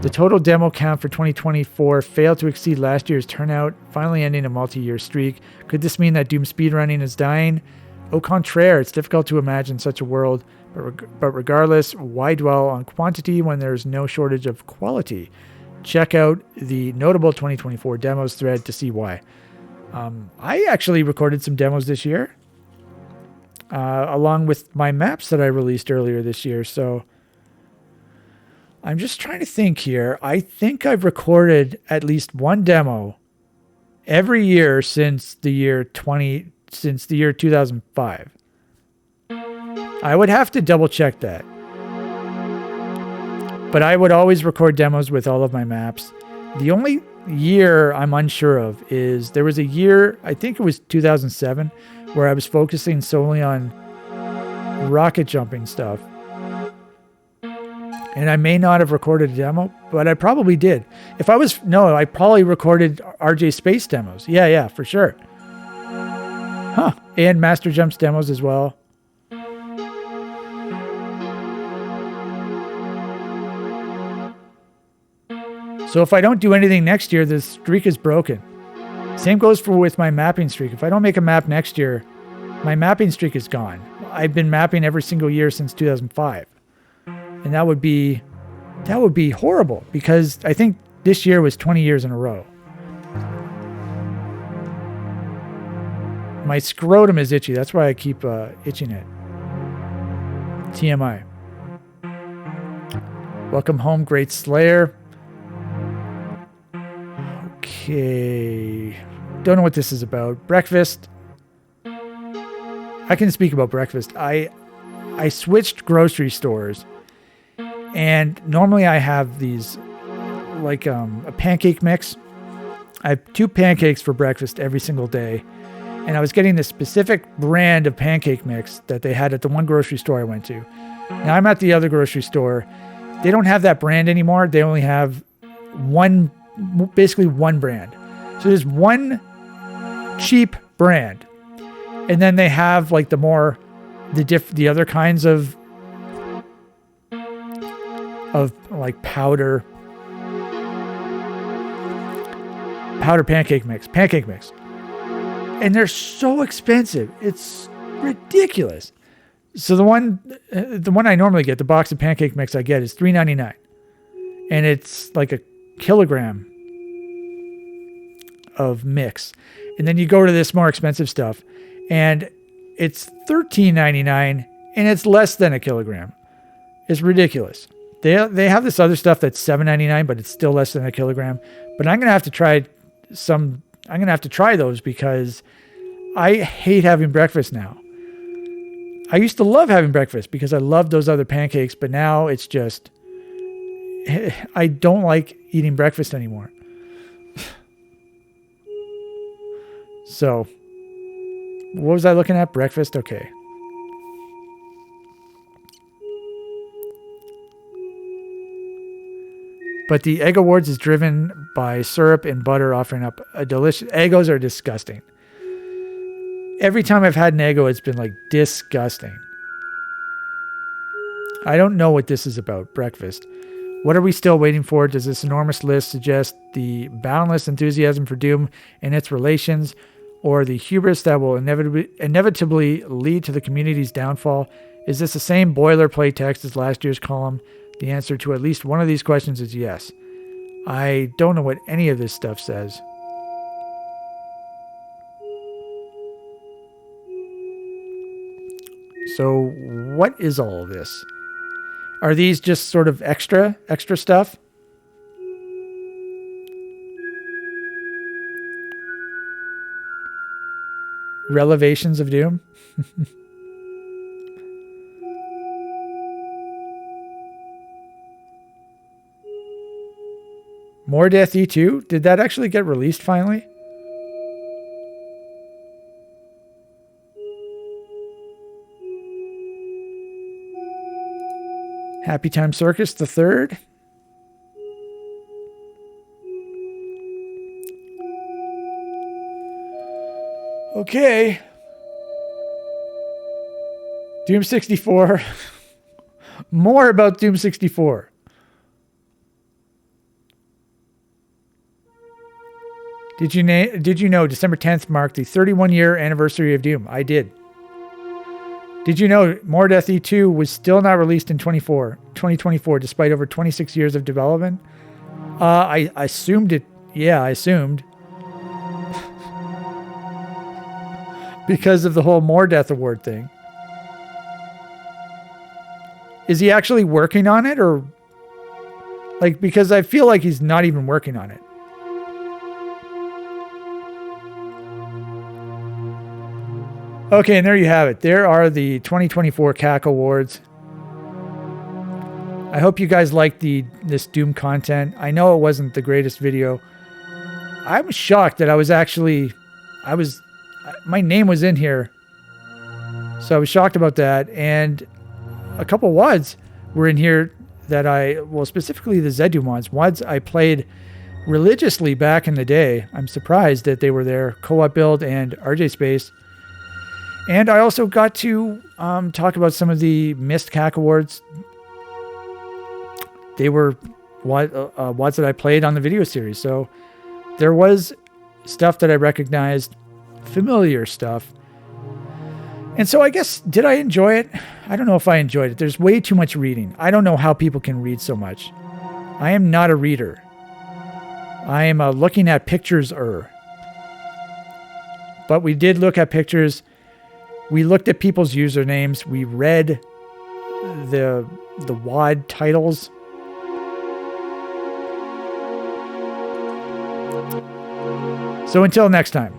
The total demo count for 2024 failed to exceed last year's turnout, finally ending a multi-year streak. Could this mean that Doom speedrunning is dying? Au contraire, it's difficult to imagine such a world, but regardless, why dwell on quantity when there's no shortage of quality? Check out the notable 2024 demos thread to see why. I actually recorded some demos this year, along with my maps that I released earlier this year. So I'm just trying to think here. I think I've recorded at least one demo every year since the year 2005. I would have to double check that. But I would always record demos with all of my maps. The only year I'm unsure of is there was a year, I think it was 2007, where I was focusing solely on rocket jumping stuff. And I may not have recorded a demo, but I probably did. I probably recorded RJ Space demos. Yeah, for sure. Huh. And Master Jumps demos as well. So if I don't do anything next year, the streak is broken. Same goes with my mapping streak. If I don't make a map next year, my mapping streak is gone. I've been mapping every single year since 2005. And that would be horrible, because I think this year was 20 years in a row. My scrotum is itchy. That's why I keep itching it. TMI. Welcome home, Great Slayer. Okay. Don't know what this is about. Breakfast. I can speak about breakfast. I switched grocery stores, and normally I have these like a pancake mix. I have 2 pancakes for breakfast every single day, and I was getting this specific brand of pancake mix that they had at the one grocery store I went to. Now I'm at the other grocery store. They don't have that brand anymore. They only have basically one brand. So there's one cheap brand. And then they have like the other kinds of like powder pancake mix. And they're so expensive. It's ridiculous. So the one I normally get, the box of pancake mix I get, is $3.99. And it's like a kilogram of mix. And then you go to this more expensive stuff, and it's $13.99, and it's less than a kilogram. It's ridiculous. They have this other stuff that's $7.99, but it's still less than a kilogram. But I'm gonna have to try those, because I hate having breakfast now. I used to love having breakfast because I loved those other pancakes, but now it's just, I don't like eating breakfast anymore. So, what was I looking at? Breakfast? Okay. But the Egg Awards is driven by syrup and butter, offering up a delicious... Eggos are disgusting. Every time I've had an Eggo, it's been like disgusting. I don't know what this is about, breakfast. What are we still waiting for? Does this enormous list suggest the boundless enthusiasm for Doom and its relations, or the hubris that will inevitably lead to the community's downfall? Is this the same boilerplate text as last year's column? The answer to at least one of these questions is yes. I don't know what any of this stuff says. So what is all of this? Are these just sort of extra stuff? Revelations of Doom? More Death E2? Did that actually get released finally? Happy Time Circus the Third? Okay. Doom 64. More about Doom 64. Did you know December 10th marked the 31-year anniversary of Doom? I did. Did you know More Death E2 was still not released in 2024 despite over 26 years of development? I assumed it. Yeah, I assumed. Because of the whole More Death Award thing. Is he actually working on it, or like, because I feel like he's not even working on it. Okay, and there you have it. There are the 2024 CAC Awards. I hope you guys liked this Doom content. I know it wasn't the greatest video. I'm shocked that my name was in here. So I was shocked about that. And a couple WODs were in here that specifically the Zeddoom WODs I played religiously back in the day. I'm surprised that they were there. Coop Build and RJ Space. And I also got to talk about some of the missed CAC Awards. They were WADs that I played on the video series. So there was stuff that I recognized, familiar stuff. And so I guess, did I enjoy it? I don't know if I enjoyed it. There's way too much reading. I don't know how people can read so much. I am not a reader. I am looking at pictures. But we did look at pictures. We looked at people's usernames. We read the WAD titles. So until next time.